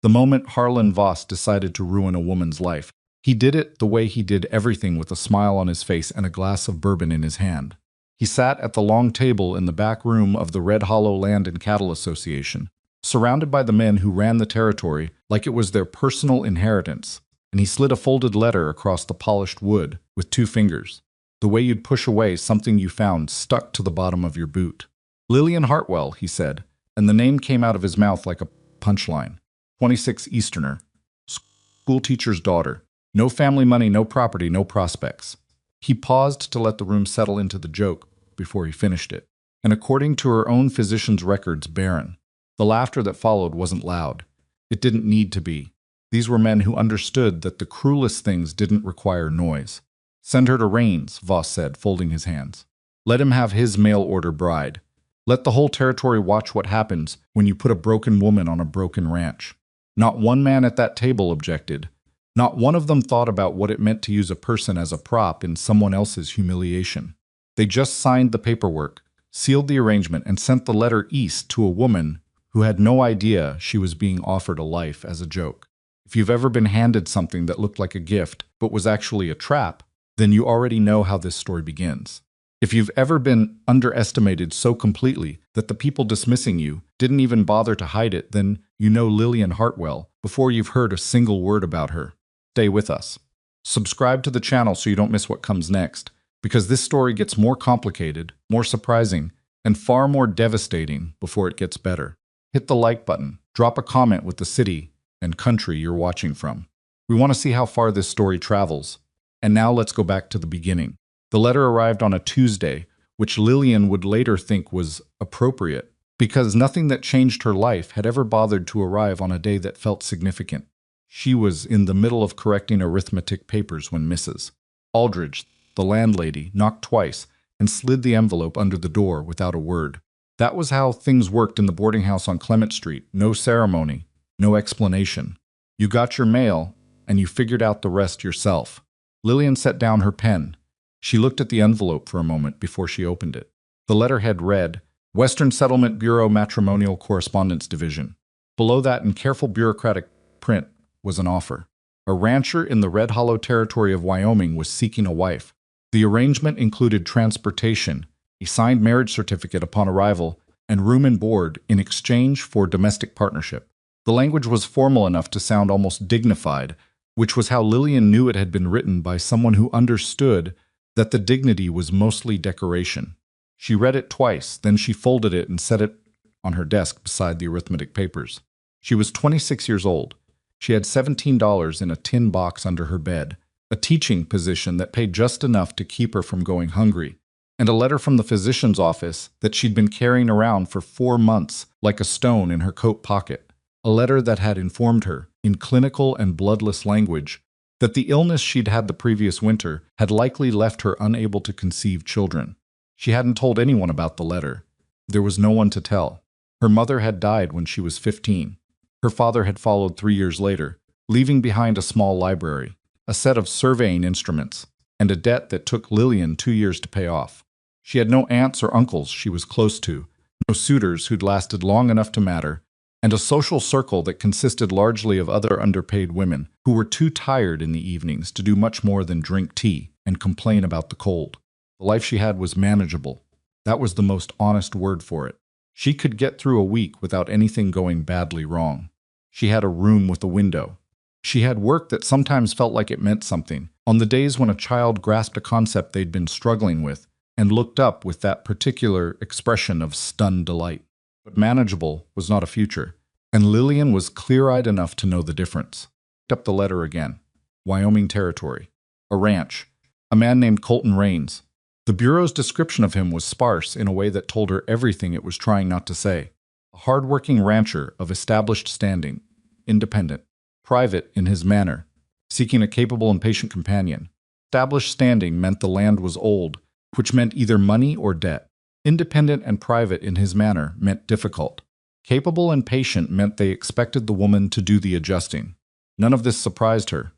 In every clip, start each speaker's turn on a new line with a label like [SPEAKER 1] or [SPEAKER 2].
[SPEAKER 1] The moment Harlan Voss decided to ruin a woman's life, he did it the way he did everything, with a smile on his face and a glass of bourbon in his hand. He sat at the long table in the back room of the Red Hollow Land and Cattle Association, surrounded by the men who ran the territory like it was their personal inheritance, and he slid a folded letter across the polished wood with 2 fingers, the way you'd push away something you found stuck to the bottom of your boot. Lillian Hartwell, he said, and the name came out of his mouth like a punchline. 26 Easterner, schoolteacher's daughter, no family money, no property, no prospects. He paused to let the room settle into the joke before he finished it. And according to her own physician's records, barren. The laughter that followed wasn't loud. It didn't need to be. These were men who understood that the cruelest things didn't require noise. Send her to Rains, Voss said, folding his hands. Let him have his mail-order bride. Let the whole territory watch what happens when you put a broken woman on a broken ranch. Not one man at that table objected. Not one of them thought about what it meant to use a person as a prop in someone else's humiliation. They just signed the paperwork, sealed the arrangement, and sent the letter east to a woman who had no idea she was being offered a life as a joke. If you've ever been handed something that looked like a gift but was actually a trap, then you already know how this story begins. If you've ever been underestimated so completely that the people dismissing you didn't even bother to hide it, then you know Lillian Hartwell before you've heard a single word about her. Stay with us. Subscribe to the channel so you don't miss what comes next, because this story gets more complicated, more surprising, and far more devastating before it gets better. Hit the like button, drop a comment with the city and country you're watching from. We want to see how far this story travels. And now let's go back to the beginning. The letter arrived on a Tuesday, which Lillian would later think was appropriate, because nothing that changed her life had ever bothered to arrive on a day that felt significant. She was in the middle of correcting arithmetic papers when Mrs. Aldridge, the landlady, knocked twice and slid the envelope under the door without a word. That was how things worked in the boarding house on Clement Street. No ceremony, no explanation. You got your mail, and you figured out the rest yourself. Lillian set down her pen. She looked at the envelope for a moment before she opened it. The letterhead read, Western Settlement Bureau Matrimonial Correspondence Division. Below that, in careful bureaucratic print, was an offer. A rancher in the Red Hollow Territory of Wyoming was seeking a wife. The arrangement included transportation, a signed marriage certificate upon arrival, and room and board in exchange for domestic partnership. The language was formal enough to sound almost dignified, which was how Lillian knew it had been written by someone who understood that the dignity was mostly decoration. She read it twice, then she folded it and set it on her desk beside the arithmetic papers. She was 26 years old. She had $17 in a tin box under her bed, a teaching position that paid just enough to keep her from going hungry, and a letter from the physician's office that she'd been carrying around for 4 months like a stone in her coat pocket. A letter that had informed her, in clinical and bloodless language, that the illness she'd had the previous winter had likely left her unable to conceive children. She hadn't told anyone about the letter. There was no one to tell. Her mother had died when she was 15. Her father had followed 3 years later, leaving behind a small library, a set of surveying instruments, and a debt that took Lillian 2 years to pay off. She had no aunts or uncles she was close to, no suitors who'd lasted long enough to matter, and a social circle that consisted largely of other underpaid women who were too tired in the evenings to do much more than drink tea and complain about the cold. The life she had was manageable. That was the most honest word for it. She could get through a week without anything going badly wrong. She had a room with a window. She had work that sometimes felt like it meant something, on the days when a child grasped a concept they'd been struggling with and looked up with that particular expression of stunned delight. But manageable was not a future, and Lillian was clear-eyed enough to know the difference. Picked up the letter again. Wyoming Territory. A ranch. A man named Colton Rains. The Bureau's description of him was sparse in a way that told her everything it was trying not to say. A hard-working rancher of established standing, independent, private in his manner, seeking a capable and patient companion. Established standing meant the land was old, which meant either money or debt. Independent and private in his manner meant difficult. Capable and patient meant they expected the woman to do the adjusting. None of this surprised her.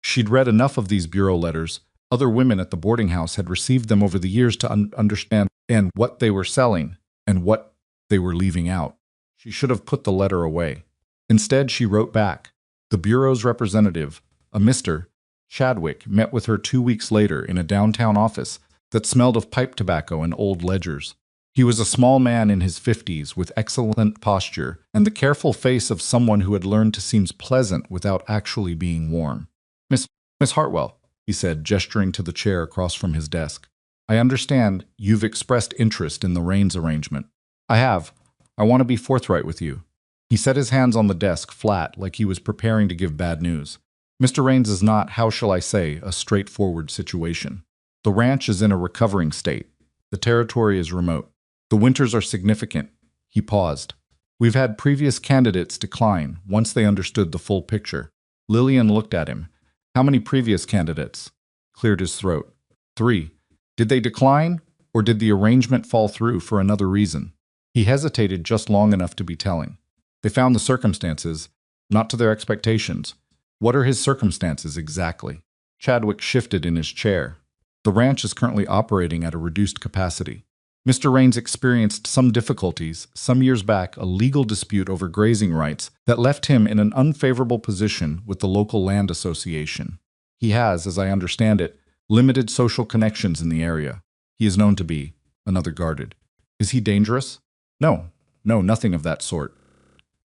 [SPEAKER 1] She'd read enough of these bureau letters. Other women at the boarding house had received them over the years to understand what they were selling and what they were leaving out. She should have put the letter away. Instead, she wrote back. The Bureau's representative, a Mr. Chadwick, met with her 2 weeks later in a downtown office that smelled of pipe tobacco and old ledgers. He was a small man in his 50s with excellent posture and the careful face of someone who had learned to seem pleasant without actually being warm. Miss Hartwell, he said, gesturing to the chair across from his desk. I understand you've expressed interest in the Raines arrangement. I have. I want to be forthright with you. He set his hands on the desk flat, like he was preparing to give bad news. Mr. Raines is not, how shall I say, a straightforward situation. The ranch is in a recovering state. The territory is remote. The winters are significant. He paused. We've had previous candidates decline once they understood the full picture. Lillian looked at him. How many previous candidates? Cleared his throat. 3. Did they decline, or did the arrangement fall through for another reason? He hesitated just long enough to be telling. They found the circumstances, not to their expectations. What are his circumstances exactly? Chadwick shifted in his chair. The ranch is currently operating at a reduced capacity. Mr. Raines experienced some difficulties some years back, a legal dispute over grazing rights that left him in an unfavorable position with the local land association. He has, as I understand it, limited social connections in the area. He is known to be, another guarded. Is he dangerous? No, nothing of that sort.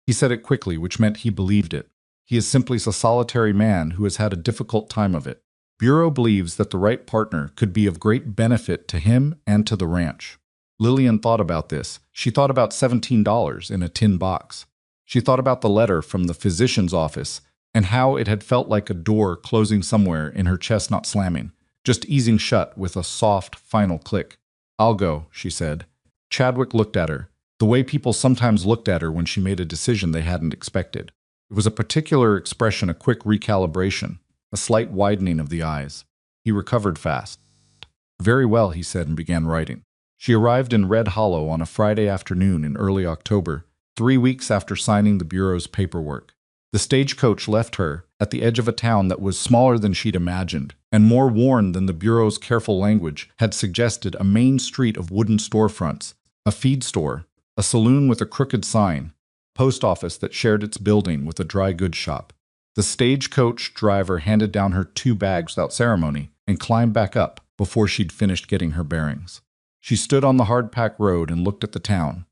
[SPEAKER 1] He said it quickly, which meant he believed it. He is simply a solitary man who has had a difficult time of it. Bureau believes that the right partner could be of great benefit to him and to the ranch. Lillian thought about this. She thought about $17 in a tin box. She thought about the letter from the physician's office and how it had felt like a door closing somewhere in her chest, not slamming, just easing shut with a soft, final click. I'll go, she said. Chadwick looked at her, the way people sometimes looked at her when she made a decision they hadn't expected. It was a particular expression, a quick recalibration, a slight widening of the eyes. He recovered fast. Very well, he said, and began writing. She arrived in Red Hollow on a Friday afternoon in early October, 3 weeks after signing the Bureau's paperwork. The stagecoach left her at the edge of a town that was smaller than she'd imagined, and more worn than the Bureau's careful language had suggested, a main street of wooden storefronts, a feed store, a saloon with a crooked sign, a post office that shared its building with a dry goods shop. The stagecoach driver handed down her 2 bags without ceremony and climbed back up before she'd finished getting her bearings. She stood on the hard-packed road and looked at the town.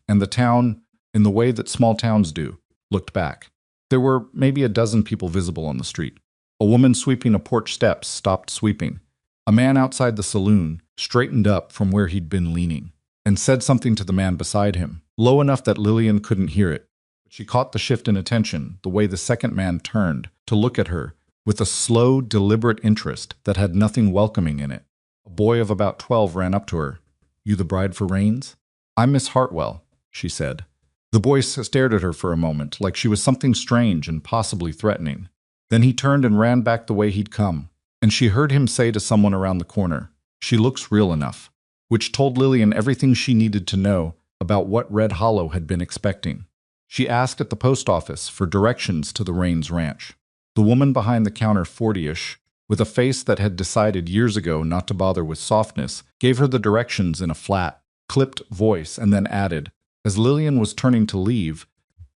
[SPEAKER 1] And the town, in the way that small towns do, looked back. There were maybe a dozen people visible on the street. A woman sweeping a porch steps stopped sweeping. A man outside the saloon straightened up from where he'd been leaning and said something to the man beside him, low enough that Lillian couldn't hear it. But she caught the shift in attention, the way the second man turned to look at her with a slow, deliberate interest that had nothing welcoming in it. A boy of about 12 ran up to her. You the bride for Raines? I'm Miss Hartwell, she said. The boy stared at her for a moment, like she was something strange and possibly threatening. Then he turned and ran back the way he'd come, and she heard him say to someone around the corner, "She looks real enough," which told Lillian everything she needed to know about what Red Hollow had been expecting. She asked at the post office for directions to the Raines ranch. The woman behind the counter, 40-ish, with a face that had decided years ago not to bother with softness, gave her the directions in a flat, clipped voice and then added, as Lillian was turning to leave,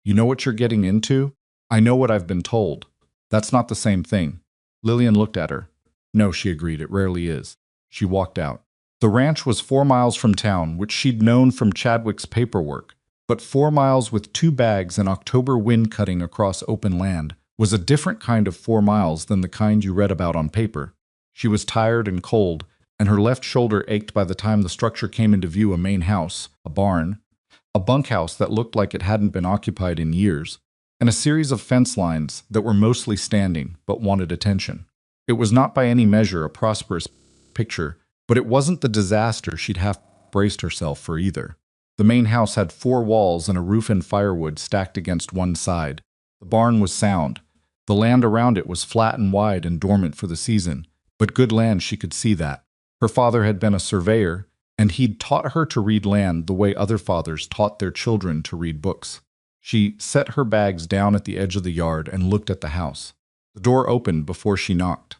[SPEAKER 1] "You know what you're getting into? I know what I've been told. That's not the same thing." Lillian looked at her. "No," she agreed, "it rarely is." She walked out. The ranch was 4 miles from town, which she'd known from Chadwick's paperwork, but 4 miles with 2 bags and October wind cutting across open land was a different kind of 4 miles than the kind you read about on paper. She was tired and cold, and her left shoulder ached by the time the structure came into view, a main house, a barn, a bunkhouse that looked like it hadn't been occupied in years, and a series of fence lines that were mostly standing but wanted attention. It was not by any measure a prosperous picture, but it wasn't the disaster she'd half braced herself for either. The main house had 4 walls and a roof and firewood stacked against one side. The barn was sound. The land around it was flat and wide and dormant for the season, but good land, she could see that. Her father had been a surveyor, and he'd taught her to read land the way other fathers taught their children to read books. She set her bags down at the edge of the yard and looked at the house. The door opened before she knocked.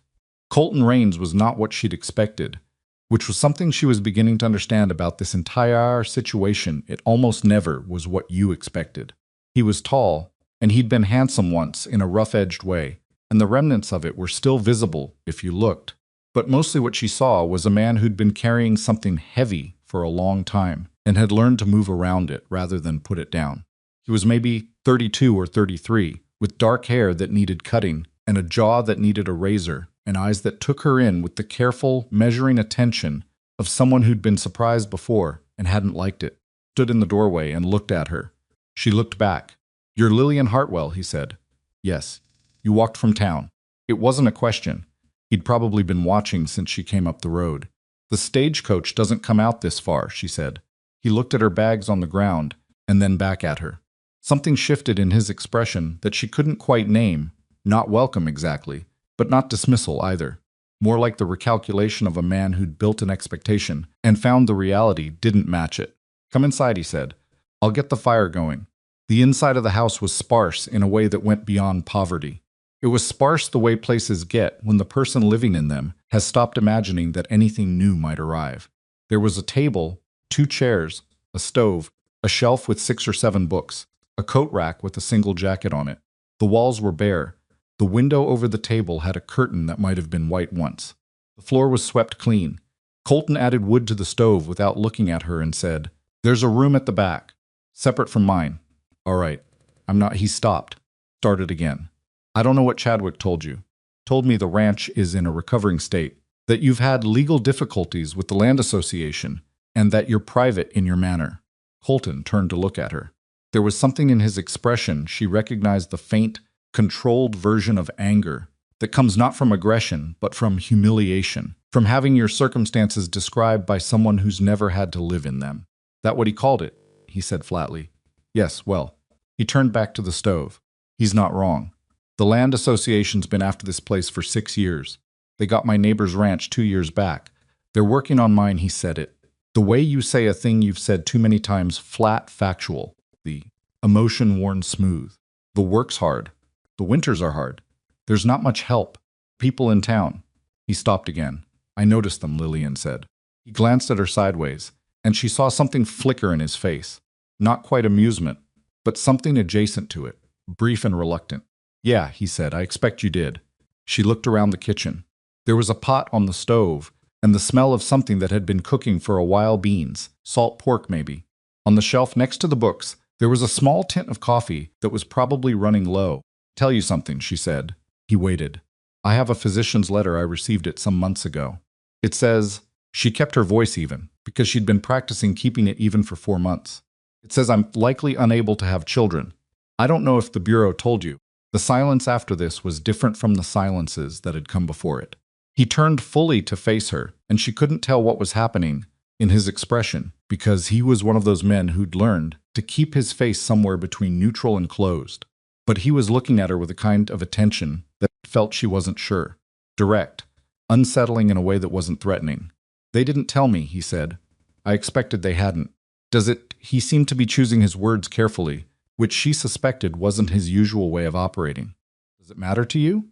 [SPEAKER 1] Colton Raines was not what she'd expected, which was something she was beginning to understand about this entire situation. It almost never was what you expected. He was tall, and he'd been handsome once in a rough-edged way, and the remnants of it were still visible if you looked. But mostly what she saw was a man who'd been carrying something heavy for a long time and had learned to move around it rather than put it down. He was maybe 32 or 33, with dark hair that needed cutting and a jaw that needed a razor and eyes that took her in with the careful, measuring attention of someone who'd been surprised before and hadn't liked it. Stood in the doorway and looked at her. She looked back. "You're Lillian Hartwell," he said. "Yes." "You walked from town." It wasn't a question. He'd probably been watching since she came up the road. "The stagecoach doesn't come out this far," she said. He looked at her bags on the ground and then back at her. Something shifted in his expression that she couldn't quite name. Not welcome exactly, but not dismissal either. More like the recalculation of a man who'd built an expectation and found the reality didn't match it. "Come inside," he said. "I'll get the fire going." The inside of the house was sparse in a way that went beyond poverty. It was sparse the way places get when the person living in them has stopped imagining that anything new might arrive. There was a table, 2 chairs, a stove, a shelf with 6 or 7 books, a coat rack with a single jacket on it. The walls were bare. The window over the table had a curtain that might have been white once. The floor was swept clean. Colton added wood to the stove without looking at her and said, "There's a room at the back, separate from mine." "All right. I'm not—" He stopped. Started again. "I don't know what Chadwick told you. Told me the ranch is in a recovering state, that you've had legal difficulties with the land association, and that you're private in your manner." Colton turned to look at her. There was something in his expression. She recognized the faint, controlled version of anger that comes not from aggression, but from humiliation, from having your circumstances described by someone who's never had to live in them. "That what he called it?" he said flatly. "Yes, well." He turned back to the stove. "He's not wrong. The land association's been after this place for 6 years. They got my neighbor's ranch 2 years back. They're working on mine," he said it. The way you say a thing you've said too many times, flat, factual. The emotion worn smooth. The work's hard. The winters are hard. There's not much help. People in town. He stopped again. "I noticed them," Lillian said. He glanced at her sideways, and she saw something flicker in his face. Not quite amusement, but something adjacent to it, brief and reluctant. "Yeah," he said, "I expect you did." She looked around the kitchen. There was a pot on the stove, and the smell of something that had been cooking for a while, beans, salt pork maybe. On the shelf next to the books, there was a small tin of coffee that was probably running low. "Tell you something," she said. He waited. "I have a physician's letter. I received it some months ago. It says," she kept her voice even, because she'd been practicing keeping it even for 4 months. "It says I'm likely unable to have children. I don't know if the Bureau told you." The silence after this was different from the silences that had come before it. He turned fully to face her, and she couldn't tell what was happening in his expression, because he was one of those men who'd learned to keep his face somewhere between neutral and closed. But he was looking at her with a kind of attention that felt she wasn't sure. Direct, unsettling in a way that wasn't threatening. "They didn't tell me," he said. "I expected they hadn't." "Does it—" He seemed to be choosing his words carefully, which she suspected wasn't his usual way of operating. "Does it matter to you?"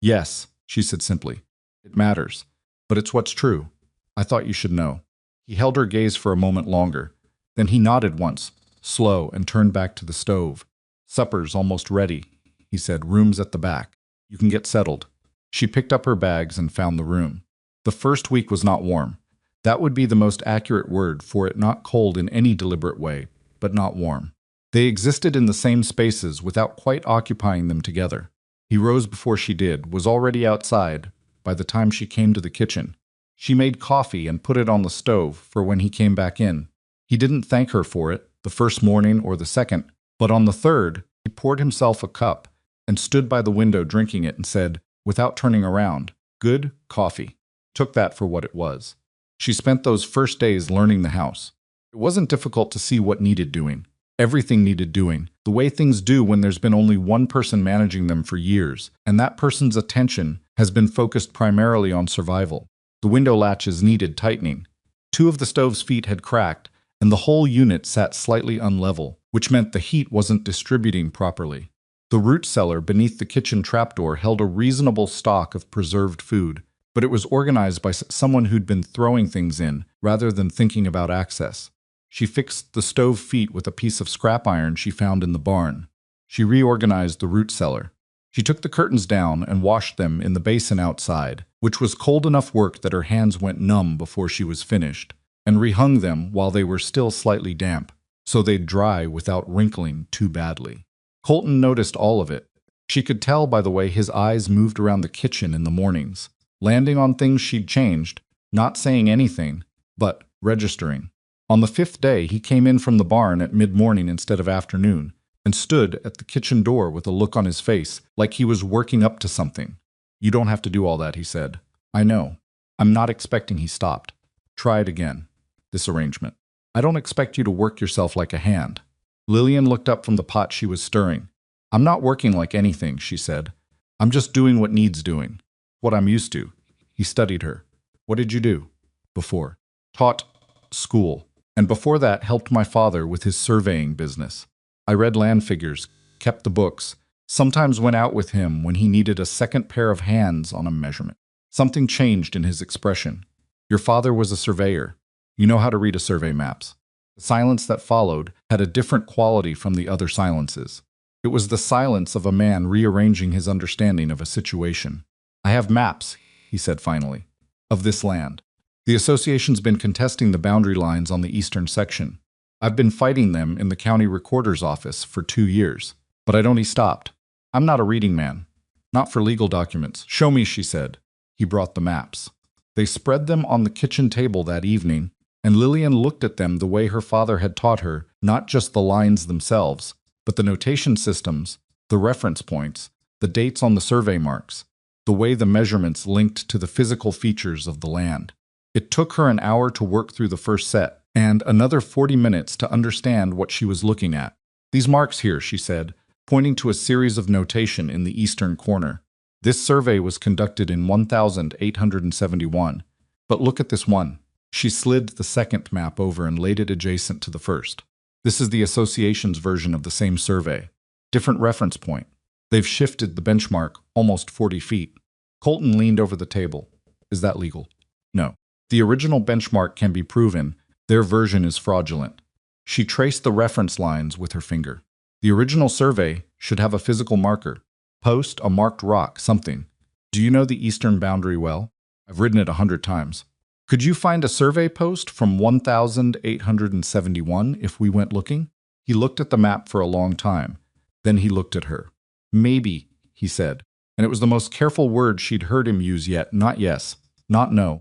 [SPEAKER 1] "Yes," she said simply. "It matters. But it's what's true. I thought you should know." He held her gaze for a moment longer. Then he nodded once, slow, and turned back to the stove. "Supper's almost ready," he said. "Room's at the back. You can get settled." She picked up her bags and found the room. The first week was not warm. That would be the most accurate word for it, not cold in any deliberate way, but not warm. They existed in the same spaces without quite occupying them together. He rose before she did, was already outside by the time she came to the kitchen. She made coffee and put it on the stove for when he came back in. He didn't thank her for it, the first morning or the second, but on the third, he poured himself a cup and stood by the window drinking it and said, without turning around, "Good coffee." Took that for what it was. She spent those first days learning the house. It wasn't difficult to see what needed doing. Everything needed doing, the way things do when there's been only one person managing them for years, and that person's attention has been focused primarily on survival. The window latches needed tightening. 2 of the stove's feet had cracked, and the whole unit sat slightly unlevel, which meant the heat wasn't distributing properly. The root cellar beneath the kitchen trapdoor held a reasonable stock of preserved food, but it was organized by someone who'd been throwing things in rather than thinking about access. She fixed the stove feet with a piece of scrap iron she found in the barn. She reorganized the root cellar. She took the curtains down and washed them in the basin outside, which was cold enough work that her hands went numb before she was finished, and rehung them while they were still slightly damp, so they'd dry without wrinkling too badly. Colton noticed all of it. She could tell by the way his eyes moved around the kitchen in the mornings, landing on things she'd changed, not saying anything, but registering. On the 5th day, he came in from the barn at mid-morning instead of afternoon, and stood at the kitchen door with a look on his face like he was working up to something. "You don't have to do all that," he said. "I know. I'm not expecting," he stopped. "Try it again. This arrangement. I don't expect you to work yourself like a hand." Lillian looked up from the pot she was stirring. "I'm not working like anything," she said. "I'm just doing what needs doing. What I'm used to." He studied her. "What did you do before?" "Taught school. And before that, helped my father with his surveying business. I read land figures, kept the books, sometimes went out with him when he needed a second pair of hands on a measurement." Something changed in his expression. "Your father was a surveyor. You know how to read a survey maps." The silence that followed had a different quality from the other silences. It was the silence of a man rearranging his understanding of a situation. "I have maps," he said finally, "of this land. The association's been contesting the boundary lines on the eastern section. I've been fighting them in the county recorder's office for 2 years, but I'd only stopped. I'm not a reading man. Not for legal documents." "Show me," she said. He brought the maps. They spread them on the kitchen table that evening, and Lillian looked at them the way her father had taught her, not just the lines themselves, but the notation systems, the reference points, the dates on the survey marks, the way the measurements linked to the physical features of the land. It took her an hour to work through the first set, and another 40 minutes to understand what she was looking at. "These marks here," she said, pointing to a series of notation in the eastern corner. "This survey was conducted in 1871. But look at this one." She slid the second map over and laid it adjacent to the first. "This is the association's version of the same survey. Different reference point. They've shifted the benchmark almost 40 feet. Colton leaned over the table. "Is that legal?" "No. The original benchmark can be proven. Their version is fraudulent." She traced the reference lines with her finger. "The original survey should have a physical marker. Post, a marked rock, something. Do you know the eastern boundary well? I've ridden it 100 times. Could you find a survey post from 1871 if we went looking?" He looked at the map for a long time. Then he looked at her. "Maybe," he said. And it was the most careful word she'd heard him use yet. Not yes, not no.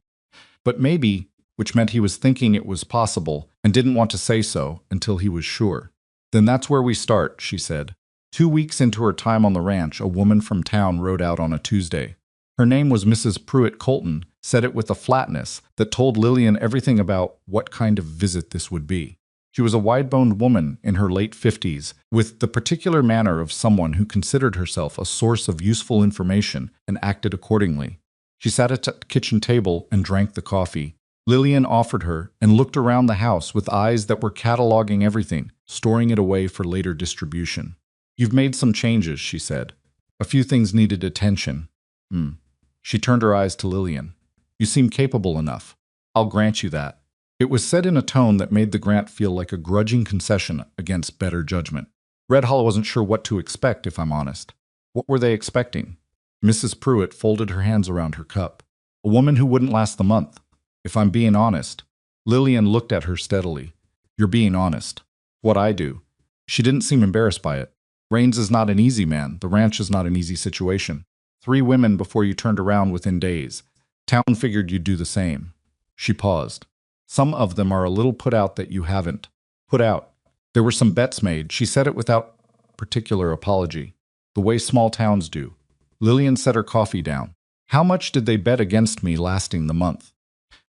[SPEAKER 1] But maybe, which meant he was thinking it was possible and didn't want to say so until he was sure. "Then that's where we start," she said. 2 weeks into her time on the ranch, a woman from town rode out on a Tuesday. Her name was Mrs. Pruitt. Colton said it with a flatness that told Lillian everything about what kind of visit this would be. She was a wide-boned woman in her late 50s, with the particular manner of someone who considered herself a source of useful information and acted accordingly. She sat at the kitchen table and drank the coffee. Lillian offered her and looked around the house with eyes that were cataloging everything, storing it away for later distribution. "You've made some changes," she said. "A few things needed attention." She turned her eyes to Lillian. "You seem capable enough. I'll grant you that." It was said in a tone that made the grant feel like a grudging concession against better judgment. Red Hall wasn't sure what to expect, if I'm honest. What were they expecting? Mrs. Pruitt folded her hands around her cup. "A woman who wouldn't last the month. If I'm being honest." Lillian looked at her steadily. "You're being honest." "What I do." She didn't seem embarrassed by it. "Raines is not an easy man. The ranch is not an easy situation. 3 women before you turned around within days. Town figured you'd do the same." She paused. "Some of them are a little put out that you haven't." "Put out." "There were some bets made." She said it without particular apology. "The way small towns do." Lillian set her coffee down. "How much did they bet against me lasting the month?"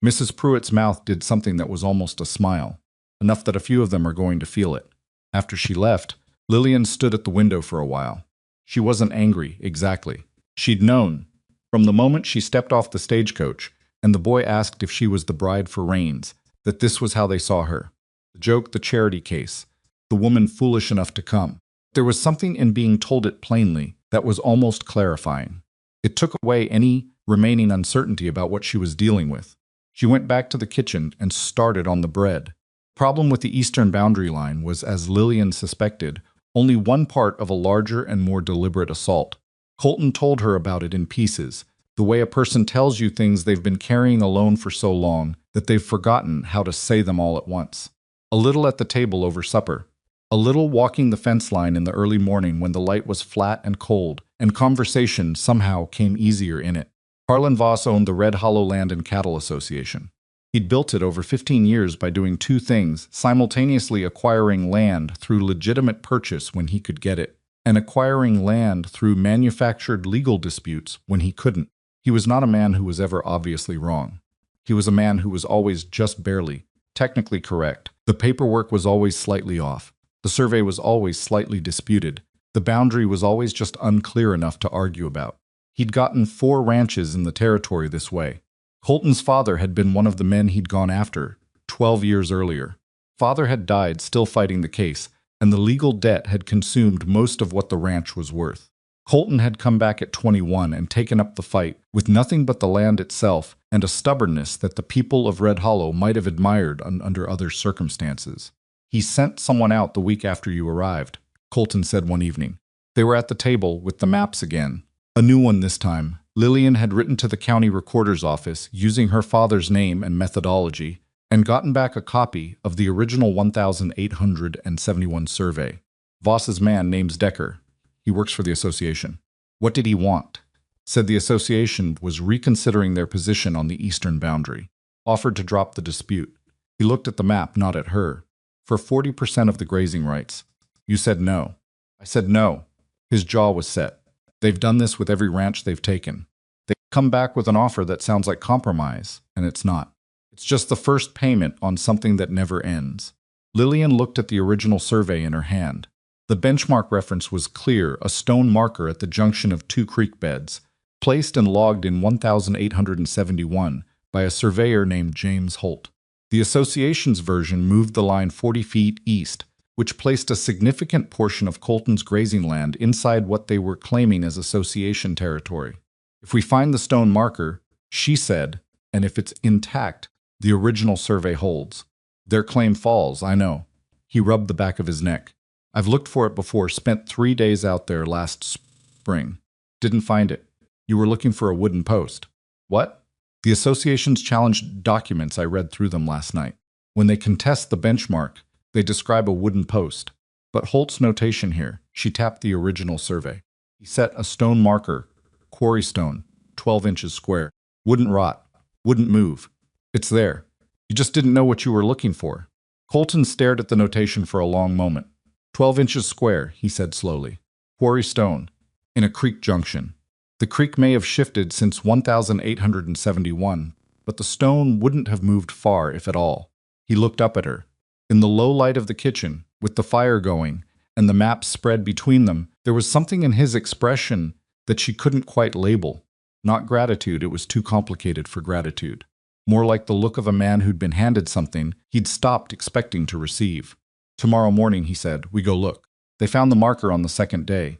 [SPEAKER 1] Mrs. Pruitt's mouth did something that was almost a smile, enough that a few of them are going to feel it. After she left, Lillian stood at the window for a while. She wasn't angry, exactly. She'd known, from the moment she stepped off the stagecoach, and the boy asked if she was the bride for Raines, that this was how they saw her. The joke, the charity case, the woman foolish enough to come. There was something in being told it plainly that was almost clarifying. It took away any remaining uncertainty about what she was dealing with. She went back to the kitchen and started on the bread. The problem with the eastern boundary line was, as Lillian suspected, only one part of a larger and more deliberate assault. Colton told her about it in pieces, the way a person tells you things they've been carrying alone for so long that they've forgotten how to say them all at once. A little at the table over supper. A little walking the fence line in the early morning when the light was flat and cold, and conversation somehow came easier in it. Harlan Voss owned the Red Hollow Land and Cattle Association. He'd built it over 15 years by doing two things, simultaneously acquiring land through legitimate purchase when he could get it, and acquiring land through manufactured legal disputes when he couldn't. He was not a man who was ever obviously wrong. He was a man who was always just barely, technically correct. The paperwork was always slightly off. The survey was always slightly disputed. The boundary was always just unclear enough to argue about. He'd gotten 4 ranches in the territory this way. Colton's father had been one of the men he'd gone after 12 years earlier. Father had died still fighting the case, and the legal debt had consumed most of what the ranch was worth. Colton had come back at 21 and taken up the fight with nothing but the land itself and a stubbornness that the people of Red Hollow might have admired under other circumstances. "He sent someone out the week after you arrived," Colton said one evening. They were at the table with the maps again. A new one this time. Lillian had written to the county recorder's office using her father's name and methodology and gotten back a copy of the original 1871 survey. Voss's man name's Decker. He works for the association. What did he want? Said the association was reconsidering their position on the eastern boundary. Offered to drop the dispute. He looked at the map, not at her. For 40% of the grazing rights. You said no. I said no. His jaw was set. They've done this with every ranch they've taken. They come back with an offer that sounds like compromise, and it's not. It's just the first payment on something that never ends. Lillian looked at the original survey in her hand. The benchmark reference was clear, a stone marker at the junction of 2 creek beds, placed and logged in 1871 by a surveyor named James Holt. The association's version moved the line 40 feet east, which placed a significant portion of Colton's grazing land inside what they were claiming as association territory. If we find the stone marker, she said, and if it's intact, the original survey holds. Their claim falls, I know. He rubbed the back of his neck. I've looked for it before, spent 3 days out there last spring. Didn't find it. You were looking for a wooden post. What? The association's challenged documents, I read through them last night. When they contest the benchmark, they describe a wooden post. But Holt's notation here, she tapped the original survey. He set a stone marker, quarry stone, 12 inches square. Wouldn't rot. Wouldn't move. It's there. You just didn't know what you were looking for. Colton stared at the notation for a long moment. 12 inches square, he said slowly. Quarry stone. In a creek junction. The creek may have shifted since 1871, but the stone wouldn't have moved far, if at all. He looked up at her. In the low light of the kitchen, with the fire going, and the maps spread between them, there was something in his expression that she couldn't quite label. Not gratitude, it was too complicated for gratitude. More like the look of a man who'd been handed something he'd stopped expecting to receive. Tomorrow morning, he said, we go look. They found the marker on the second day.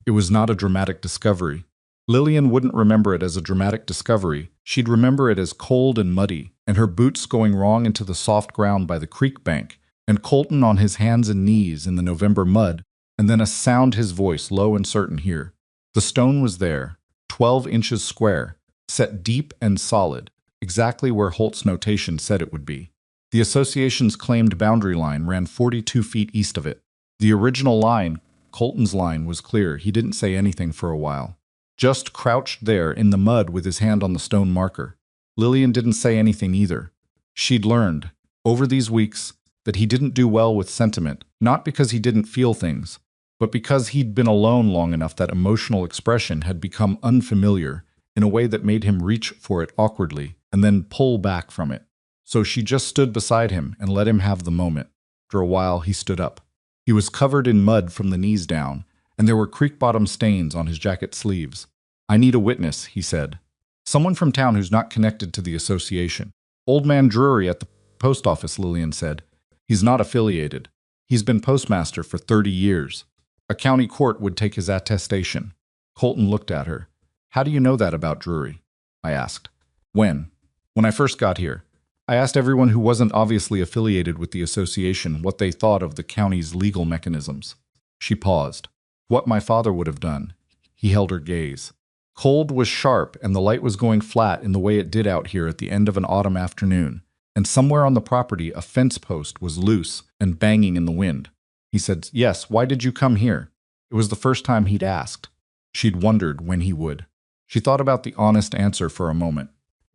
[SPEAKER 1] It was not a dramatic discovery. Lillian wouldn't remember it as a dramatic discovery. She'd remember it as cold and muddy, and her boots going wrong into the soft ground by the creek bank, and Colton on his hands and knees in the November mud, and then a sound his voice low and certain here. The stone was there, 12 inches square, set deep and solid, exactly where Holt's notation said it would be. The association's claimed boundary line ran 42 feet east of it. The original line, Colton's line, was clear. He didn't say anything for a while. Just crouched there in the mud with his hand on the stone marker. Lillian didn't say anything either. She'd learned, over these weeks, that he didn't do well with sentiment, not because he didn't feel things, but because he'd been alone long enough that emotional expression had become unfamiliar in a way that made him reach for it awkwardly and then pull back from it. So she just stood beside him and let him have the moment. After a while, he stood up. He was covered in mud from the knees down, and there were creek-bottom stains on his jacket sleeves. I need a witness, he said. Someone from town who's not connected to the association. Old man Drury at the post office, Lillian said. He's not affiliated. He's been postmaster for 30 years. A county court would take his attestation. Colton looked at her. How do you know that about Drury? I asked. When I first got here. I asked everyone who wasn't obviously affiliated with the association what they thought of the county's legal mechanisms. She paused. What my father would have done. He held her gaze. Cold was sharp, and the light was going flat in the way it did out here at the end of an autumn afternoon, and somewhere on the property a fence post was loose and banging in the wind. He said, "Yes, why did you come here?" It was the first time he'd asked. She'd wondered when he would. She thought about the honest answer for a moment.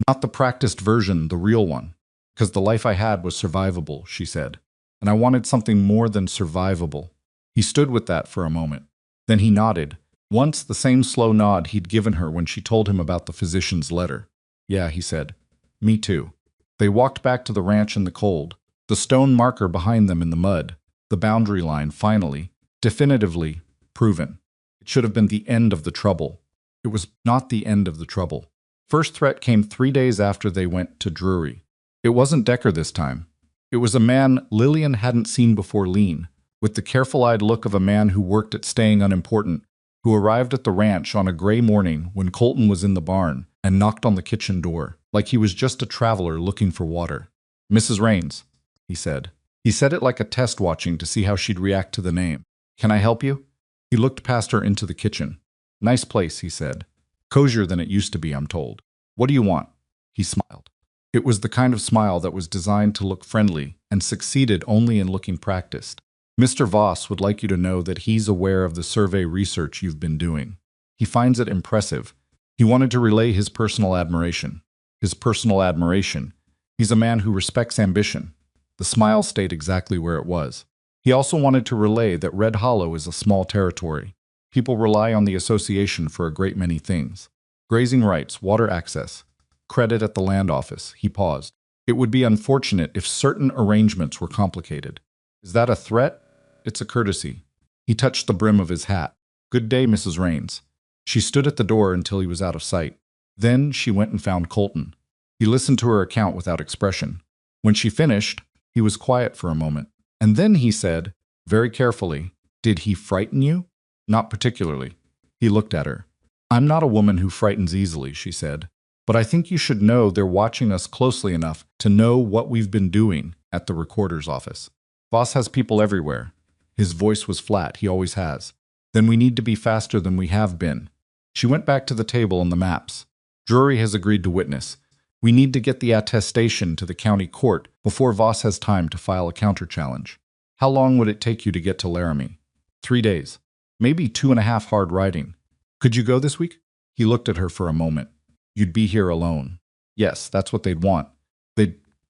[SPEAKER 1] Not the practiced version, the real one. Because the life I had was survivable, she said. And I wanted something more than survivable. He stood with that for a moment. Then he nodded. Once the same slow nod he'd given her when she told him about the physician's letter. "Yeah," he said. "Me too." They walked back to the ranch in the cold, the stone marker behind them in the mud, the boundary line finally, definitively, proven. It should have been the end of the trouble. It was not the end of the trouble. First threat came 3 days after they went to Drury. It wasn't Decker this time. It was a man Lillian hadn't seen before lean, with the careful-eyed look of a man who worked at staying unimportant, who arrived at the ranch on a gray morning when Colton was in the barn and knocked on the kitchen door, like he was just a traveler looking for water. "Mrs. Raines," he said. He said it like a test watching to see how she'd react to the name. "Can I help you?" He looked past her into the kitchen. "Nice place," he said. "Cozier than it used to be, I'm told. What do you want?" He smiled. It was the kind of smile that was designed to look friendly and succeeded only in looking practiced. "Mr. Voss would like you to know that he's aware of the survey research you've been doing. He finds it impressive. He wanted to relay his personal admiration. His personal admiration. He's a man who respects ambition." The smile stayed exactly where it was. He also wanted to relay that Red Hollow is a small territory. People rely on the association for a great many things. Grazing rights, water access, credit at the land office. He paused. It would be unfortunate if certain arrangements were complicated. "Is that a threat?" "It's a courtesy." He touched the brim of his hat. "Good day, Mrs. Raines." She stood at the door until he was out of sight. Then she went and found Colton. He listened to her account without expression. When she finished, he was quiet for a moment. And then he said, very carefully, "Did he frighten you?" "Not particularly." He looked at her. "I'm not a woman who frightens easily," she said. "But I think you should know they're watching us closely enough to know what we've been doing at the recorder's office. Voss has people everywhere." His voice was flat, he always has. "Then we need to be faster than we have been." She went back to the table and the maps. "Drury has agreed to witness. We need to get the attestation to the county court before Voss has time to file a counter-challenge. How long would it take you to get to Laramie?" 3 days. Maybe 2.5 hard riding. "Could you go this week?" He looked at her for a moment. "You'd be here alone." "Yes, that's what they'd want."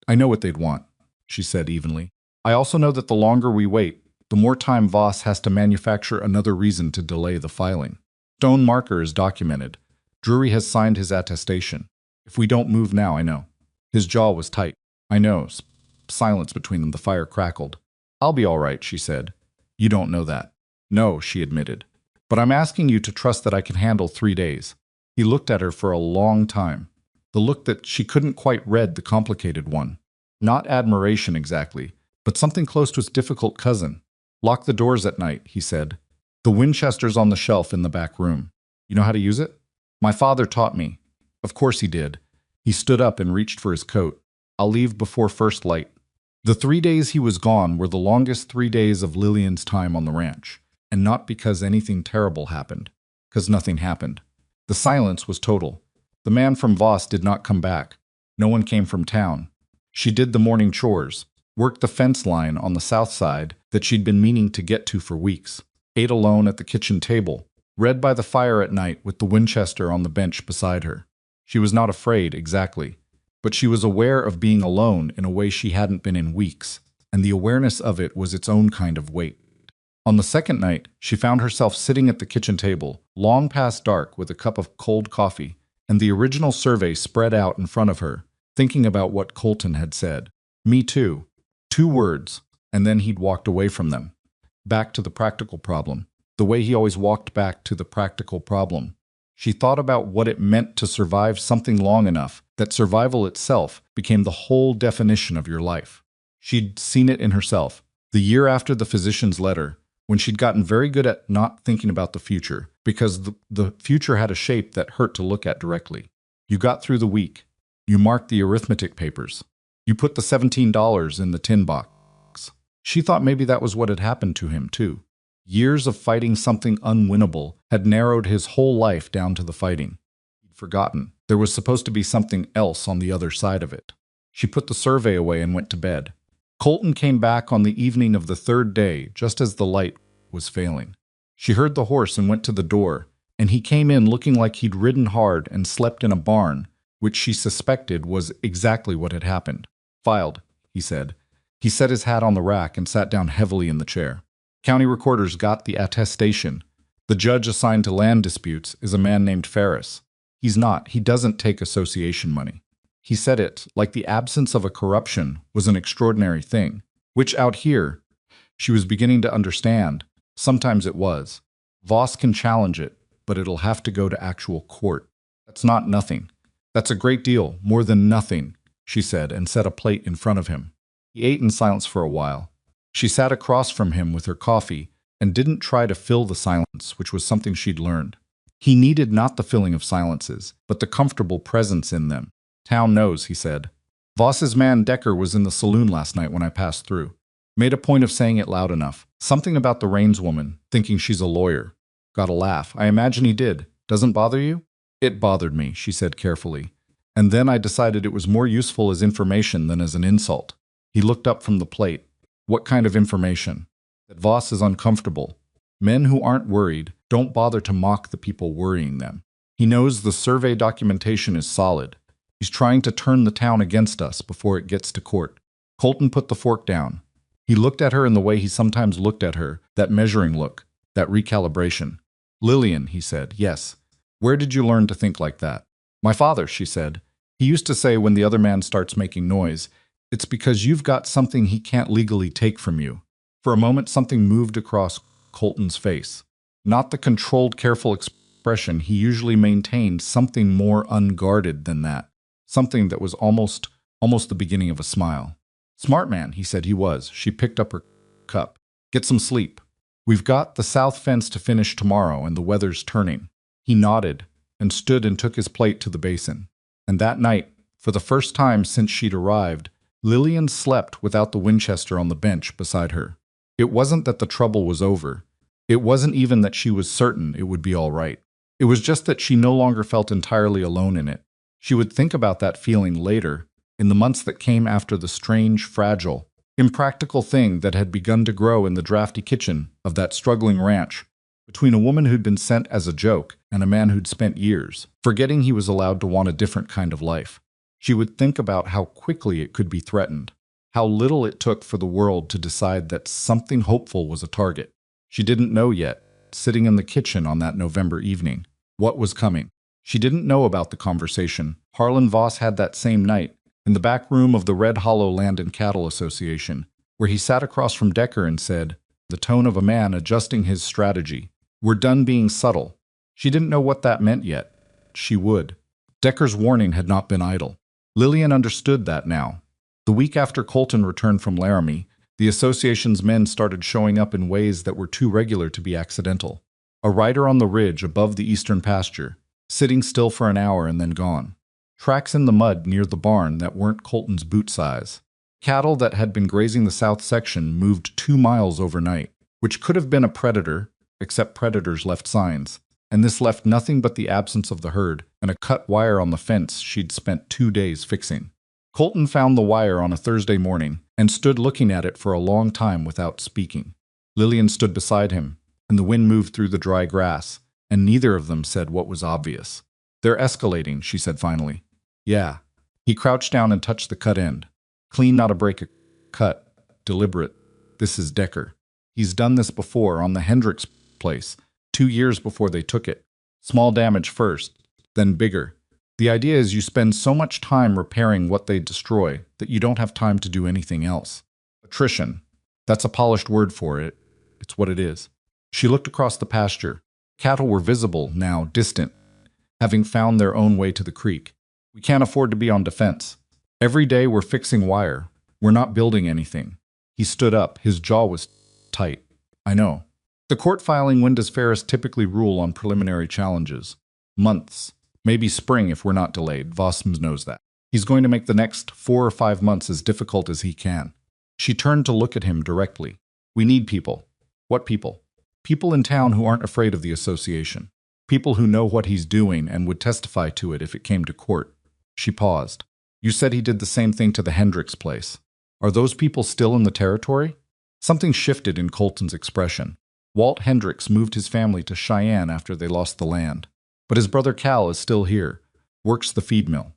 [SPEAKER 1] I know what they'd want," she said evenly. "I also know that the longer we wait, the more time Voss has to manufacture another reason to delay the filing. Stone marker is documented. Drury has signed his attestation. If we don't move now, I know." His jaw was tight. "I know." Silence between them, the fire crackled. "I'll be all right," she said. "You don't know that." "No," she admitted. "But I'm asking you to trust that I can handle 3 days." He looked at her for a long time. The look that she couldn't quite read, the complicated one. Not admiration exactly, but something close to its difficult cousin. "Lock the doors at night," he said. "The Winchester's on the shelf in the back room. You know how to use it?" "My father taught me." Of course he did. He stood up and reached for his coat. "I'll leave before first light." The 3 days he was gone were the longest 3 days of Lillian's time on the ranch, and not because anything terrible happened, because nothing happened. The silence was total. The man from Voss did not come back. No one came from town. She did the morning chores, worked the fence line on the south side that she'd been meaning to get to for weeks, ate alone at the kitchen table, read by the fire at night with the Winchester on the bench beside her. She was not afraid, exactly, but she was aware of being alone in a way she hadn't been in weeks, and the awareness of it was its own kind of weight. On the second night, she found herself sitting at the kitchen table, long past dark, with a cup of cold coffee, and the original survey spread out in front of her, thinking about what Colton had said. "Me too." 2 words, and then he'd walked away from them. Back to the practical problem. The way he always walked back to the practical problem. She thought about what it meant to survive something long enough that survival itself became the whole definition of your life. She'd seen it in herself. The year after the physician's letter, when she'd gotten very good at not thinking about the future, because the future had a shape that hurt to look at directly. You got through the week. You marked the arithmetic papers. You put the $17 in the tin box. She thought maybe that was what had happened to him, too. Years of fighting something unwinnable had narrowed his whole life down to the fighting. He'd forgotten there was supposed to be something else on the other side of it. She put the survey away and went to bed. Colton came back on the evening of the third day, just as the light was failing. She heard the horse and went to the door, and he came in looking like he'd ridden hard and slept in a barn, which she suspected was exactly what had happened. "Filed," he said. He set his hat on the rack and sat down heavily in the chair. "County recorders got the attestation. The judge assigned to land disputes is a man named Ferris. He doesn't take association money." He said it like the absence of a corruption was an extraordinary thing, which out here, she was beginning to understand, sometimes it was. Voss can challenge it, but it'll have to go to actual court. "That's not nothing. That's a great deal, more than nothing," she said, and set a plate in front of him. He ate in silence for a while. She sat across from him with her coffee and didn't try to fill the silence, which was something she'd learned. He needed not the filling of silences, but the comfortable presence in them. "Town knows," he said. "Voss's man Decker was in the saloon last night when I passed through. Made a point of saying it loud enough. Something about the Raines woman, thinking she's a lawyer. Got a laugh. I imagine he did. Doesn't bother you?" "It bothered me," she said carefully. "And then I decided it was more useful as information than as an insult." He looked up from the plate. "What kind of information?" "That Voss is uncomfortable. Men who aren't worried don't bother to mock the people worrying them. He knows the survey documentation is solid. He's trying to turn the town against us before it gets to court." Colton put the fork down. He looked at her in the way he sometimes looked at her, that measuring look, that recalibration. "Lillian," he said, "yes. Where did you learn to think like that?" "My father," she said. "He used to say when the other man starts making noise, it's because you've got something he can't legally take from you." For a moment something moved across Colton's face. Not the controlled, careful expression he usually maintained, something more unguarded than that. Something that was almost the beginning of a smile. "Smart man," he said he was. She picked up her cup. "Get some sleep. We've got the south fence to finish tomorrow, and the weather's turning." He nodded and stood and took his plate to the basin. And that night, for the first time since she'd arrived, Lillian slept without the Winchester on the bench beside her. It wasn't that the trouble was over. It wasn't even that she was certain it would be all right. It was just that she no longer felt entirely alone in it. She would think about that feeling later, in the months that came after the strange, fragile, impractical thing that had begun to grow in the drafty kitchen of that struggling ranch, between a woman who'd been sent as a joke and a man who'd spent years, forgetting he was allowed to want a different kind of life. She would think about how quickly it could be threatened, how little it took for the world to decide that something hopeful was a target. She didn't know yet, sitting in the kitchen on that November evening, what was coming. She didn't know about the conversation Harlan Voss had that same night in the back room of the Red Hollow Land and Cattle Association, where he sat across from Decker and said, the tone of a man adjusting his strategy, "We're done being subtle." She didn't know what that meant yet. She would. Decker's warning had not been idle. Lillian understood that now. The week after Colton returned from Laramie, the association's men started showing up in ways that were too regular to be accidental. A rider on the ridge above the eastern pasture, sitting still for an hour and then gone. Tracks in the mud near the barn that weren't Colton's boot size. Cattle that had been grazing the south section moved 2 miles overnight, which could have been a predator, except predators left signs, and this left nothing but the absence of the herd and a cut wire on the fence she'd spent 2 days fixing. Colton found the wire on a Thursday morning and stood looking at it for a long time without speaking. Lillian stood beside him, and the wind moved through the dry grass, and neither of them said what was obvious. "They're escalating," she said finally. "Yeah." He crouched down and touched the cut end. Clean, not a break, a cut. Deliberate. This is Decker. He's done this before on the Hendricks place, 2 years before they took it. Small damage first, then bigger. The idea is you spend so much time repairing what they destroy that you don't have time to do anything else. Attrition. That's a polished word for it. It's what it is. She looked across the pasture. Cattle were visible now, distant, having found their own way to the creek. "We can't afford to be on defense. Every day we're fixing wire. We're not building anything." He stood up. His jaw was tight. "I know. The court filing, when does Ferris typically rule on preliminary challenges? Months. Maybe spring if we're not delayed. Voss knows that. He's going to make the next 4 or 5 months as difficult as he can." She turned to look at him directly. "We need people." "What people?" People in town who aren't afraid of the association. People who know what he's doing and would testify to it if it came to court. She paused. You said he did the same thing to the Hendricks place. Are those people still in the territory? Something shifted in Colton's expression. Walt Hendricks moved his family to Cheyenne after they lost the land. But his brother Cal is still here, works the feed mill.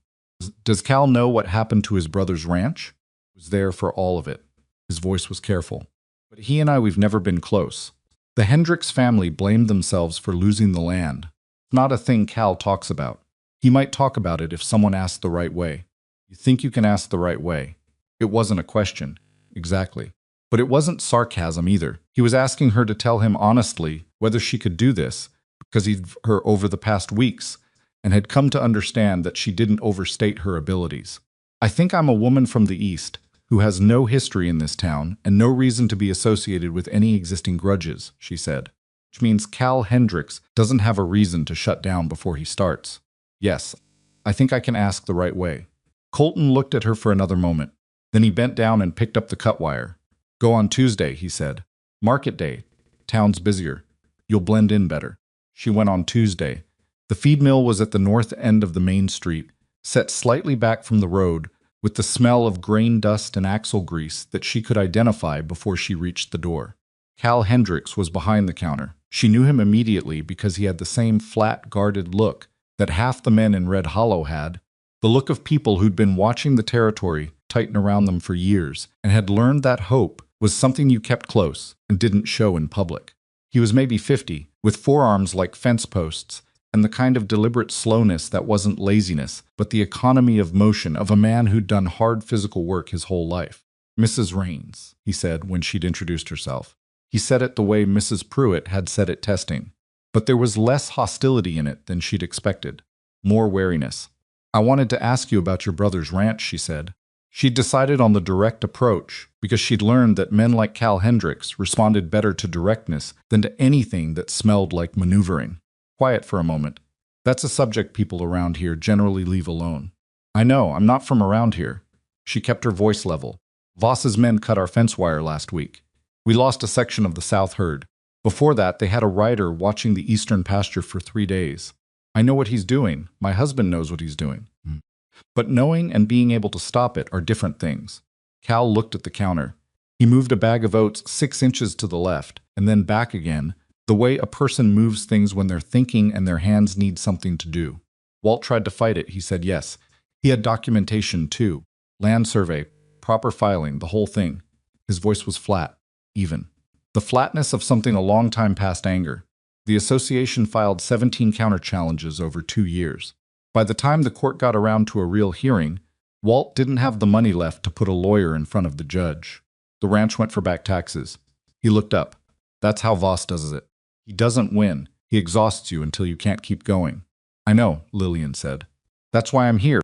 [SPEAKER 1] Does Cal know what happened to his brother's ranch? He was there for all of it. His voice was careful. But he and we've never been close. The Hendricks family blamed themselves for losing the land. It's not a thing Cal talks about. He might talk about it if someone asked the right way. You think you can ask the right way? It wasn't a question. Exactly. But it wasn't sarcasm either. He was asking her to tell him honestly whether she could do this, because he'd her over the past weeks and had come to understand that she didn't overstate her abilities. I think I'm a woman from the East who has no history in this town and no reason to be associated with any existing grudges, she said. Which means Cal Hendricks doesn't have a reason to shut down before he starts. Yes, I think I can ask the right way. Colton looked at her for another moment. Then he bent down and picked up the cut wire. Go on Tuesday, he said. Market day. Town's busier. You'll blend in better. She went on Tuesday. The feed mill was at the north end of the main street, set slightly back from the road, with the smell of grain dust and axle grease that she could identify before she reached the door. Cal Hendricks was behind the counter. She knew him immediately because he had the same flat, guarded look that half the men in Red Hollow had, the look of people who'd been watching the territory tighten around them for years and had learned that hope was something you kept close and didn't show in public. He was maybe 50, with forearms like fence posts, and the kind of deliberate slowness that wasn't laziness, but the economy of motion of a man who'd done hard physical work his whole life. Mrs. Raines, he said when she'd introduced herself. He said it the way Mrs. Pruitt had said it testing. But there was less hostility in it than she'd expected. More wariness. I wanted to ask you about your brother's ranch, she said. She'd decided on the direct approach because she'd learned that men like Cal Hendricks responded better to directness than to anything that smelled like maneuvering. Quiet for a moment. That's a subject people around here generally leave alone. I know, I'm not from around here. She kept her voice level. Voss's men cut our fence wire last week. We lost a section of the south herd. Before that, they had a rider watching the eastern pasture for 3 days. I know what he's doing. My husband knows what he's doing. But knowing and being able to stop it are different things. Cal looked at the counter. He moved a bag of oats 6 inches to the left, and then back again, the way a person moves things when they're thinking and their hands need something to do. Walt tried to fight it. He said yes. He had documentation, too. Land survey, proper filing, the whole thing. His voice was flat, even. The flatness of something a long time past anger. The association filed 17 counter-challenges over 2 years. By the time the court got around to a real hearing, Walt didn't have the money left to put a lawyer in front of the judge. The ranch went for back taxes. He looked up. That's how Voss does it. He doesn't win. He exhausts you until you can't keep going. I know, Lillian said. That's why I'm here.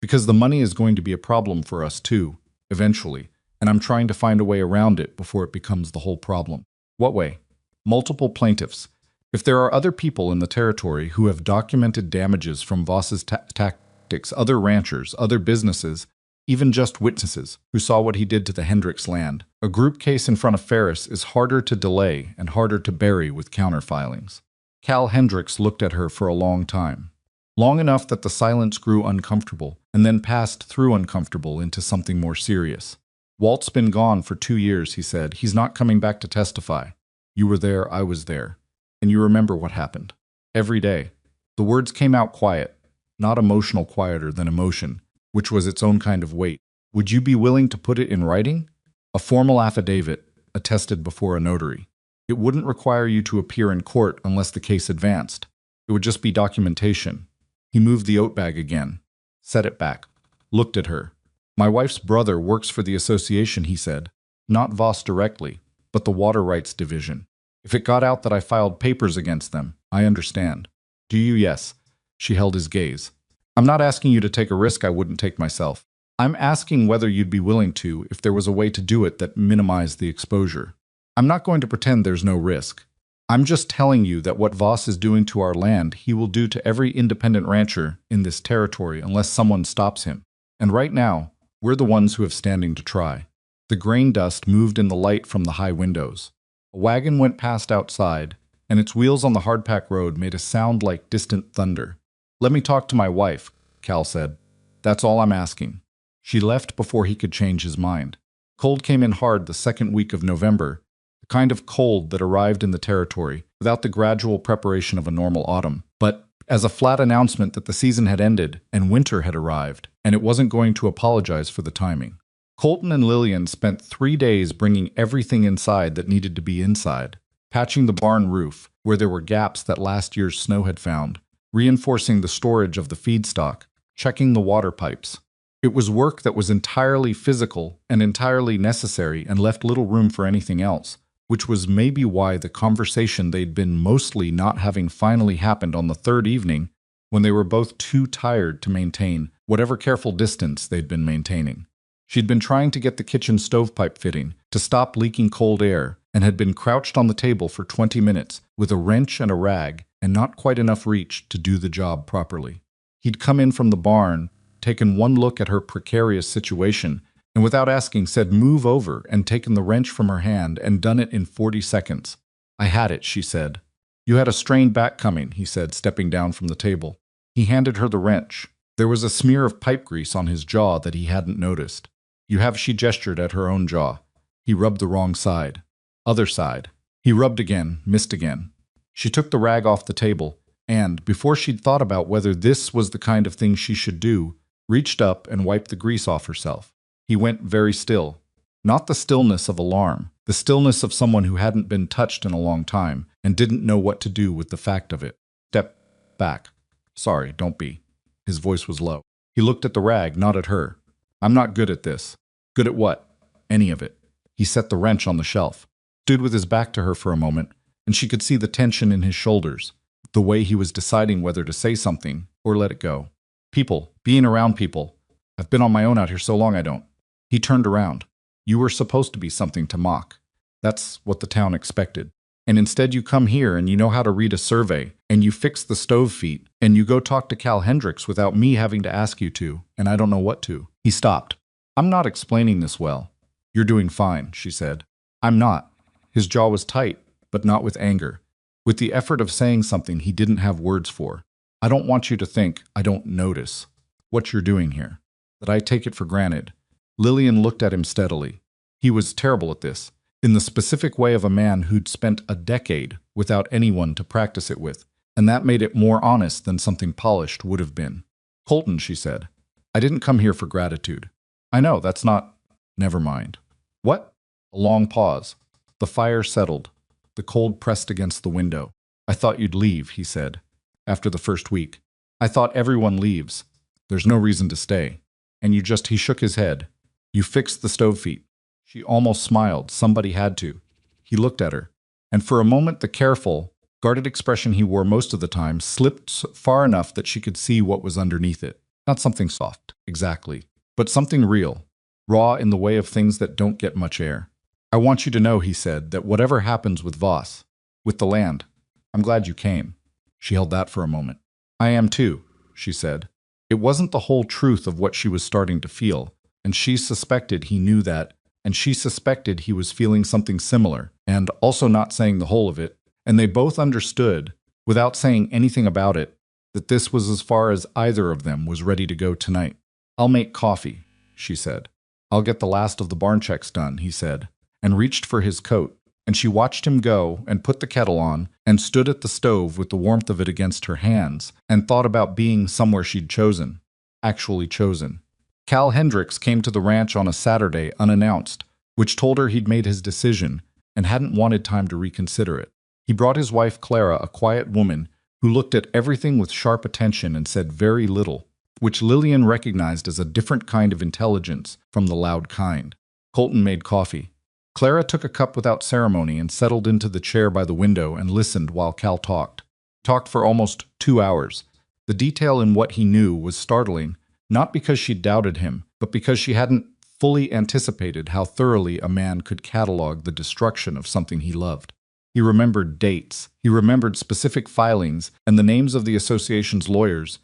[SPEAKER 1] Because the money is going to be a problem for us too, eventually, and I'm trying to find a way around it before it becomes the whole problem. What way? Multiple plaintiffs. If there are other people in the territory who have documented damages from Voss's tactics, other ranchers, other businesses, even just witnesses who saw what he did to the Hendricks land, a group case in front of Ferris is harder to delay and harder to bury with counterfilings. Cal Hendricks looked at her for a long time. Long enough that the silence grew uncomfortable and then passed through uncomfortable into something more serious. Walt's been gone for 2 years, he said. He's not coming back to testify. You were there, I was there. And you remember what happened. Every day. The words came out quiet, not emotional quieter than emotion, which was its own kind of weight. Would you be willing to put it in writing? A formal affidavit, attested before a notary. It wouldn't require you to appear in court unless the case advanced. It would just be documentation. He moved the oat bag again, set it back, looked at her. My wife's brother works for the association, he said. Not Voss directly, but the Water Rights Division. If it got out that I filed papers against them, I understand. Do you? Yes. She held his gaze. I'm not asking you to take a risk I wouldn't take myself. I'm asking whether you'd be willing to if there was a way to do it that minimized the exposure. I'm not going to pretend there's no risk. I'm just telling you that what Voss is doing to our land, he will do to every independent rancher in this territory unless someone stops him. And right now, we're the ones who have standing to try. The grain dust moved in the light from the high windows. A wagon went past outside, and its wheels on the hardpack road made a sound like distant thunder. "Let me talk to my wife," Cal said. "That's all I'm asking." She left before he could change his mind. Cold came in hard the second week of November, the kind of cold that arrived in the territory without the gradual preparation of a normal autumn, but as a flat announcement that the season had ended and winter had arrived, and it wasn't going to apologize for the timing. Colton and Lillian spent 3 days bringing everything inside that needed to be inside, patching the barn roof where there were gaps that last year's snow had found, reinforcing the storage of the feedstock, checking the water pipes. It was work that was entirely physical and entirely necessary and left little room for anything else, which was maybe why the conversation they'd been mostly not having finally happened on the third evening, when they were both too tired to maintain whatever careful distance they'd been maintaining. She'd been trying to get the kitchen stovepipe fitting to stop leaking cold air and had been crouched on the table for 20 minutes with a wrench and a rag and not quite enough reach to do the job properly. He'd come in from the barn, taken one look at her precarious situation, and without asking said move over and taken the wrench from her hand and done it in 40 seconds. "I had it," she said. "You had a strained back coming," he said, stepping down from the table. He handed her the wrench. There was a smear of pipe grease on his jaw that he hadn't noticed. "You have," she gestured at her own jaw. He rubbed the wrong side. "Other side." He rubbed again, missed again. She took the rag off the table, and, before she'd thought about whether this was the kind of thing she should do, reached up and wiped the grease off herself. He went very still. Not the stillness of alarm, the stillness of someone who hadn't been touched in a long time and didn't know what to do with the fact of it. "Step back. Sorry, don't be." His voice was low. He looked at the rag, not at her. "I'm not good at this." "Good at what?" "Any of it." He set the wrench on the shelf, stood with his back to her for a moment, and she could see the tension in his shoulders, the way he was deciding whether to say something or let it go. "People, being around people. I've been on my own out here so long I don't." He turned around. "You were supposed to be something to mock. That's what the town expected. And instead you come here and you know how to read a survey, and you fix the stove feet, and you go talk to Cal Hendricks without me having to ask you to, and I don't know what to." He stopped. "I'm not explaining this well." "You're doing fine," she said. "I'm not." His jaw was tight, but not with anger. With the effort of saying something he didn't have words for. "I don't want you to think I don't notice what you're doing here, that I take it for granted." Lillian looked at him steadily. He was terrible at this, in the specific way of a man who'd spent a decade without anyone to practice it with, and that made it more honest than something polished would have been. "Colton," she said, "I didn't come here for gratitude." "I know, that's not—" "Never mind." "What?" A long pause. The fire settled. The cold pressed against the window. "I thought you'd leave," he said, after the first week. "I thought everyone leaves. There's no reason to stay. And you just—" He shook his head. "You fixed the stove feet." She almost smiled. Somebody had to. He looked at her, and for a moment the careful, guarded expression he wore most of the time slipped far enough that she could see what was underneath it. Not something soft, exactly, but something real, raw in the way of things that don't get much air. "I want you to know," he said, "that whatever happens with Voss, with the land, I'm glad you came." She held that for a moment. "I am too," she said. It wasn't the whole truth of what she was starting to feel, and she suspected he knew that, and she suspected he was feeling something similar, and also not saying the whole of it, and they both understood, without saying anything about it, that this was as far as either of them was ready to go tonight. "I'll make coffee," she said. "I'll get the last of the barn checks done," he said, and reached for his coat, and she watched him go and put the kettle on and stood at the stove with the warmth of it against her hands and thought about being somewhere she'd chosen, actually chosen. Cal Hendricks came to the ranch on a Saturday unannounced, which told her he'd made his decision and hadn't wanted time to reconsider it. He brought his wife Clara, a quiet woman who looked at everything with sharp attention and said very little, which Lillian recognized as a different kind of intelligence from the loud kind. Colton made coffee. Clara took a cup without ceremony and settled into the chair by the window and listened while Cal talked. Talked for almost 2 hours. The detail in what he knew was startling, not because she doubted him, but because she hadn't fully anticipated how thoroughly a man could catalog the destruction of something he loved. He remembered dates, he remembered specific filings and the names of the association's lawyers,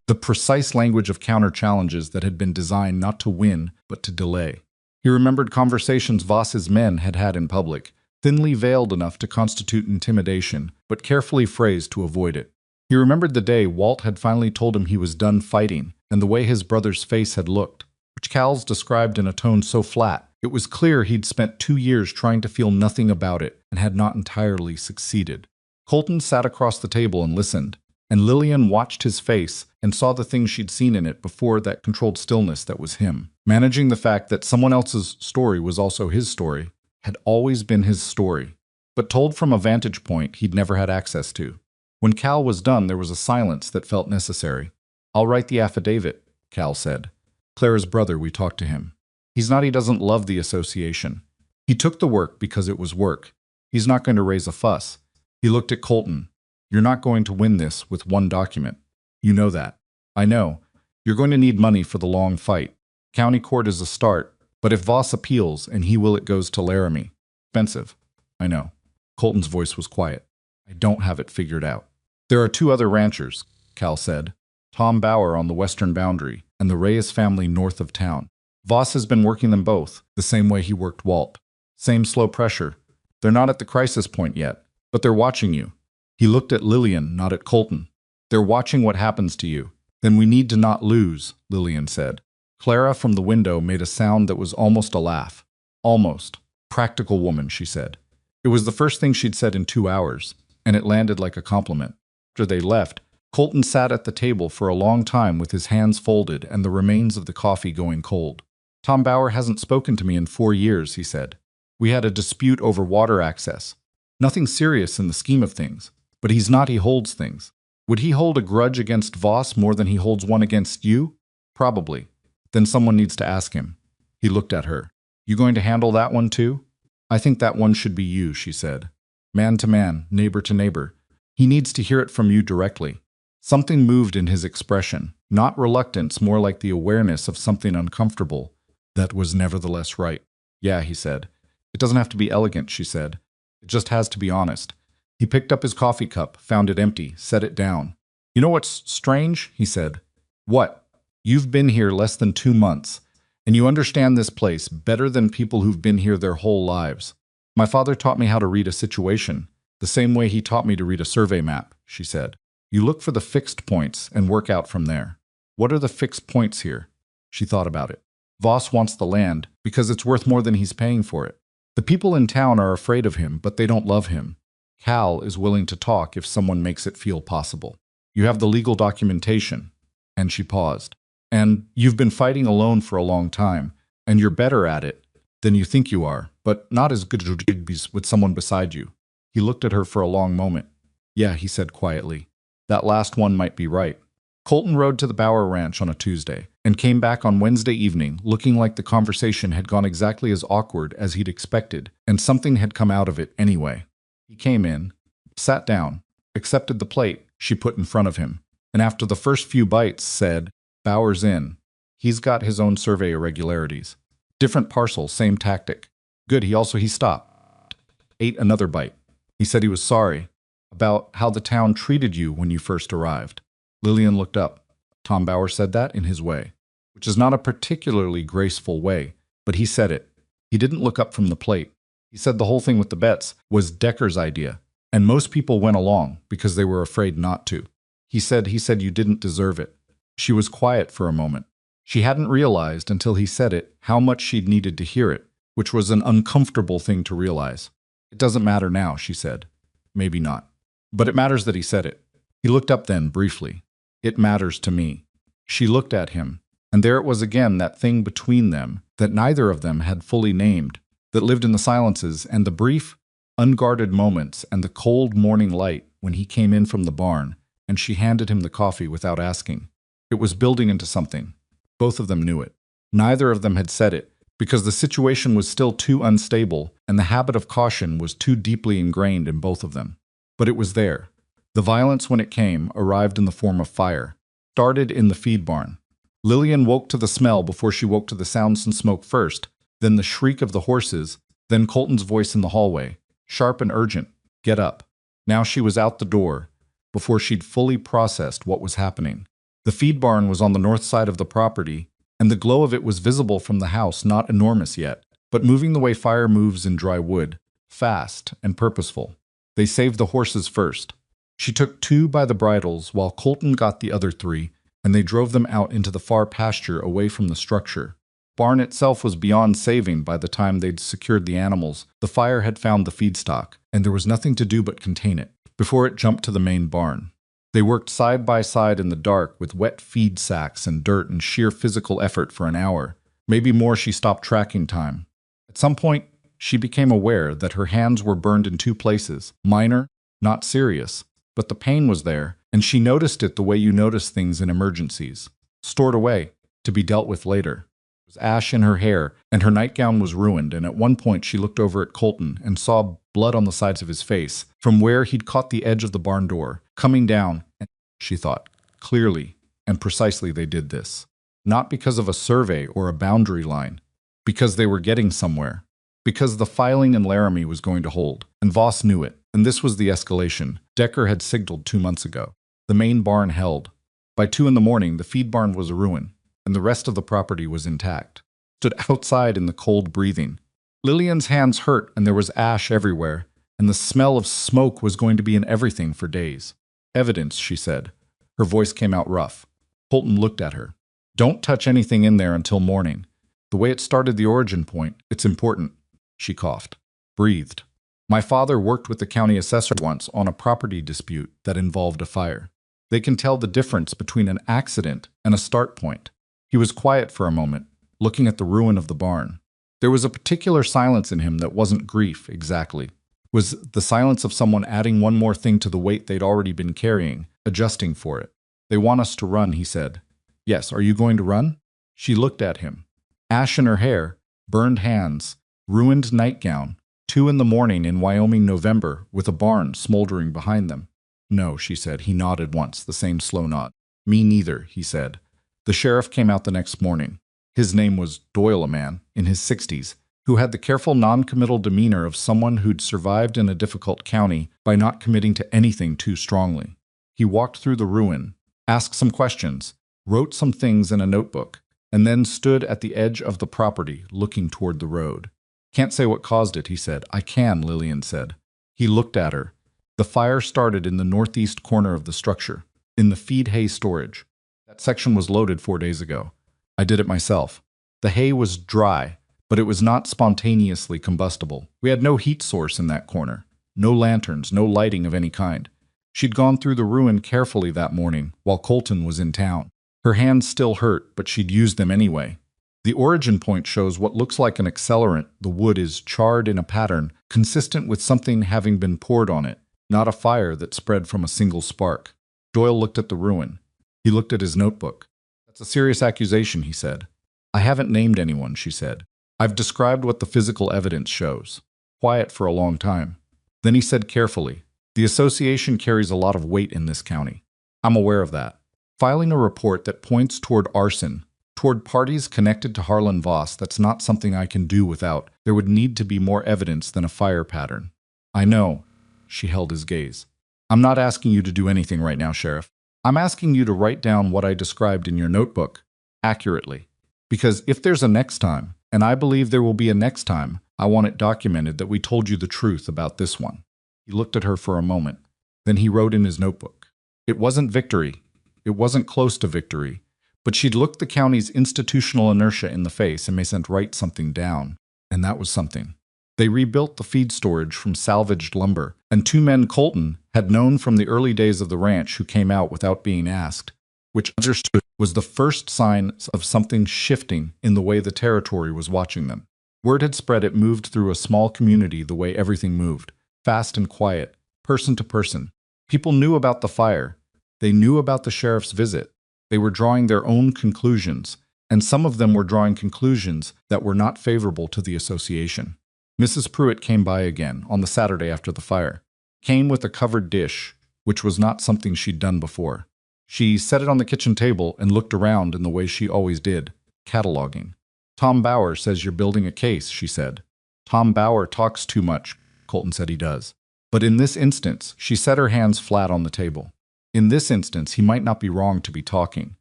[SPEAKER 1] the precise language of counter-challenges that had been designed not to win, but to delay. He remembered conversations Voss's men had had in public, thinly veiled enough to constitute intimidation, but carefully phrased to avoid it. He remembered the day Walt had finally told him he was done fighting, and the way his brother's face had looked, which Cal's described in a tone so flat, it was clear he'd spent 2 years trying to feel nothing about it and had not entirely succeeded. Colton sat across the table and listened, and Lillian watched his face and saw the things she'd seen in it before, that controlled stillness that was him. Managing the fact that someone else's story was also his story had always been his story, but told from a vantage point he'd never had access to. When Cal was done, there was a silence that felt necessary. "I'll write the affidavit," Cal said. "Clara's brother, we talked to him. He's not he doesn't love the association. He took the work because it was work. He's not going to raise a fuss." He looked at Colton. "You're not going to win this with one document. You know that." "I know. You're going to need money for the long fight. County court is a start, but if Voss appeals and he will, it goes to Laramie. Expensive." "I know." Colton's voice was quiet. "I don't have it figured out." "There are 2 other ranchers," Cal said. "Tom Bauer on the western boundary, and the Reyes family north of town. Voss has been working them both, the same way he worked Walt. Same slow pressure. They're not at the crisis point yet, but they're watching you." He looked at Lillian, not at Colton. "They're watching what happens to you. Then we need to not lose," Lillian said. Clara from the window made a sound that was almost a laugh. "Almost. Practical woman," she said. It was the first thing she'd said in 2 hours, and it landed like a compliment. After they left, Colton sat at the table for a long time with his hands folded and the remains of the coffee going cold. "Tom Bauer hasn't spoken to me in 4 years," he said. "We had a dispute over water access. Nothing serious in the scheme of things, but he's not he holds things. Would he hold a grudge against Voss more than he holds one against you? Probably. Then someone needs to ask him." He looked at her. "You going to handle that one too?" "I think that one should be you," she said. "Man to man, neighbor to neighbor. He needs to hear it from you directly." Something moved in his expression, not reluctance, more like the awareness of something uncomfortable that was nevertheless right. "Yeah," he said. "It doesn't have to be elegant," she said. "It just has to be honest." He picked up his coffee cup, found it empty, set it down. "You know what's strange?" he said. "What?" "You've been here less than 2 months, and you understand this place better than people who've been here their whole lives. My father taught me how to read a situation, the same way he taught me to read a survey map," she said. "You look for the fixed points and work out from there." "What are the fixed points here?" She thought about it. "Voss wants the land because it's worth more than he's paying for it. The people in town are afraid of him, but they don't love him. Cal is willing to talk if someone makes it feel possible. You have the legal documentation." And she paused. "And you've been fighting alone for a long time, and you're better at it than you think you are, but not as good as with someone beside you." He looked at her for a long moment. "Yeah," he said quietly. "That last one might be right." Colton rode to the Bauer Ranch on a Tuesday and came back on Wednesday evening looking like the conversation had gone exactly as awkward as he'd expected, and something had come out of it anyway. He came in, sat down, accepted the plate she put in front of him, and after the first few bites said, "Bauer's in. He's got his own survey irregularities. Different parcel, same tactic. Good." He stopped, ate another bite. He said he was sorry about how the town treated you when you first arrived. Lillian looked up. Tom Bauer said that in his way, which is not a particularly graceful way, but he said it. He didn't look up from the plate. He said the whole thing with the bets was Decker's idea, and most people went along because they were afraid not to. He said you didn't deserve it." She was quiet for a moment. She hadn't realized until he said it how much she'd needed to hear it, which was an uncomfortable thing to realize. "It doesn't matter now," she said. "Maybe not. But it matters that he said it." He looked up then, briefly. "It matters to me." She looked at him, and there it was again, that thing between them that neither of them had fully named, that lived in the silences and the brief, unguarded moments and the cold morning light when he came in from the barn, and she handed him the coffee without asking. It was building into something. Both of them knew it. Neither of them had said it, because the situation was still too unstable and the habit of caution was too deeply ingrained in both of them. But it was there. The violence, when it came, arrived in the form of fire. Started in the feed barn. Lillian woke to the smell before she woke to the sounds and smoke first, then the shriek of the horses, then Colton's voice in the hallway, sharp and urgent, "Get up." Now she was out the door, before she'd fully processed what was happening. The feed barn was on the north side of the property, and the glow of it was visible from the house, not enormous yet, but moving the way fire moves in dry wood. fast and purposeful. They saved the horses first. She took 2 by the bridles while Colton got the other 3, and they drove them out into the far pasture away from the structure. Barn itself was beyond saving by the time they'd secured the animals. The fire had found the feedstock, and there was nothing to do but contain it before it jumped to the main barn. They worked side by side in the dark with wet feed sacks and dirt and sheer physical effort for an hour. Maybe more. She stopped tracking time. At some point, she became aware that her hands were burned in 2 places. Minor, not serious, but the pain was there, and she noticed it the way you notice things in emergencies. Stored away, to be dealt with later. There was ash in her hair, and her nightgown was ruined, and at one point she looked over at Colton and saw blood on the sides of his face, from where he'd caught the edge of the barn door, coming down, and she thought, clearly and precisely they did this. Not because of a survey or a boundary line, because they were getting somewhere. Because the filing in Laramie was going to hold, and Voss knew it, and this was the escalation Decker had signaled 2 months ago. The main barn held. By 2 in the morning, the feed barn was a ruin, and the rest of the property was intact. Stood outside in the cold breathing. Lillian's hands hurt, and there was ash everywhere, and the smell of smoke was going to be in everything for days. Evidence, she said. Her voice came out rough. Colton looked at her. Don't touch anything in there until morning. The way it started the origin point, it's important. She coughed. Breathed. My father worked with the county assessor once on a property dispute that involved a fire. They can tell the difference between an accident and a start point. He was quiet for a moment, looking at the ruin of the barn. There was a particular silence in him that wasn't grief, exactly. It was the silence of someone adding one more thing to the weight they'd already been carrying, adjusting for it. They want us to run, he said. Yes, are you going to run? She looked at him. Ash in her hair, burned hands, ruined nightgown, 2 in the morning in Wyoming November, with a barn smoldering behind them. No, she said. He nodded once, the same slow nod. Me neither, he said. The sheriff came out the next morning. His name was Doyle, a man, in his 60s, who had the careful non-committal demeanor of someone who'd survived in a difficult county by not committing to anything too strongly. He walked through the ruin, asked some questions, wrote some things in a notebook, and then stood at the edge of the property, looking toward the road. Can't say what caused it, he said. I can, Lillian said. He looked at her. The fire started in the northeast corner of the structure, in the feed hay storage. That section was loaded 4 days ago. I did it myself. The hay was dry, but it was not spontaneously combustible. We had no heat source in that corner. No lanterns, no lighting of any kind. She'd gone through the ruin carefully that morning, while Colton was in town. Her hands still hurt, but she'd used them anyway. The origin point shows what looks like an accelerant. The wood is charred in a pattern, consistent with something having been poured on it, not a fire that spread from a single spark. Doyle looked at the ruin. He looked at his notebook. That's a serious accusation, he said. I haven't named anyone, she said. I've described what the physical evidence shows. Quiet for a long time. Then he said carefully, the association carries a lot of weight in this county. I'm aware of that. Filing a report that points toward arson, toward parties connected to Harlan Voss, that's not something I can do without. There would need to be more evidence than a fire pattern. I know. She held his gaze. I'm not asking you to do anything right now, Sheriff. I'm asking you to write down what I described in your notebook, accurately. Because if there's a next time, and I believe there will be a next time, I want it documented that we told you the truth about this one. He looked at her for a moment. Then he wrote in his notebook. It wasn't victory. It wasn't close to victory. But she'd looked the county's institutional inertia in the face and may sent write something down. And that was something. They rebuilt the feed storage from salvaged lumber, and 2 men Colton had known from the early days of the ranch who came out without being asked, which understood was the first sign of something shifting in the way the territory was watching them. Word had spread it moved through a small community the way everything moved, fast and quiet, person to person. People knew about the fire. They knew about the sheriff's visit. They were drawing their own conclusions, and some of them were drawing conclusions that were not favorable to the association. Mrs. Pruitt came by again on the Saturday after the fire. Came with a covered dish, which was not something she'd done before. She set it on the kitchen table and looked around in the way she always did, cataloging. Tom Bauer says you're building a case, she said. Tom Bauer talks too much, Colton said he does. But in this instance, she set her hands flat on the table. In this instance, he might not be wrong to be talking.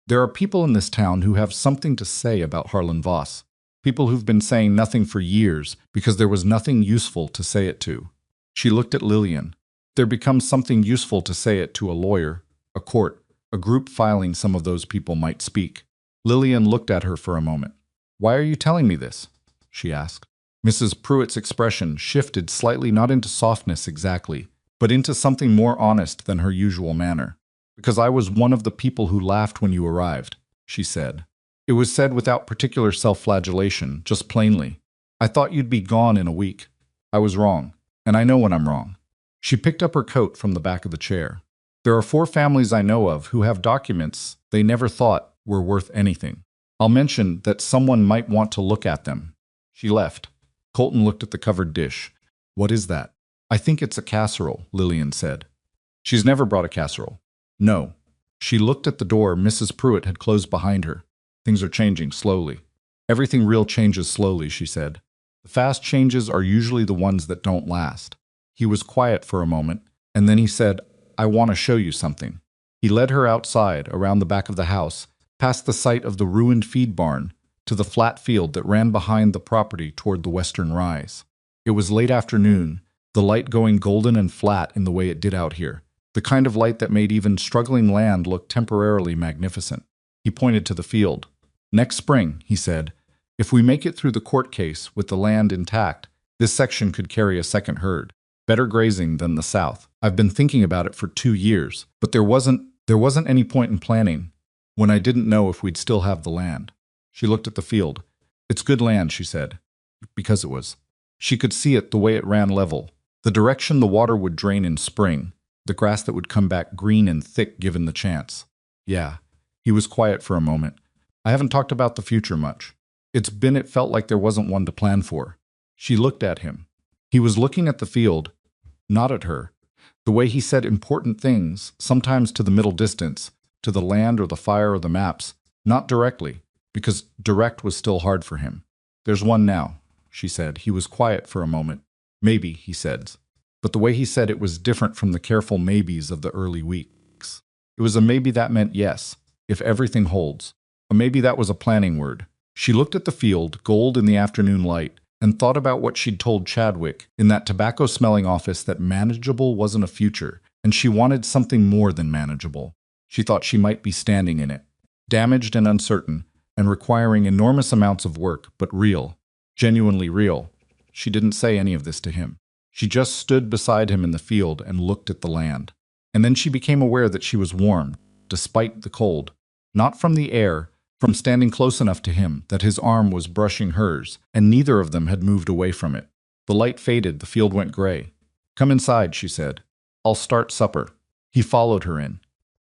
[SPEAKER 1] There are people in this town who have something to say about Harlan Voss. People who've been saying nothing for years because there was nothing useful to say it to. She looked at Lillian. There becomes something useful to say it to a lawyer, a court, a group filing some of those people might speak. Lillian looked at her for a moment. "Why are you telling me this?" she asked. Mrs. Pruitt's expression shifted slightly, not into softness exactly, but into something more honest than her usual manner. "Because I was one of the people who laughed when you arrived," she said. It was said without particular self-flagellation, just plainly. "I thought you'd be gone in a week. I was wrong, and I know when I'm wrong." She picked up her coat from the back of the chair. "There are 4 families I know of who have documents they never thought were worth anything. I'll mention that someone might want to look at them." She left. Colton looked at the covered dish. "What is that?" "I think it's a casserole," Lillian said. "She's never brought a casserole." "No." She looked at the door Mrs. Pruitt had closed behind her. "Things are changing slowly." "Everything real changes slowly," she said. "The fast changes are usually the ones that don't last." He was quiet for a moment, and then he said, "I want to show you something." He led her outside, around the back of the house, past the site of the ruined feed barn, to the flat field that ran behind the property toward the western rise. It was late afternoon, the light going golden and flat in the way it did out here, the kind of light that made even struggling land look temporarily magnificent. He pointed to the field. "Next spring," he said, "if we make it through the court case with the land intact, this section could carry a second herd. Better grazing than the south. I've been thinking about it for 2 years, but there wasn't any point in planning when I didn't know if we'd still have the land." She looked at the field. "It's good land," she said, because it was. She could see it the way it ran level, the direction the water would drain in spring, the grass that would come back green and thick given the chance. "Yeah." He was quiet for a moment. "I haven't talked about the future much. It felt like there wasn't one to plan for." She looked at him. He was looking at the field, not at her. The way he said important things, sometimes to the middle distance, to the land or the fire or the maps, not directly, because direct was still hard for him. "There's one now," she said. He was quiet for a moment. "Maybe," he said. But the way he said it was different from the careful maybes of the early weeks. It was a maybe that meant yes, if everything holds. A maybe that was a planning word. She looked at the field, gold in the afternoon light, and thought about what she'd told Chadwick in that tobacco-smelling office, that manageable wasn't a future, and she wanted something more than manageable. She thought she might be standing in it, damaged and uncertain, and requiring enormous amounts of work, but real, genuinely real. She didn't say any of this to him. She just stood beside him in the field and looked at the land. And then she became aware that she was warm, despite the cold. Not from the air, from standing close enough to him that his arm was brushing hers, and neither of them had moved away from it. The light faded, the field went gray. "Come inside," she said. "I'll start supper." He followed her in.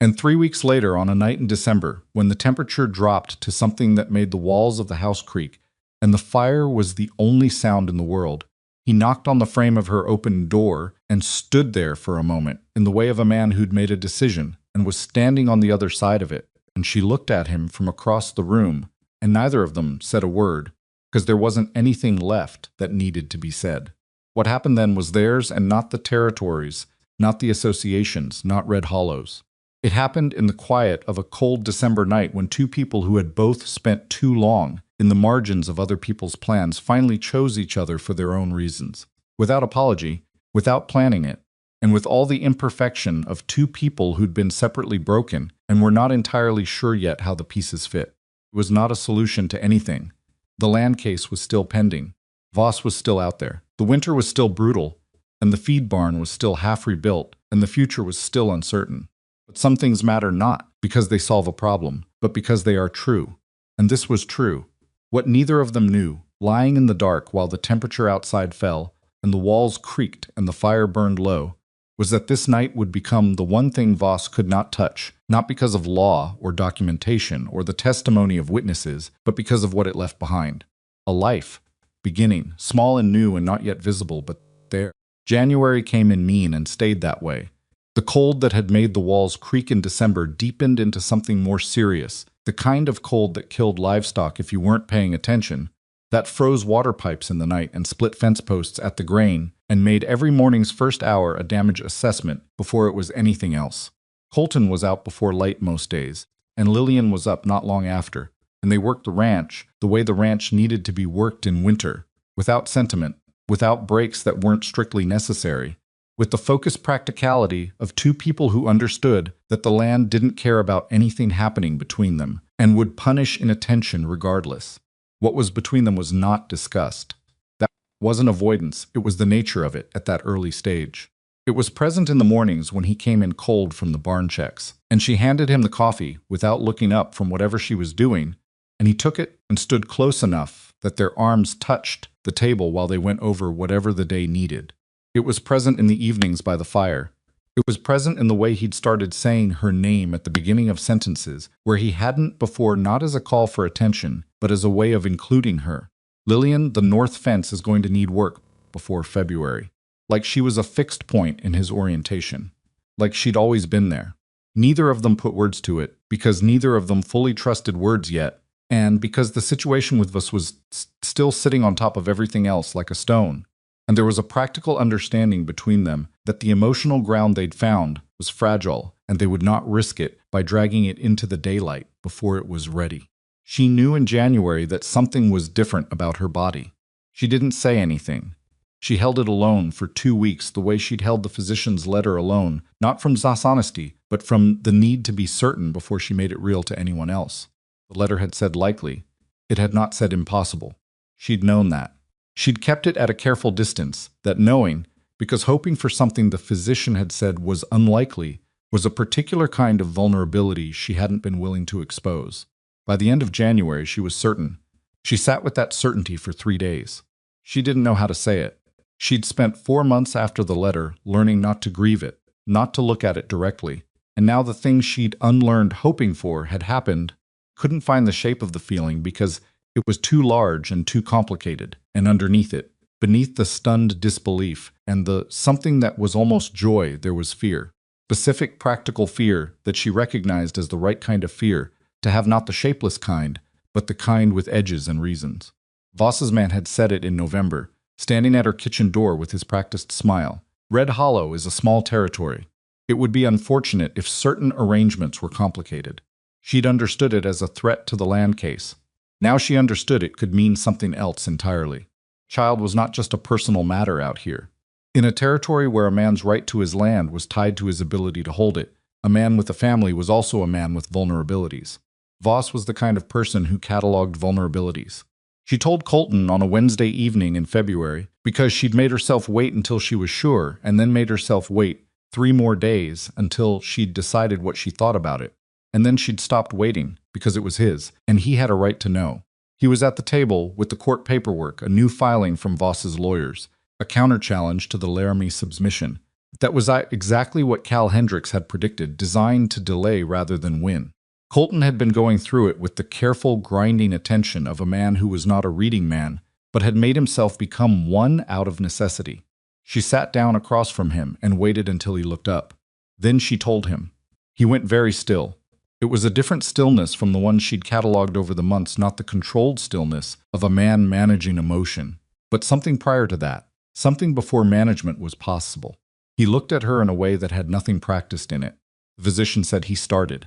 [SPEAKER 1] And 3 weeks later, on a night in December, when the temperature dropped to something that made the walls of the house creak, and the fire was the only sound in the world, he knocked on the frame of her open door and stood there for a moment, in the way of a man who'd made a decision and was standing on the other side of it. And she looked at him from across the room, and neither of them said a word, because there wasn't anything left that needed to be said. What happened then was theirs and not the territories, not the associations, not Red Hollows. It happened in the quiet of a cold December night, when 2 people who had both spent too long in the margins of other people's plans finally chose each other for their own reasons. Without apology, without planning it, and with all the imperfection of 2 people who'd been separately broken and were not entirely sure yet how the pieces fit. It was not a solution to anything. The land case was still pending. Voss was still out there. The winter was still brutal, and the feed barn was still half rebuilt, and the future was still uncertain. But some things matter not because they solve a problem, but because they are true. And this was true. What neither of them knew, lying in the dark while the temperature outside fell, and the walls creaked and the fire burned low, was that this night would become the one thing Voss could not touch, not because of law or documentation or the testimony of witnesses, but because of what it left behind. A life, beginning, small and new and not yet visible, but there. January came in mean and stayed that way. The cold that had made the walls creak in December deepened into something more serious, the kind of cold that killed livestock if you weren't paying attention, that froze water pipes in the night and split fence posts at the grain, and made every morning's first hour a damage assessment before it was anything else. Colton was out before light most days, and Lillian was up not long after. and they worked the ranch the way the ranch needed to be worked in winter, without sentiment, without breaks that weren't strictly necessary, with the focused practicality of two people who understood that the land didn't care about anything happening between them and would punish inattention regardless. What was between them was not discussed. That wasn't avoidance, it was the nature of it at that early stage. It was present in the mornings when he came in cold from the barn checks, and she handed him the coffee without looking up from whatever she was doing, and he took it and stood close enough that their arms touched the table while they went over whatever the day needed. It was present in the evenings by the fire. It was present in the way he'd started saying her name at the beginning of sentences, where he hadn't before, not as a call for attention, but as a way of including her. Lillian, the north fence is going to need work before February. Like she was a fixed point in his orientation. Like she'd always been there. Neither of them put words to it, because neither of them fully trusted words yet, and because the situation with us was still sitting on top of everything else like a stone. And there was a practical understanding between them that the emotional ground they'd found was fragile, and they would not risk it by dragging it into the daylight before it was ready. She knew in January that something was different about her body. She didn't say anything. She held it alone for 2 weeks the way she'd held the physician's letter alone, not from dishonesty, but from the need to be certain before she made it real to anyone else. The letter had said likely. It had not said impossible. She'd known that. She'd kept it at a careful distance, that knowing, because hoping for something the physician had said was unlikely, was a particular kind of vulnerability she hadn't been willing to expose. By the end of January, she was certain. She sat with that certainty for 3 days. She didn't know how to say it. She'd spent 4 months after the letter learning not to grieve it, not to look at it directly, and now the thing she'd unlearned hoping for had happened, couldn't find the shape of the feeling because it was too large and too complicated, and underneath it, beneath the stunned disbelief and the something that was almost joy, there was fear. Specific practical fear that she recognized as the right kind of fear, to have not the shapeless kind, but the kind with edges and reasons. Voss's man had said it in November, standing at her kitchen door with his practiced smile. Red Hollow is a small territory. It would be unfortunate if certain arrangements were complicated. She'd understood it as a threat to the land case. Now she understood it could mean something else entirely. Child was not just a personal matter out here. In a territory where a man's right to his land was tied to his ability to hold it, a man with a family was also a man with vulnerabilities. Voss was the kind of person who cataloged vulnerabilities. She told Colton on a Wednesday evening in February because she'd made herself wait until she was sure and then made herself wait 3 more days until she'd decided what she thought about it. And then she'd stopped waiting because it was his, and he had a right to know. He was at the table with the court paperwork, a new filing from Voss's lawyers, a counter-challenge to the Laramie submission. That was exactly what Cal Hendricks had predicted, designed to delay rather than win. Colton had been going through it with the careful, grinding attention of a man who was not a reading man, but had made himself become one out of necessity. She sat down across from him and waited until he looked up. Then she told him. He went very still. It was a different stillness from the one she'd cataloged over the months, not the controlled stillness of a man managing emotion, but something prior to that, something before management was possible. He looked at her in a way that had nothing practiced in it. The physician said he started.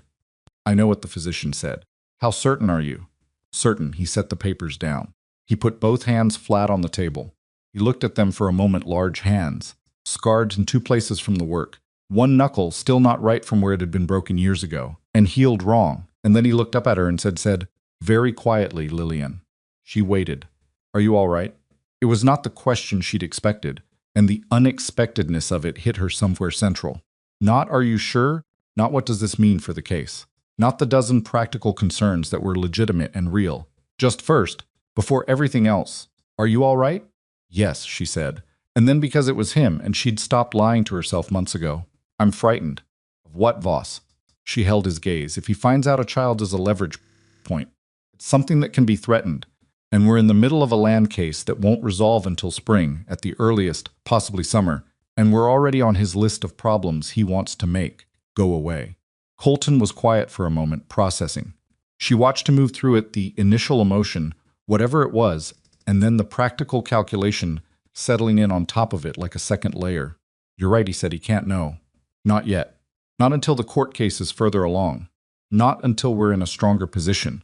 [SPEAKER 1] I know what the physician said. How certain are you? Certain. He set the papers down. He put both hands flat on the table. He looked at them for a moment, large hands, scarred in 2 places from the work. One knuckle still not right from where it had been broken years ago, and healed wrong. And then he looked up at her and said, very quietly, Lillian. She waited. Are you all right? It was not the question she'd expected, and the unexpectedness of it hit her somewhere central. Not are you sure? Not what does this mean for the case? Not the dozen practical concerns that were legitimate and real. Just first, before everything else, are you all right? Yes, she said. And then because it was him, and she'd stopped lying to herself months ago. I'm frightened. Of what, Voss? She held his gaze. If he finds out a child is a leverage point, it's something that can be threatened. And we're in the middle of a land case that won't resolve until spring, at the earliest, possibly summer. And we're already on his list of problems he wants to make go away. Colton was quiet for a moment, processing. She watched him move through it, the initial emotion, whatever it was, and then the practical calculation settling in on top of it like a second layer. You're right, he said, he can't know. Not yet. Not until the court case is further along. Not until we're in a stronger position.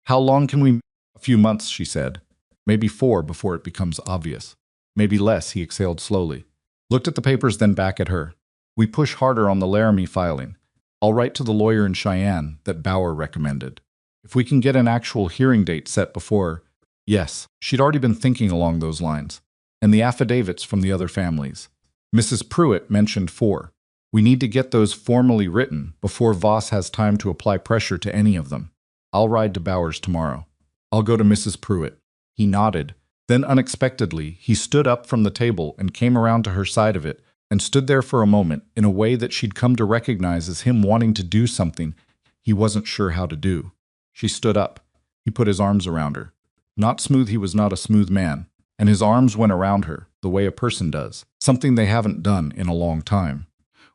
[SPEAKER 1] How long can we? A few months, she said. Maybe 4 before it becomes obvious. Maybe less, he exhaled slowly. Looked at the papers, then back at her. We push harder on the Laramie filing. I'll write to the lawyer in Cheyenne that Bauer recommended. If we can get an actual hearing date set before... Yes, she'd already been thinking along those lines. And the affidavits from the other families. Mrs. Pruitt mentioned 4. We need to get those formally written before Voss has time to apply pressure to any of them. I'll ride to Bowers tomorrow. I'll go to Mrs. Pruitt. He nodded. Then unexpectedly, he stood up from the table and came around to her side of it and stood there for a moment in a way that she'd come to recognize as him wanting to do something he wasn't sure how to do. She stood up. He put his arms around her. Not smooth, he was not a smooth man, and his arms went around her the way a person does, something they haven't done in a long time.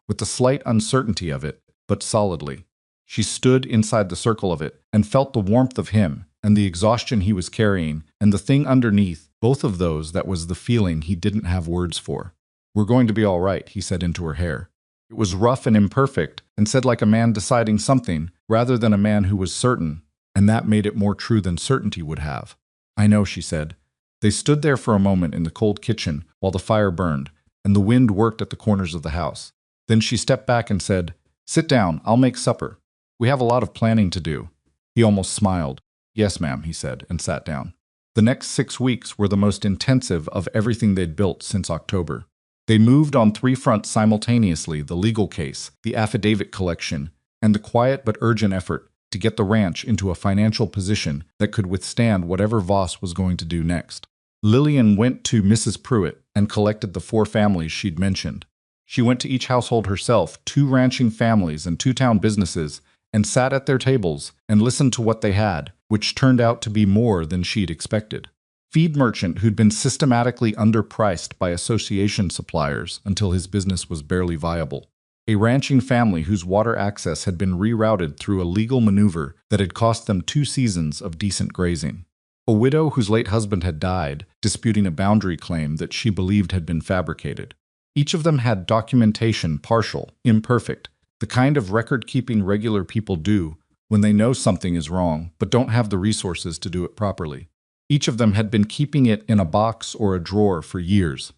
[SPEAKER 1] With the slight uncertainty of it, but solidly. She stood inside the circle of it and felt the warmth of him and the exhaustion he was carrying and the thing underneath, both of those that was the feeling he didn't have words for. We're going to be all right, he said into her hair. It was rough and imperfect and said like a man deciding something rather than a man who was certain, and that made it more true than certainty would have. I know, she said. They stood there for a moment in the cold kitchen while the fire burned and the wind worked at the corners of the house. Then she stepped back and said, Sit down, I'll make supper. We have a lot of planning to do. He almost smiled. Yes, ma'am, he said, and sat down. The next 6 weeks were the most intensive of everything they'd built since October. They moved on 3 fronts simultaneously: the legal case, the affidavit collection, and the quiet but urgent effort to get the ranch into a financial position that could withstand whatever Voss was going to do next. Lillian went to Mrs. Pruitt and collected the 4 families she'd mentioned. She went to each household herself, 2 ranching families and 2 town businesses, and sat at their tables and listened to what they had, which turned out to be more than she'd expected. Feed merchant who'd been systematically underpriced by association suppliers until his business was barely viable. A ranching family whose water access had been rerouted through a legal maneuver that had cost them 2 seasons of decent grazing. A widow whose late husband had died, disputing a boundary claim that she believed had been fabricated. Each of them had documentation partial, imperfect, the kind of record-keeping regular people do when they know something is wrong but don't have the resources to do it properly. Each of them had been keeping it in a box or a drawer for years,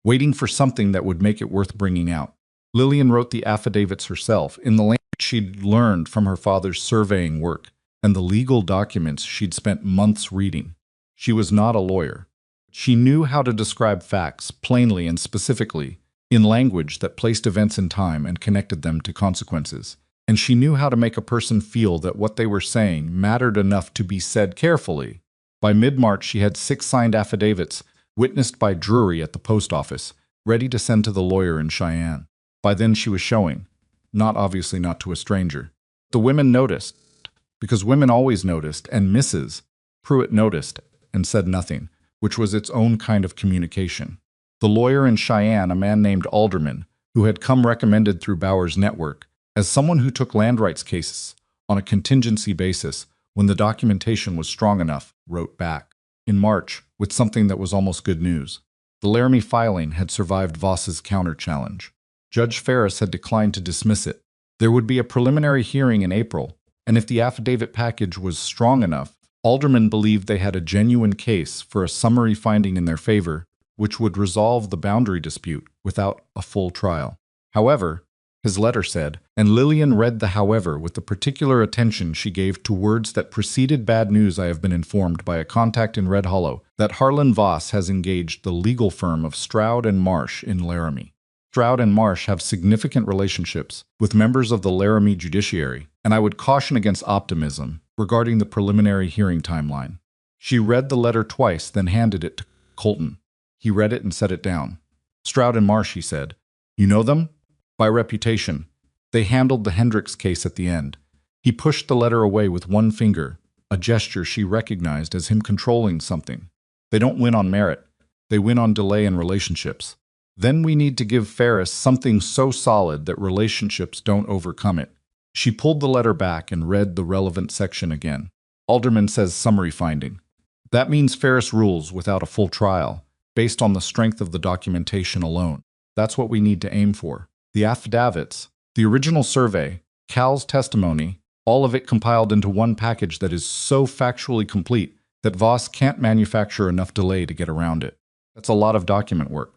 [SPEAKER 1] waiting for something that would make it worth bringing out. Lillian wrote the affidavits herself in the language she'd learned from her father's surveying work and the legal documents she'd spent months reading. She was not a lawyer. She knew how to describe facts plainly and specifically, in language that placed events in time and connected them to consequences. And she knew how to make a person feel that what they were saying mattered enough to be said carefully. By mid-March, she had 6 signed affidavits, witnessed by Drury at the post office, ready to send to the lawyer in Cheyenne. By then she was showing, obviously not to a stranger. The women noticed, because women always noticed, and Mrs. Pruitt noticed and said nothing, which was its own kind of communication. The lawyer in Cheyenne, a man named Alderman, who had come recommended through Bauer's network, as someone who took land rights cases on a contingency basis when the documentation was strong enough, wrote back. In March, with something that was almost good news. The Laramie filing had survived Voss's counter-challenge. Judge Ferris had declined to dismiss it. There would be a preliminary hearing in April, and if the affidavit package was strong enough, Alderman believed they had a genuine case for a summary finding in their favor, which would resolve the boundary dispute without a full trial. However, his letter said, and Lillian read the however with the particular attention she gave to words that preceded bad news. I have been informed by a contact in Red Hollow that Harlan Voss has engaged the legal firm of Stroud and Marsh in Laramie. Stroud and Marsh have significant relationships with members of the Laramie judiciary, and I would caution against optimism regarding the preliminary hearing timeline. She read the letter twice, then handed it to Colton. He read it and set it down. Stroud and Marsh, he said. You know them? By reputation. They handled the Hendricks case at the end. He pushed the letter away with one finger, a gesture she recognized as him controlling something. They don't win on merit. They win on delay in relationships. Then we need to give Ferris something so solid that relationships don't overcome it. She pulled the letter back and read the relevant section again. Alderman says summary finding. That means Ferris rules without a full trial, based on the strength of the documentation alone. That's what we need to aim for. The affidavits, the original survey, Cal's testimony, all of it compiled into one package that is so factually complete that Voss can't manufacture enough delay to get around it. That's a lot of document work.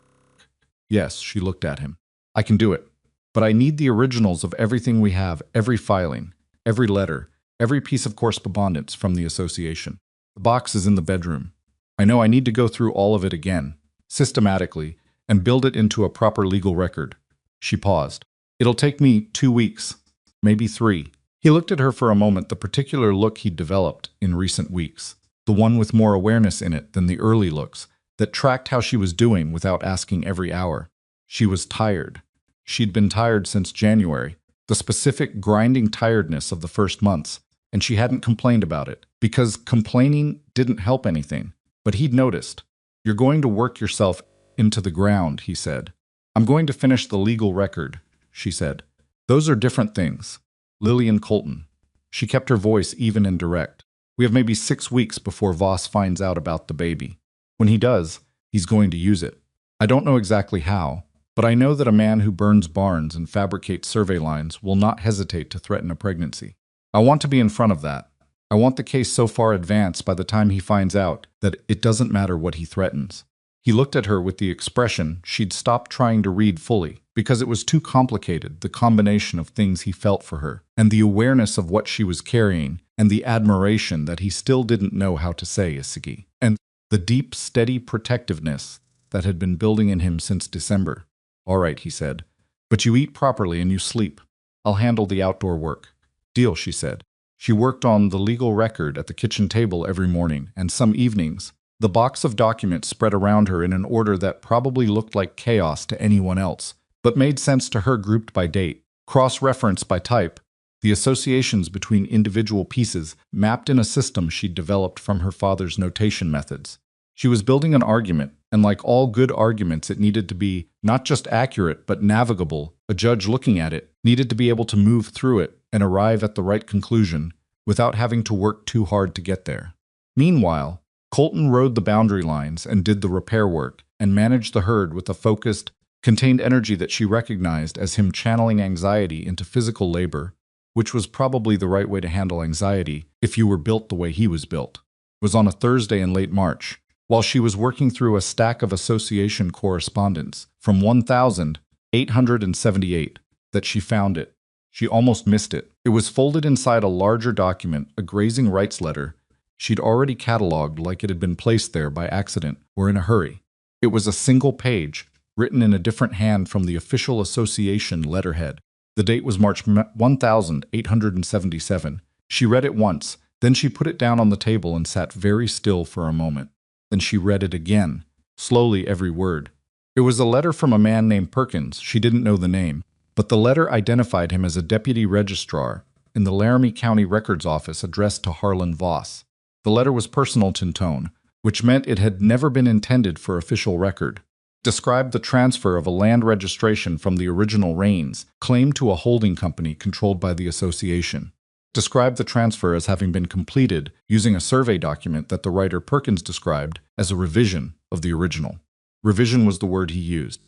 [SPEAKER 1] Yes, she looked at him. I can do it. But I need the originals of everything we have, every filing, every letter, every piece of correspondence from the association. The box is in the bedroom. I know I need to go through all of it again, systematically, and build it into a proper legal record. She paused. It'll take me 2 weeks, maybe 3. He looked at her for a moment, the particular look he'd developed in recent weeks, the one with more awareness in it than the early looks, that tracked how she was doing without asking every hour. She was tired. She'd been tired since January, the specific grinding tiredness of the first months, and she hadn't complained about it, because complaining didn't help anything. But he'd noticed. You're going to work yourself into the ground, he said. I'm going to finish the legal record, she said. Those are different things. Lillian Colton. She kept her voice even and direct. We have maybe 6 weeks before Voss finds out about the baby. When he does, he's going to use it. I don't know exactly how, but I know that a man who burns barns and fabricates survey lines will not hesitate to threaten a pregnancy. I want to be in front of that. I want the case so far advanced by the time he finds out that it doesn't matter what he threatens. He looked at her with the expression she'd stopped trying to read fully, because it was too complicated, the combination of things he felt for her, and the awareness of what she was carrying, and the admiration that he still didn't know how to say, Isigi, and the deep, steady protectiveness that had been building in him since December. All right, he said, but you eat properly and you sleep. I'll handle the outdoor work. Deal, she said. She worked on the legal record at the kitchen table every morning, and some evenings, the box of documents spread around her in an order that probably looked like chaos to anyone else, but made sense to her grouped by date, cross-referenced by type, the associations between individual pieces mapped in a system she'd developed from her father's notation methods. She was building an argument, and like all good arguments, it needed to be not just accurate, but navigable. A judge looking at it needed to be able to move through it and arrive at the right conclusion without having to work too hard to get there. Meanwhile, Colton rode the boundary lines and did the repair work and managed the herd with a focused, contained energy that she recognized as him channeling anxiety into physical labor, which was probably the right way to handle anxiety if you were built the way he was built. It was on a Thursday in late March, while she was working through a stack of association correspondence from 1,878, that she found it. She almost missed it. It was folded inside a larger document, a grazing rights letter she'd already cataloged like it had been placed there by accident or in a hurry. It was a single page, written in a different hand from the official association letterhead. The date was March 1,877. She read it once, then she put it down on the table and sat very still for a moment. Then she read it again, slowly every word. It was a letter from a man named Perkins. She didn't know the name, but the letter identified him as a deputy registrar in the Laramie County Records Office addressed to Harlan Voss. The letter was personal in tone, which meant it had never been intended for official record. Described the transfer of a land registration from the original Rains, claimed to a holding company controlled by the association. Described the transfer as having been completed using a survey document that the writer Perkins described as a revision of the original. Revision was the word he used.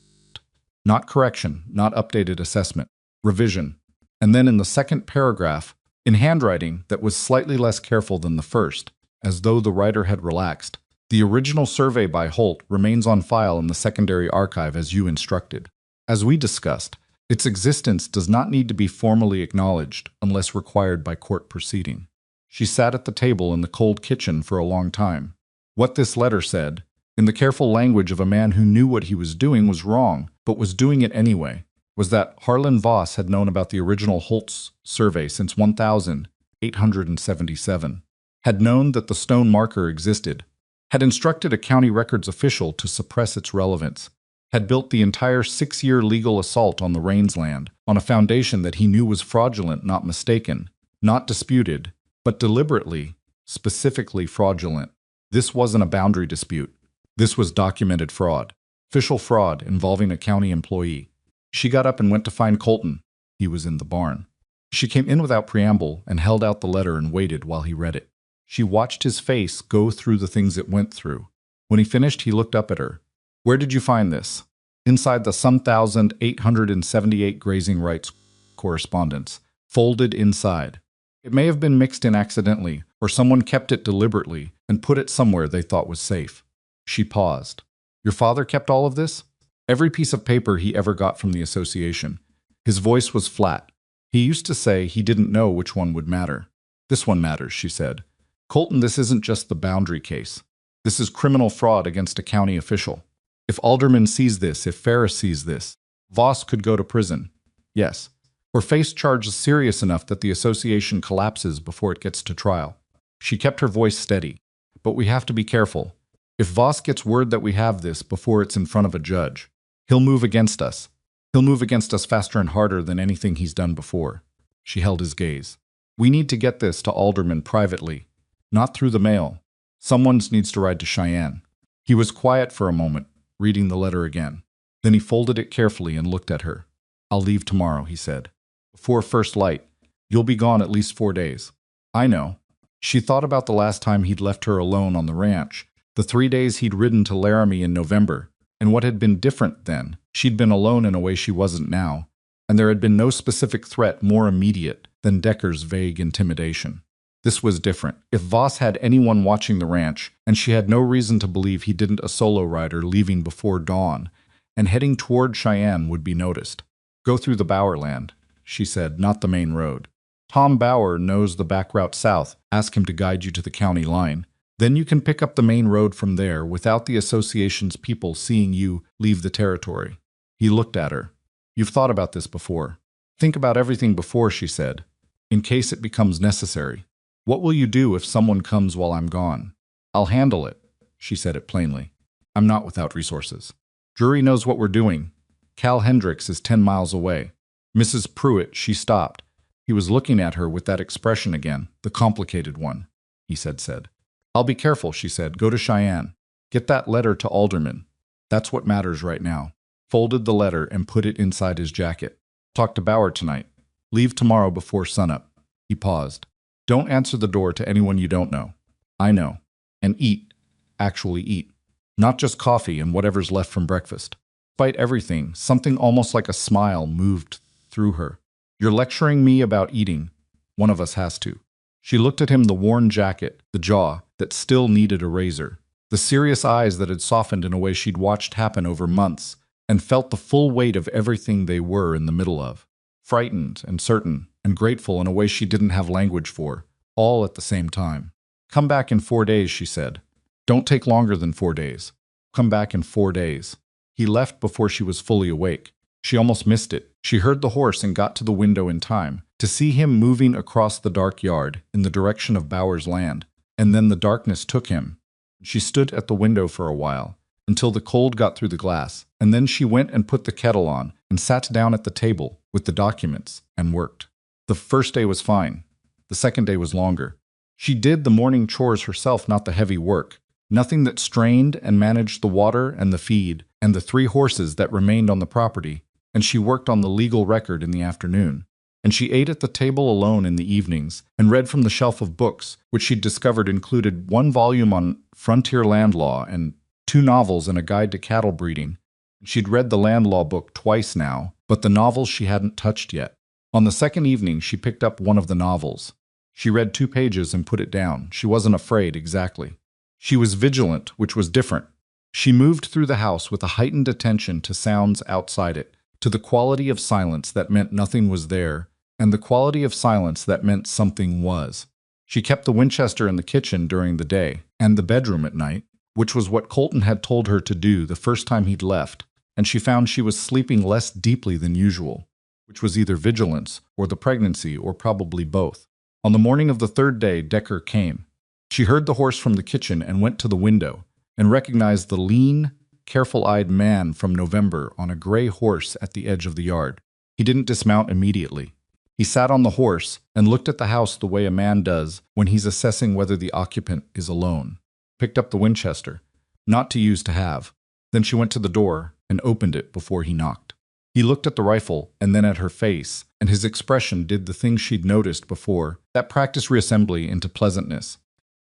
[SPEAKER 1] Not correction, not updated assessment. Revision. And then in the second paragraph, in handwriting that was slightly less careful than the first, as though the writer had relaxed, the original survey by Holt remains on file in the secondary archive as you instructed. As we discussed, its existence does not need to be formally acknowledged unless required by court proceeding. She sat at the table in the cold kitchen for a long time. What this letter said, in the careful language of a man who knew what he was doing was wrong, but was doing it anyway, was that Harlan Voss had known about the original Holt's survey since 1,877, had known that the stone marker existed, had instructed a county records official to suppress its relevance, had built the entire 6-year legal assault on the Rains land on a foundation that he knew was fraudulent, not mistaken, not disputed, but deliberately, specifically fraudulent. This wasn't a boundary dispute. This was documented fraud, official fraud involving a county employee. She got up and went to find Colton. He was in the barn. She came in without preamble and held out the letter and waited while he read it. She watched his face go through the things it went through. When he finished, he looked up at her. Where did you find this? Inside the some 1,878 grazing rights correspondence, folded inside. It may have been mixed in accidentally, or someone kept it deliberately and put it somewhere they thought was safe. She paused. Your father kept all of this? Every piece of paper he ever got from the association. His voice was flat. He used to say he didn't know which one would matter. This one matters, she said. Colton, this isn't just the boundary case. This is criminal fraud against a county official. If Alderman sees this, if Ferris sees this, Voss could go to prison. Yes. Or face charges serious enough that the association collapses before it gets to trial. She kept her voice steady. But we have to be careful. If Voss gets word that we have this before it's in front of a judge, he'll move against us. He'll move against us faster and harder than anything he's done before. She held his gaze. We need to get this to Alderman privately, not through the mail. Someone needs to ride to Cheyenne. He was quiet for a moment, reading the letter again. Then he folded it carefully and looked at her. I'll leave tomorrow, he said. Before first light. You'll be gone at least 4 days. I know. She thought about the last time he'd left her alone on the ranch, the 3 days he'd ridden to Laramie in November, and what had been different then. She'd been alone in a way she wasn't now, and there had been no specific threat more immediate than Decker's vague intimidation. This was different. If Voss had anyone watching the ranch, and she had no reason to believe he didn't, a solo rider leaving before dawn and heading toward Cheyenne would be noticed. Go through the Bower land, she said, not the main road. Tom Bower knows the back route south. Ask him to guide you to the county line. Then you can pick up the main road from there without the association's people seeing you leave the territory. He looked at her. You've thought about this before. Think about everything before, she said, in case it becomes necessary. What will you do if someone comes while I'm gone? I'll handle it, she said it plainly. I'm not without resources. Drury knows what we're doing. Cal Hendricks is 10 miles away. Mrs. Pruitt, she stopped. He was looking at her with that expression again, the complicated one. He said. I'll be careful, she said. Go to Cheyenne. Get that letter to Alderman. That's what matters right now. Folded the letter and put it inside his jacket. Talk to Bower tonight. Leave tomorrow before sunup. He paused. Don't answer the door to anyone you don't know. I know. And eat. Actually eat. Not just coffee and whatever's left from breakfast. Despite everything, something almost like a smile moved through her. You're lecturing me about eating. One of us has to. She looked at him, the worn jacket, the jaw that still needed a razor, the serious eyes that had softened in a way she'd watched happen over months, and felt the full weight of everything they were in the middle of. Frightened and certain and grateful in a way she didn't have language for, all at the same time. Come back in 4 days, she said. Don't take longer than 4 days. Come back in 4 days. He left before she was fully awake. She almost missed it. She heard the horse and got to the window in time to see him moving across the dark yard in the direction of Bower's land. And then the darkness took him. She stood at the window for a while, until the cold got through the glass, and then she went and put the kettle on and sat down at the table with the documents and worked. The first day was fine. The second day was longer. She did the morning chores herself, not the heavy work. Nothing that strained, and managed the water and the feed and the 3 horses that remained on the property, and she worked on the legal record in the afternoon. And she ate at the table alone in the evenings and read from the shelf of books, which she'd discovered included 1 volume on frontier land law and 2 novels and a guide to cattle breeding. She'd read the land law book twice now, but the novels she hadn't touched yet. On the second evening, she picked up one of the novels. She read 2 pages and put it down. She wasn't afraid, exactly. She was vigilant, which was different. She moved through the house with a heightened attention to sounds outside it, to the quality of silence that meant nothing was there, and the quality of silence that meant something was. She kept the Winchester in the kitchen during the day, and the bedroom at night, which was what Colton had told her to do the first time he'd left, and she found she was sleeping less deeply than usual, which was either vigilance or the pregnancy or probably both. On the morning of the 3rd day, Decker came. She heard the horse from the kitchen and went to the window and recognized the lean, careful-eyed man from November on a gray horse at the edge of the yard. He didn't dismount immediately. He sat on the horse and looked at the house the way a man does when he's assessing whether the occupant is alone. Picked up the Winchester, not to use to have. Then she went to the door and opened it before he knocked. He looked at the rifle and then at her face, and his expression did the thing she'd noticed before, that practiced reassembly into pleasantness.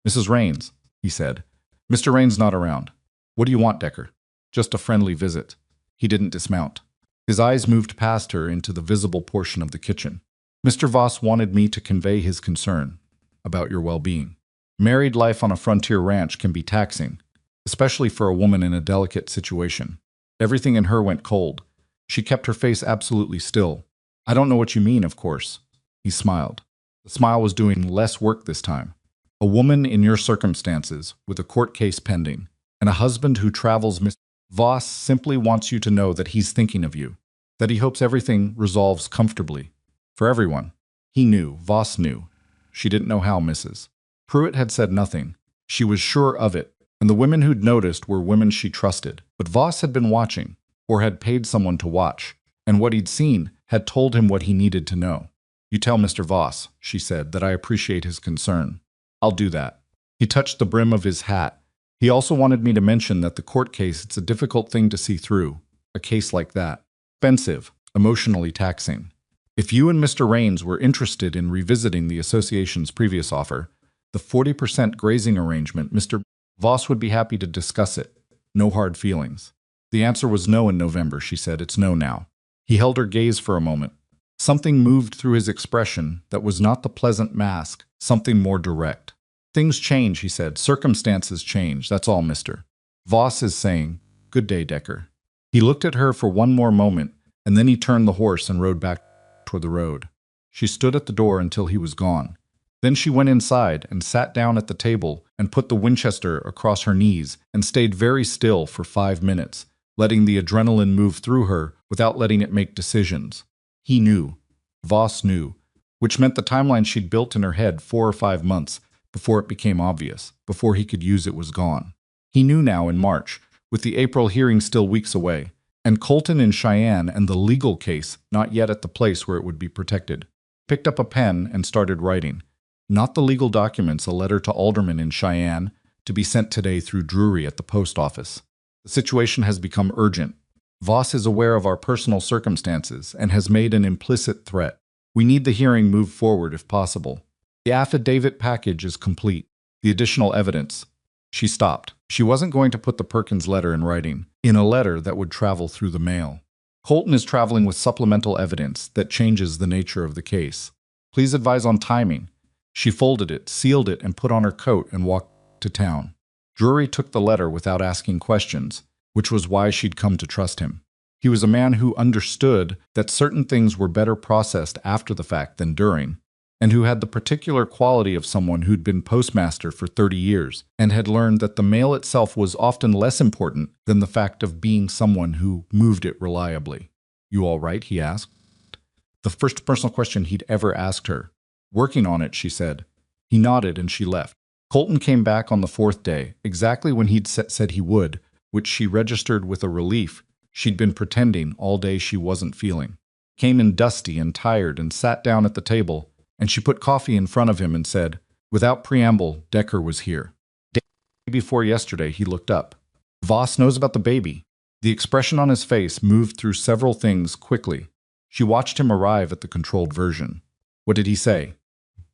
[SPEAKER 1] Mrs. Raines, he said. Mr. Raines not around. What do you want, Decker? Just a friendly visit. He didn't dismount. His eyes moved past her into the visible portion of the kitchen. Mr. Voss wanted me to convey his concern about your well-being. Married life on a frontier ranch can be taxing, especially for a woman in a delicate situation. Everything in her went cold. She kept her face absolutely still. I don't know what you mean, of course. He smiled. The smile was doing less work this time. A woman in your circumstances, with a court case pending, and a husband who travels. Mr. Voss simply wants you to know that he's thinking of you, that he hopes everything resolves comfortably. For everyone. He knew, Voss knew. She didn't know how, Mrs. Pruitt had said nothing. She was sure of it, and the women who'd noticed were women she trusted. But Voss had been watching, or had paid someone to watch, and what he'd seen had told him what he needed to know. You tell Mr. Voss, she said, that I appreciate his concern. I'll do that. He touched the brim of his hat. He also wanted me to mention that the court case, it's a difficult thing to see through. A case like that. Expensive, emotionally taxing. If you and Mr. Raines were interested in revisiting the association's previous offer, the 40% grazing arrangement, Mr. Voss would be happy to discuss it. No hard feelings. The answer was no in November, she said. It's no now. He held her gaze for a moment. Something moved through his expression that was not the pleasant mask, something more direct. Things change, he said. Circumstances change. That's all, Mr. Voss is saying. Good day, Decker. He looked at her for one more moment, and then he turned the horse and rode back toward the road. She stood at the door until he was gone. Then she went inside and sat down at the table and put the Winchester across her knees and stayed very still for 5 minutes, letting the adrenaline move through her without letting it make decisions. He knew. Voss knew, which meant the timeline she'd built in her head 4 or 5 months before it became obvious, before he could use it, was gone. He knew now in March, with the April hearing still weeks away, and Colton in Cheyenne and the legal case not yet at the place where it would be protected. Picked up a pen and started writing. Not the legal documents, a letter to Alderman in Cheyenne to be sent today through Drury at the post office. The situation has become urgent. Voss is aware of our personal circumstances and has made an implicit threat. We need the hearing moved forward if possible. The affidavit package is complete. The additional evidence. She stopped. She wasn't going to put the Perkins letter in writing, in a letter that would travel through the mail. Colton is traveling with supplemental evidence that changes the nature of the case. Please advise on timing. She folded it, sealed it, and put on her coat and walked to town. Drury took the letter without asking questions, which was why she'd come to trust him. He was a man who understood that certain things were better processed after the fact than during, and who had the particular quality of someone who'd been postmaster for 30 years and had learned that the mail itself was often less important than the fact of being someone who moved it reliably. You all right? He asked. The first personal question he'd ever asked her. Working on it, she said. He nodded and she left. Colton came back on the 4th day, exactly when he'd said he would, which she registered with a relief she'd been pretending all day she wasn't feeling. Came in dusty and tired and sat down at the table, and she put coffee in front of him and said, without preamble, Decker was here. Day before yesterday, he looked up. Voss knows about the baby. The expression on his face moved through several things quickly. She watched him arrive at the controlled version. What did he say?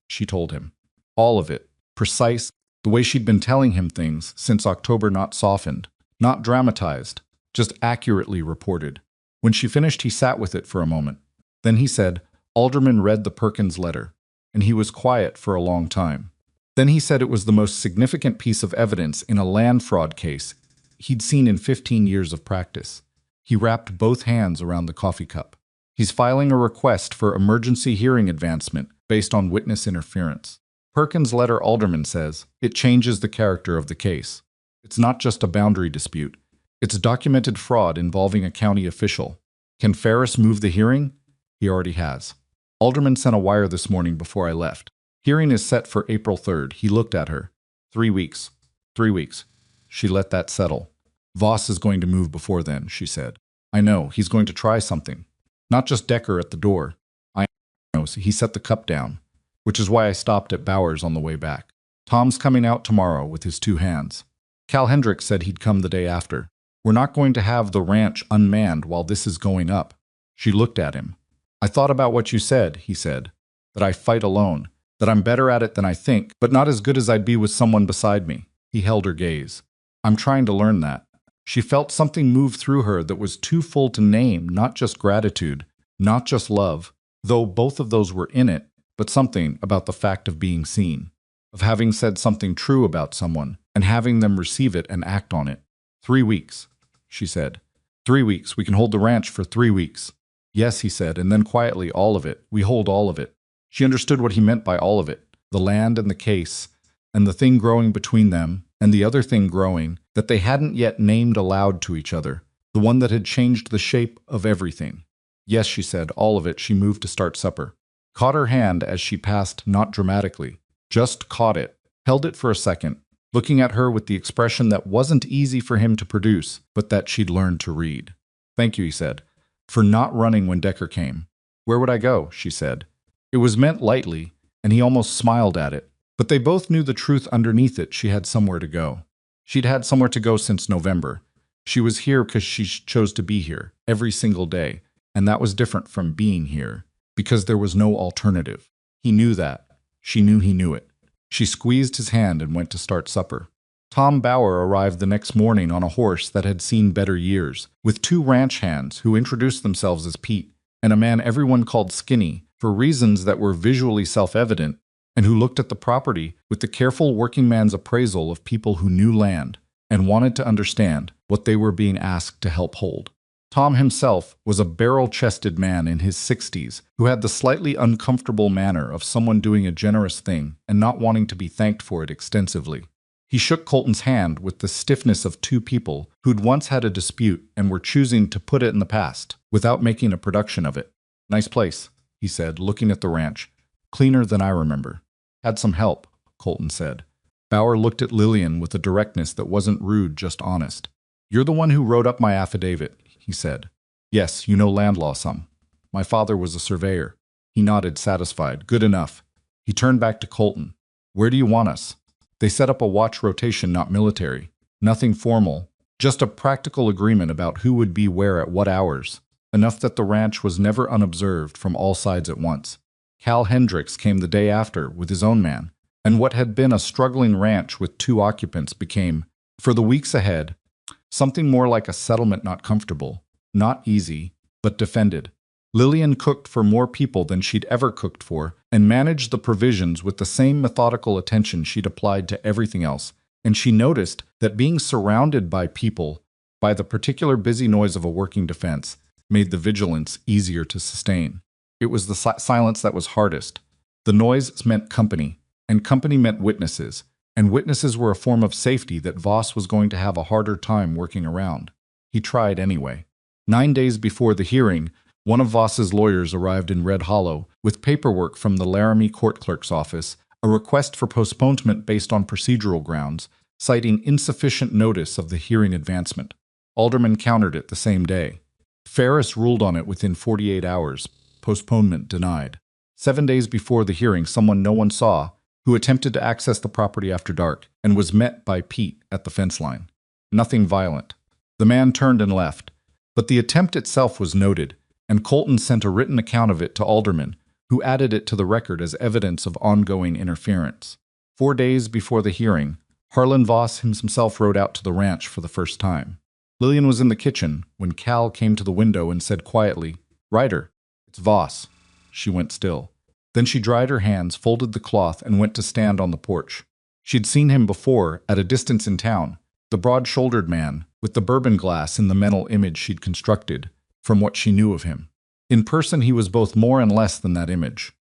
[SPEAKER 1] She told him. All of it. Precise, the way she'd been telling him things since October, not softened, not dramatized, just accurately reported. When she finished, he sat with it for a moment. Then he said, Alderman read the Perkins letter, and he was quiet for a long time. Then he said it was the most significant piece of evidence in a land fraud case he'd seen in 15 years of practice. He wrapped both hands around the coffee cup. He's filing a request for emergency hearing advancement based on witness interference. Perkins' letter, Alderman says, it changes the character of the case. It's not just a boundary dispute. It's documented fraud involving a county official. Can Ferris move the hearing? He already has. Alderman sent a wire this morning before I left. Hearing is set for April 3rd. He looked at her. 3 weeks. 3 weeks. She let that settle. Voss is going to move before then, she said. I know. He's going to try something. Not just Decker at the door. I know. He set the cup down, which is why I stopped at Bowers on the way back. Tom's coming out tomorrow with his 2 hands. Cal Hendricks said he'd come the day after. We're not going to have the ranch unmanned while this is going up. She looked at him. I thought about what you said, he said, that I fight alone, that I'm better at it than I think, but not as good as I'd be with someone beside me. He held her gaze. I'm trying to learn that. She felt something move through her that was too full to name, not just gratitude, not just love, though both of those were in it, but something about the fact of being seen, of having said something true about someone, and having them receive it and act on it. 3 weeks, she said. 3 weeks, we can hold the ranch for 3 weeks. Yes, he said, and then quietly, all of it, we hold all of it. She understood what he meant by all of it, the land and the case, and the thing growing between them, and the other thing growing, that they hadn't yet named aloud to each other, the one that had changed the shape of everything. Yes, she said, all of it. She moved to start supper. Caught her hand as she passed, not dramatically. Just caught it. Held it for a second, looking at her with the expression that wasn't easy for him to produce, but that she'd learned to read. Thank you, he said, for not running when Decker came. Where would I go? She said. It was meant lightly, and he almost smiled at it. But they both knew the truth underneath it. She had somewhere to go. She'd had somewhere to go since November. She was here because she chose to be here, every single day. And that was different from being here, because there was no alternative. He knew that. She knew he knew it. She squeezed his hand and went to start supper. Tom Bauer arrived the next morning on a horse that had seen better years, with 2 ranch hands who introduced themselves as Pete, and a man everyone called Skinny, for reasons that were visually self-evident, and who looked at the property with the careful working man's appraisal of people who knew land and wanted to understand what they were being asked to help hold. Tom himself was a barrel-chested man in his 60s who had the slightly uncomfortable manner of someone doing a generous thing and not wanting to be thanked for it extensively. He shook Colton's hand with the stiffness of 2 people who'd once had a dispute and were choosing to put it in the past without making a production of it. Nice place, he said, looking at the ranch. Cleaner than I remember. Had some help, Colton said. Bauer looked at Lillian with a directness that wasn't rude, just honest. You're the one who wrote up my affidavit, he said. Yes, you know land law some. My father was a surveyor. He nodded, satisfied. Good enough. He turned back to Colton. Where do you want us? They set up a watch rotation, not military. Nothing formal. Just a practical agreement about who would be where at what hours. Enough that the ranch was never unobserved from all sides at once. Cal Hendricks came the day after with his own man, and what had been a struggling ranch with 2 occupants became, for the weeks ahead, something more like a settlement, not comfortable, not easy, but defended. Lillian cooked for more people than she'd ever cooked for, and managed the provisions with the same methodical attention she'd applied to everything else, and she noticed that being surrounded by people, by the particular busy noise of a working defense, made the vigilance easier to sustain. It was the silence that was hardest. The noise meant company, and company meant witnesses, and witnesses were a form of safety that Voss was going to have a harder time working around. He tried anyway. 9 days before the hearing, one of Voss's lawyers arrived in Red Hollow with paperwork from the Laramie court clerk's office, a request for postponement based on procedural grounds, citing insufficient notice of the hearing advancement. Alderman countered it the same day. Ferris ruled on it within 48 hours. Postponement denied. 7 days before the hearing, someone no one saw, who attempted to access the property after dark, and was met by Pete at the fence line. Nothing violent. The man turned and left, but the attempt itself was noted, and Colton sent a written account of it to Alderman, who added it to the record as evidence of ongoing interference. 4 days before the hearing, Harlan Voss himself rode out to the ranch for the first time. Lillian was in the kitchen when Cal came to the window and said quietly, "Ryder, it's Voss." She went still. Then she dried her hands, folded the cloth, and went to stand on the porch. She'd seen him before, at a distance in town, the broad-shouldered man, with the bourbon glass in the mental image she'd constructed, from what she knew of him. In person, he was both more and less than that image.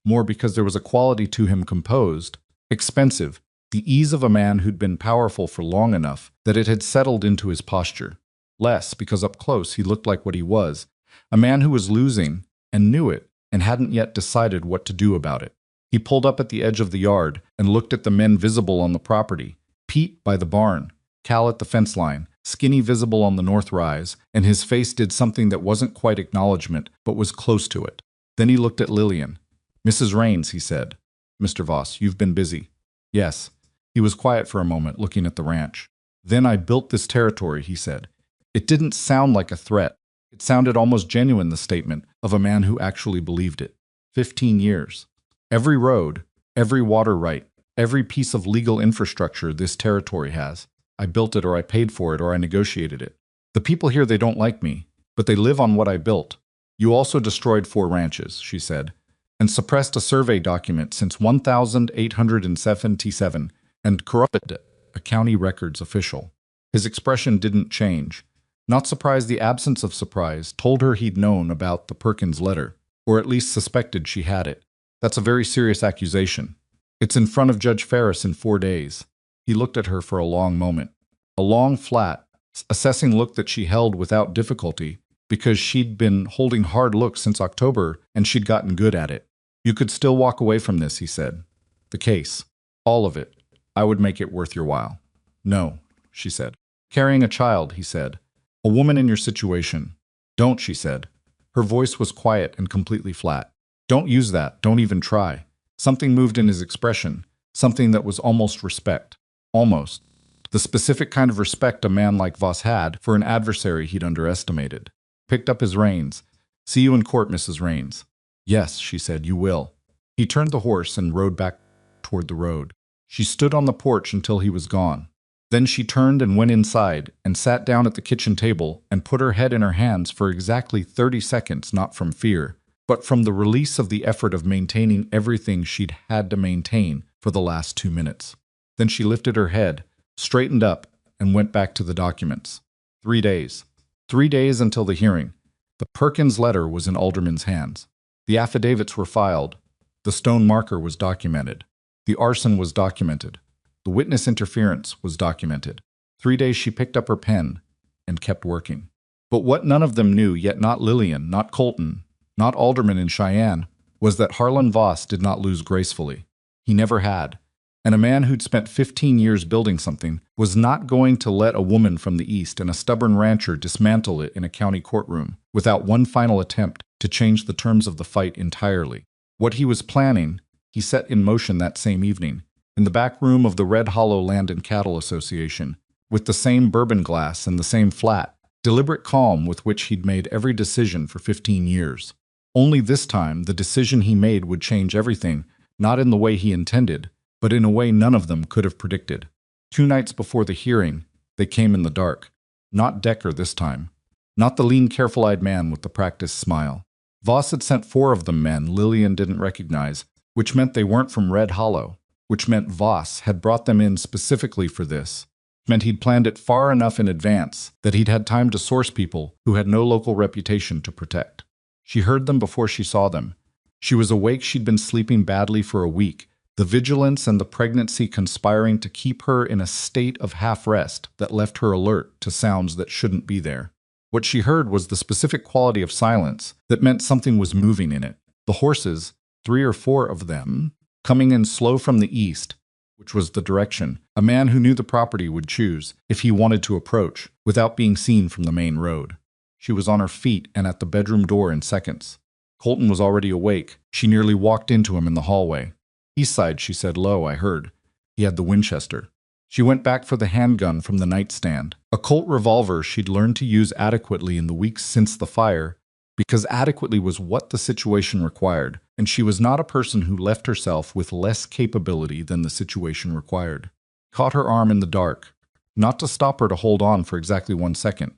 [SPEAKER 1] More because there was a quality to him composed, expensive, the ease of a man who'd been powerful for long enough that it had settled into his posture. Less because up close he looked like what he was, a man who was losing, and knew it, and hadn't yet decided what to do about it. He pulled up at the edge of the yard and looked at the men visible on the property. Pete by the barn, Cal at the fence line, Skinny visible on the north rise, and his face did something that wasn't quite acknowledgement, but was close to it. Then he looked at Lillian. "Mrs. Raines," he said. "Mr. Voss, you've been busy." "Yes." He was quiet for a moment, looking at the ranch. "Then I built this territory," he said. It didn't sound like a threat. It sounded almost genuine, the statement of a man who actually believed it. 15 years. Every road, every water right, every piece of legal infrastructure this territory has. I built it, or I paid for it, or I negotiated it. The people here, they don't like me, but they live on what I built. You also destroyed 4 ranches, she said, and suppressed a survey document since 1877 and corrupted a county records official. His expression didn't change. Not surprised, the absence of surprise told her he'd known about the Perkins letter, or at least suspected she had it. That's a very serious accusation. It's in front of Judge Ferris in 4 days. He looked at her for a long moment. A long, flat, assessing look that she held without difficulty, because she'd been holding hard looks since October and she'd gotten good at it. You could still walk away from this, he said. The case. All of it. I would make it worth your while. No, she said. Carrying a child, he said. A woman in your situation. Don't, she said. Her voice was quiet and completely flat. Don't use that. Don't even try. Something moved in his expression. Something that was almost respect. Almost. The specific kind of respect a man like Voss had for an adversary he'd underestimated. Picked up his reins. See you in court, Mrs. Raines. Yes, she said, you will. He turned the horse and rode back toward the road. She stood on the porch until he was gone. Then she turned and went inside and sat down at the kitchen table and put her head in her hands for exactly 30 seconds, not from fear, but from the release of the effort of maintaining everything she'd had to maintain for the last 2 minutes. Then she lifted her head, straightened up, and went back to the documents. 3 days. 3 days until the hearing. The Perkins letter was in Alderman's hands. The affidavits were filed. The stone marker was documented. The arson was documented. The witness interference was documented. 3 days she picked up her pen and kept working. But what none of them knew, yet not Lillian, not Colton, not Alderman in Cheyenne, was that Harlan Voss did not lose gracefully. He never had. And a man who'd spent 15 years building something was not going to let a woman from the East and a stubborn rancher dismantle it in a county courtroom without one final attempt to change the terms of the fight entirely. What he was planning, he set in motion that same evening, in the back room of the Red Hollow Land and Cattle Association, with the same bourbon glass and the same flat, deliberate calm with which he'd made every decision for 15 years. Only this time, the decision he made would change everything, not in the way he intended, but in a way none of them could have predicted. 2 nights before the hearing, they came in the dark. Not Decker this time. Not the lean, careful-eyed man with the practiced smile. Voss had sent 4 of them men Lillian didn't recognize, which meant they weren't from Red Hollow, which meant Voss had brought them in specifically for this. Meant he'd planned it far enough in advance that he'd had time to source people who had no local reputation to protect. She heard them before she saw them. She was awake. She'd been sleeping badly for a week, the vigilance and the pregnancy conspiring to keep her in a state of half-rest that left her alert to sounds that shouldn't be there. What she heard was the specific quality of silence that meant something was moving in it. The horses, 3 or 4 of them, coming in slow from the east, which was the direction a man who knew the property would choose if he wanted to approach without being seen from the main road. She was on her feet and at the bedroom door in seconds. Colton was already awake. She nearly walked into him in the hallway. East side, she said low, I heard. He had the Winchester. She went back for the handgun from the nightstand, a Colt revolver she'd learned to use adequately in the weeks since the fire, because adequately was what the situation required, and she was not a person who left herself with less capability than the situation required. Caught her arm in the dark, not to stop her to hold on for exactly 1 second.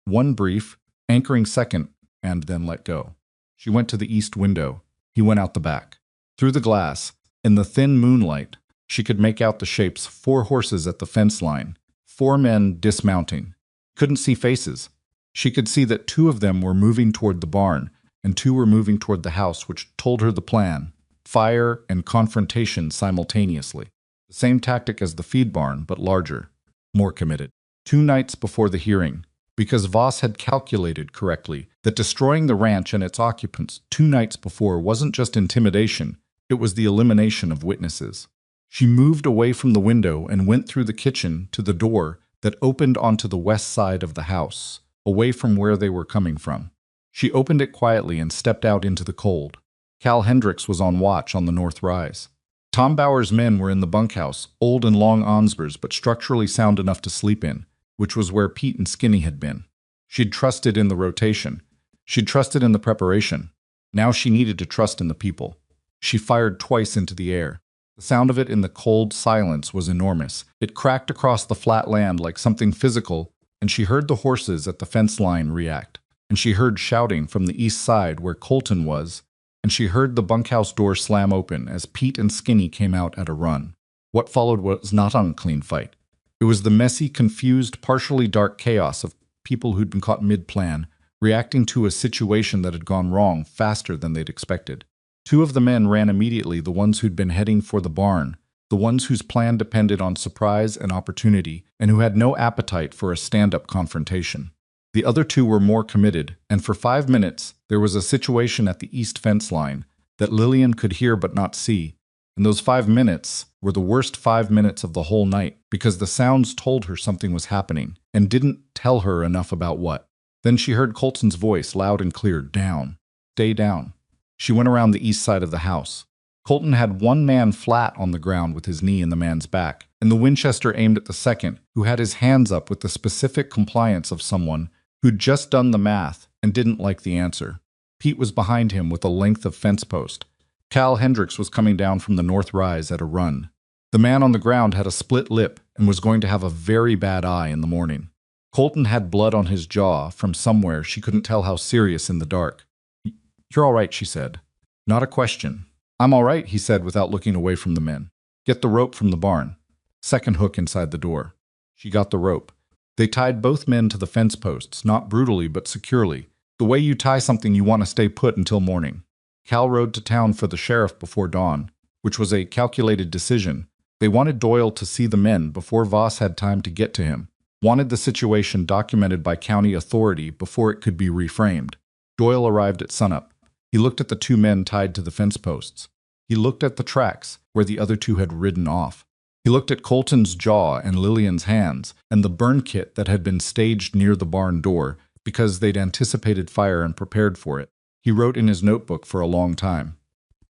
[SPEAKER 1] One brief, anchoring second, and then let go. She went to the east window. He went out the back. Through the glass, in the thin moonlight, she could make out the shapes 4 horses at the fence line, 4 men dismounting. Couldn't see faces. She could see that 2 of them were moving toward the barn, and 2 were moving toward the house, which told her the plan: fire and confrontation simultaneously. The same tactic as the feed barn, but larger, more committed. 2 nights before the hearing, because Voss had calculated correctly that destroying the ranch and its occupants 2 nights before wasn't just intimidation, it was the elimination of witnesses. She moved away from the window and went through the kitchen to the door that opened onto the west side of the house, away from where they were coming from. She opened it quietly and stepped out into the cold. Cal Hendricks was on watch on the north rise. Tom Bauer's men were in the bunkhouse, old and long Onsbers, but structurally sound enough to sleep in, which was where Pete and Skinny had been. She'd trusted in the rotation. She'd trusted in the preparation. Now she needed to trust in the people. She fired twice into the air. The sound of it in the cold silence was enormous. It cracked across the flat land like something physical, and she heard the horses at the fence line react. and she heard shouting from the east side where Colton was, and she heard the bunkhouse door slam open as Pete and Skinny came out at a run. What followed was not an unclean fight. It was the messy, confused, partially dark chaos of people who'd been caught mid-plan, reacting to a situation that had gone wrong faster than they'd expected. Two of the men ran immediately, the ones who'd been heading for the barn, the ones whose plan depended on surprise and opportunity, and who had no appetite for a stand-up confrontation. The other two were more committed, and for 5 minutes there was a situation at the east fence line that Lillian could hear but not see, and those 5 minutes were the worst 5 minutes of the whole night because the sounds told her something was happening and didn't tell her enough about what. Then she heard Colton's voice loud and clear, "Down. Stay down." She went around the east side of the house. Colton had one man flat on the ground with his knee in the man's back, and the Winchester aimed at the second, who had his hands up with the specific compliance of someone who'd just done the math and didn't like the answer. Pete was behind him with a length of fence post. Cal Hendricks was coming down from the north rise at a run. The man on the ground had a split lip and was going to have a very bad eye in the morning. Colton had blood on his jaw from somewhere, she couldn't tell how serious in the dark. "You're all right," she said. "Not a question." "I'm all right," he said without looking away from the men. "Get the rope from the barn." Second hook inside the door. She got the rope. They tied both men to the fence posts, not brutally but securely, the way you tie something you want to stay put until morning. Cal rode to town for the sheriff before dawn, which was a calculated decision. They wanted Doyle to see the men before Voss had time to get to him, wanted the situation documented by county authority before it could be reframed. Doyle arrived at sunup. He looked at the two men tied to the fence posts. He looked at the tracks where the other two had ridden off. He looked at Colton's jaw and Lillian's hands and the burn kit that had been staged near the barn door because they'd anticipated fire and prepared for it. He wrote in his notebook for a long time.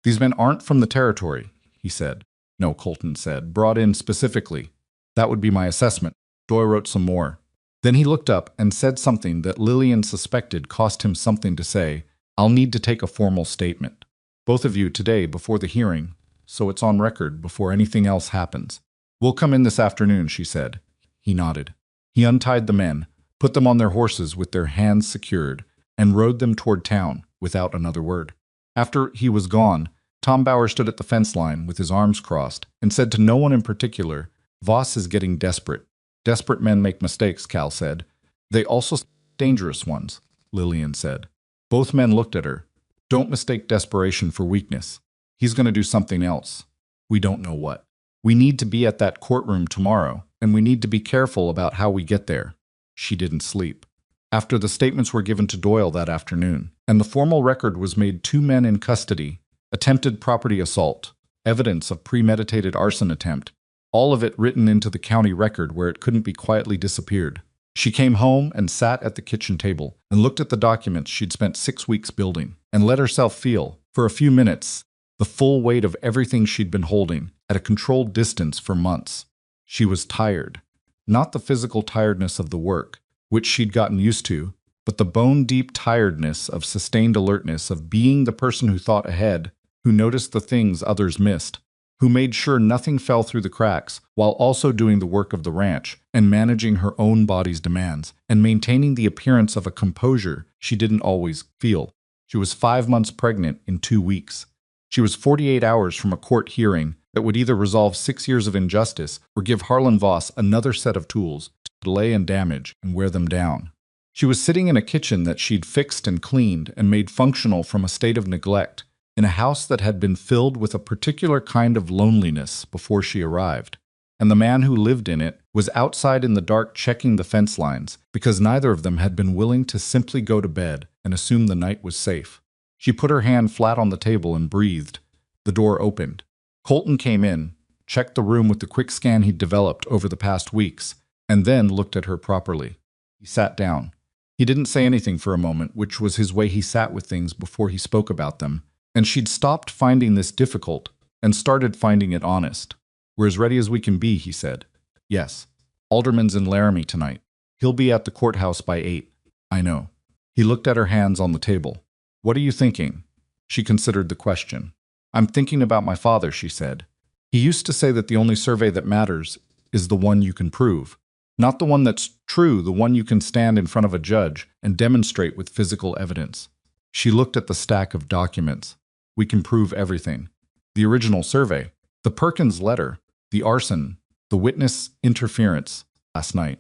[SPEAKER 1] "These men aren't from the territory," he said. "No," Colton said, "brought in specifically. That would be my assessment." Doyle wrote some more. Then he looked up and said something that Lillian suspected cost him something to say. "I'll need to take a formal statement. Both of you today before the hearing, so it's on record before anything else happens." "We'll come in this afternoon," she said. He nodded. He untied the men, put them on their horses with their hands secured, and rode them toward town without another word. After he was gone, Tom Bauer stood at the fence line with his arms crossed and said to no one in particular, "Voss is getting desperate." "Desperate men make mistakes," Cal said. "They also dangerous ones," Lillian said. Both men looked at her. "Don't mistake desperation for weakness. He's going to do something else. We don't know what. We need to be at that courtroom tomorrow, and we need to be careful about how we get there." She didn't sleep. After the statements were given to Doyle that afternoon, and the formal record was made, 2 men in custody, attempted property assault, evidence of premeditated arson attempt, all of it written into the county record where it couldn't be quietly disappeared. She came home and sat at the kitchen table and looked at the documents she'd spent 6 weeks building and let herself feel, for a few minutes, the full weight of everything she'd been holding at a controlled distance for months. She was tired. Not the physical tiredness of the work, which she'd gotten used to, but the bone-deep tiredness of sustained alertness of being the person who thought ahead, who noticed the things others missed, who made sure nothing fell through the cracks while also doing the work of the ranch and managing her own body's demands and maintaining the appearance of a composure she didn't always feel. She was 5 months pregnant in 2 weeks. She was 48 hours from a court hearing that would either resolve 6 years of injustice or give Harlan Voss another set of tools to delay and damage and wear them down. She was sitting in a kitchen that she'd fixed and cleaned and made functional from a state of neglect, in a house that had been filled with a particular kind of loneliness before she arrived. And the man who lived in it was outside in the dark checking the fence lines because neither of them had been willing to simply go to bed and assume the night was safe. She put her hand flat on the table and breathed. The door opened. Colton came in, checked the room with the quick scan he'd developed over the past weeks, and then looked at her properly. He sat down. He didn't say anything for a moment, which was his way he sat with things before he spoke about them, and she'd stopped finding this difficult and started finding it honest. "We're as ready as we can be," he said. "Yes. Alderman's in Laramie tonight. He'll be at the courthouse by 8. "I know." He looked at her hands on the table. "What are you thinking?" She considered the question. "I'm thinking about my father," she said. "He used to say that the only survey that matters is the one you can prove, not the one that's True, the one you can stand in front of a judge and demonstrate with physical evidence. She looked at the stack of documents. We can prove everything. The original survey, the Perkins letter, the arson, the witness interference last night.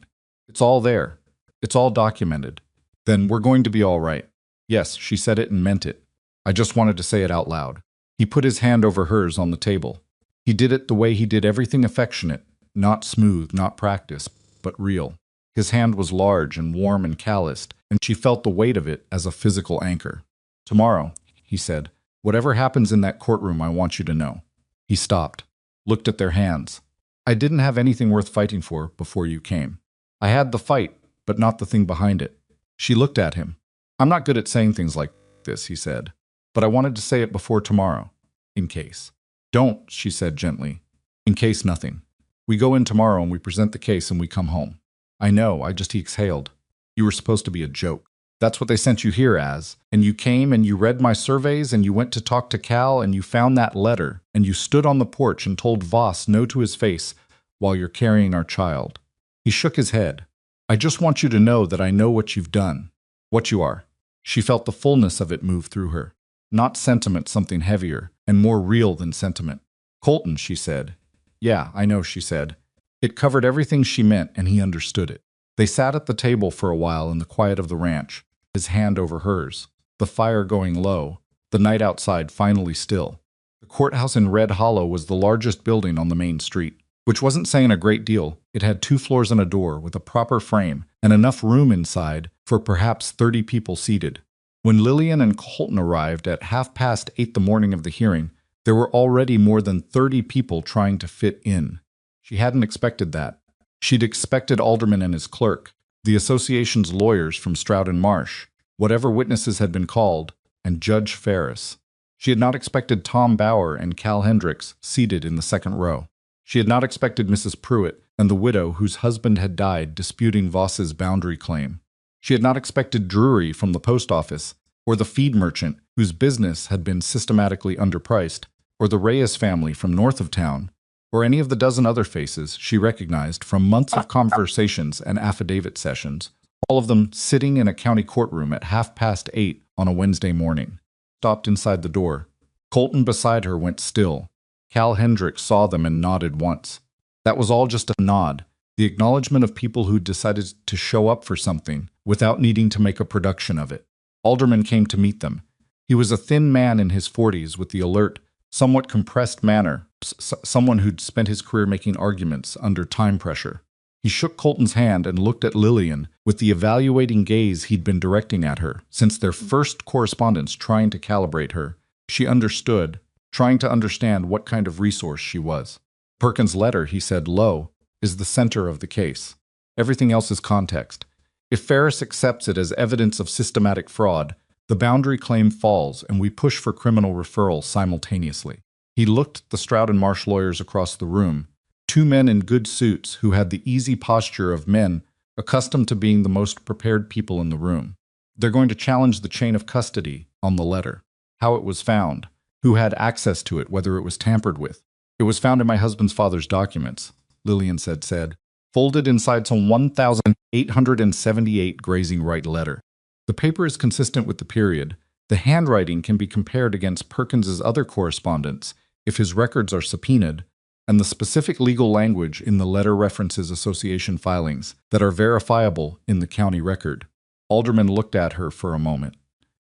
[SPEAKER 1] It's all there. It's all documented. Then we're going to be all right. Yes, she said it and meant it. I just wanted to say it out loud. He put his hand over hers on the table. He did it the way he did everything affectionate, not smooth, not practiced, but real. His hand was large and warm and calloused, and she felt the weight of it as a physical anchor. Tomorrow, he said, whatever happens in that courtroom, I want you to know. He stopped, looked at their hands. I didn't have anything worth fighting for before you came. I had the fight, but not the thing behind it. She looked at him. I'm not good at saying things like this, he said, but I wanted to say it before tomorrow, in case. Don't, she said gently. In case nothing. We go in tomorrow and we present the case and we come home. I know, he exhaled. You were supposed to be a joke. That's what they sent you here as. And you came and you read my surveys and you went to talk to Cal and you found that letter and you stood on the porch and told Voss no to his face while you're carrying our child. He shook his head. I just want you to know that I know what you've done. What you are. She felt the fullness of it move through her. Not sentiment, something heavier and more real than sentiment. Colton, she said. Yeah, I know, she said. It covered everything she meant, and he understood it. They sat at the table for a while in the quiet of the ranch, his hand over hers, the fire going low, the night outside finally still. The courthouse in Red Hollow was the largest building on the main street, which wasn't saying a great deal. It had 2 floors and a door with a proper frame and enough room inside for perhaps 30 people seated. When Lillian and Colton arrived at 8:30 the morning of the hearing, there were already more than 30 people trying to fit in. She hadn't expected that. She'd expected Alderman and his clerk, the association's lawyers from Stroud and Marsh, whatever witnesses had been called, and Judge Ferris. She had not expected Tom Bauer and Cal Hendricks seated in the second row. She had not expected Mrs. Pruitt and the widow whose husband had died disputing Voss's boundary claim. She had not expected Drury from the post office, or the feed merchant whose business had been systematically underpriced, or the Reyes family from north of town, or any of the dozen other faces she recognized from months of conversations and affidavit sessions, all of them sitting in a county courtroom at 8:30 on a Wednesday morning. Stopped inside the door. Colton beside her went still. Cal Hendricks saw them and nodded once. That was all just a nod, the acknowledgement of people who decided to show up for something without needing to make a production of it. Alderman came to meet them. He was a thin man in his 40s with the alert, somewhat compressed manner, someone who'd spent his career making arguments under time pressure. He shook Colton's hand and looked at Lillian with the evaluating gaze he'd been directing at her since their first correspondence, trying to calibrate her. She understood, trying to understand what kind of resource she was. Perkins' letter, he said low, is the center of the case. Everything else is context. If Ferris accepts it as evidence of systematic fraud, the boundary claim falls and we push for criminal referral simultaneously. He looked at the Stroud and Marsh lawyers across the room, 2 men in good suits who had the easy posture of men accustomed to being the most prepared people in the room. They're going to challenge the chain of custody on the letter, how it was found, who had access to it, whether it was tampered with. It was found in my husband's father's documents, Lillian said, folded inside some 1,878 grazing right letter. The paper is consistent with the period. The handwriting can be compared against Perkins's other correspondence if his records are subpoenaed, and the specific legal language in the letter references association filings that are verifiable in the county record. Alderman looked at her for a moment.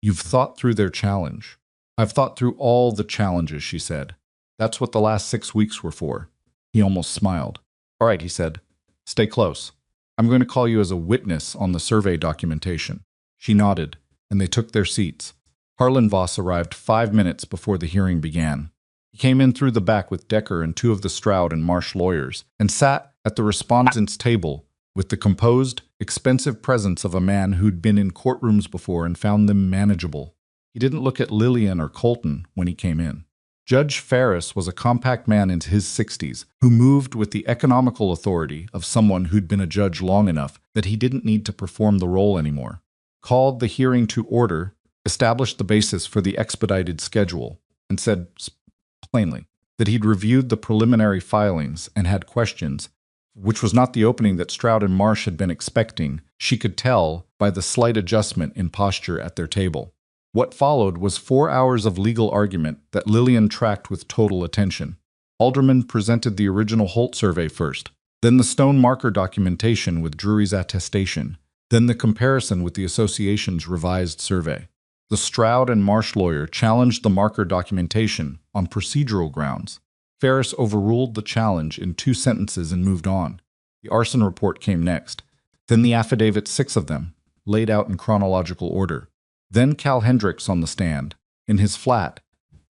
[SPEAKER 1] You've thought through their challenge. I've thought through all the challenges, she said. That's what the last 6 weeks were for. He almost smiled. All right, he said. Stay close. I'm going to call you as a witness on the survey documentation. She nodded, and they took their seats. Harlan Voss arrived 5 minutes before the hearing began. He came in through the back with Decker and 2 of the Stroud and Marsh lawyers, and sat at the respondent's table with the composed, expensive presence of a man who'd been in courtrooms before and found them manageable. He didn't look at Lillian or Colton when he came in. Judge Ferris was a compact man in his 60s who moved with the economical authority of someone who'd been a judge long enough that he didn't need to perform the role anymore. Called the hearing to order, established the basis for the expedited schedule, and said plainly that he'd reviewed the preliminary filings and had questions which was not the opening that Stroud and Marsh had been expecting. She could tell by the slight adjustment in posture at their table. What followed was 4 hours of legal argument that Lillian tracked with total attention. Alderman presented the original Holt survey first, then the stone marker documentation with Drury's attestation, then the comparison with the association's revised survey. The Stroud and Marsh lawyer challenged the marker documentation on procedural grounds. Ferris overruled the challenge in 2 sentences and moved on. The arson report came next, then the affidavits, 6 of them, laid out in chronological order. Then Cal Hendricks on the stand, in his flat,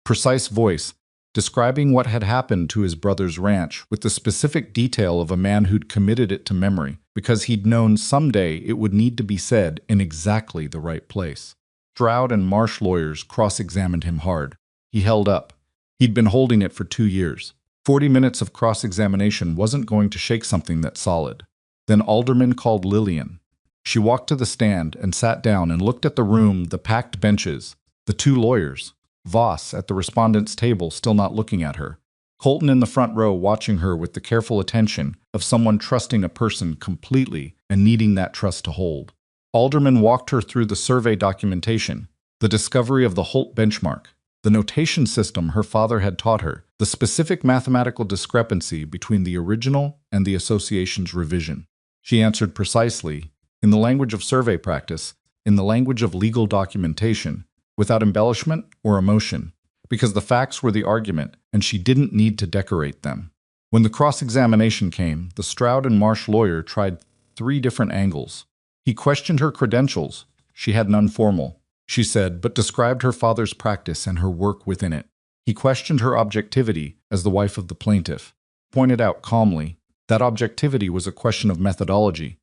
[SPEAKER 1] precise voice, describing what had happened to his brother's ranch with the specific detail of a man who'd committed it to memory because he'd known someday it would need to be said in exactly the right place. Stroud and Marsh lawyers cross-examined him hard. He held up. He'd been holding it for 2 years. 40 minutes of cross-examination wasn't going to shake something that solid. Then Alderman called Lillian. She walked to the stand and sat down and looked at the room, the packed benches, the 2 lawyers, Voss at the respondent's table still not looking at her, Colton in the front row watching her with the careful attention of someone trusting a person completely and needing that trust to hold. Alderman walked her through the survey documentation, the discovery of the Holt benchmark, the notation system her father had taught her, the specific mathematical discrepancy between the original and the association's revision. She answered precisely, in the language of survey practice, in the language of legal documentation, without embellishment or emotion, because the facts were the argument and she didn't need to decorate them. When the cross-examination came, the Stroud and Marsh lawyer tried 3 different angles. He questioned her credentials. She had none formal, she said, but described her father's practice and her work within it. He questioned her objectivity as the wife of the plaintiff, pointed out calmly that objectivity was a question of methodology,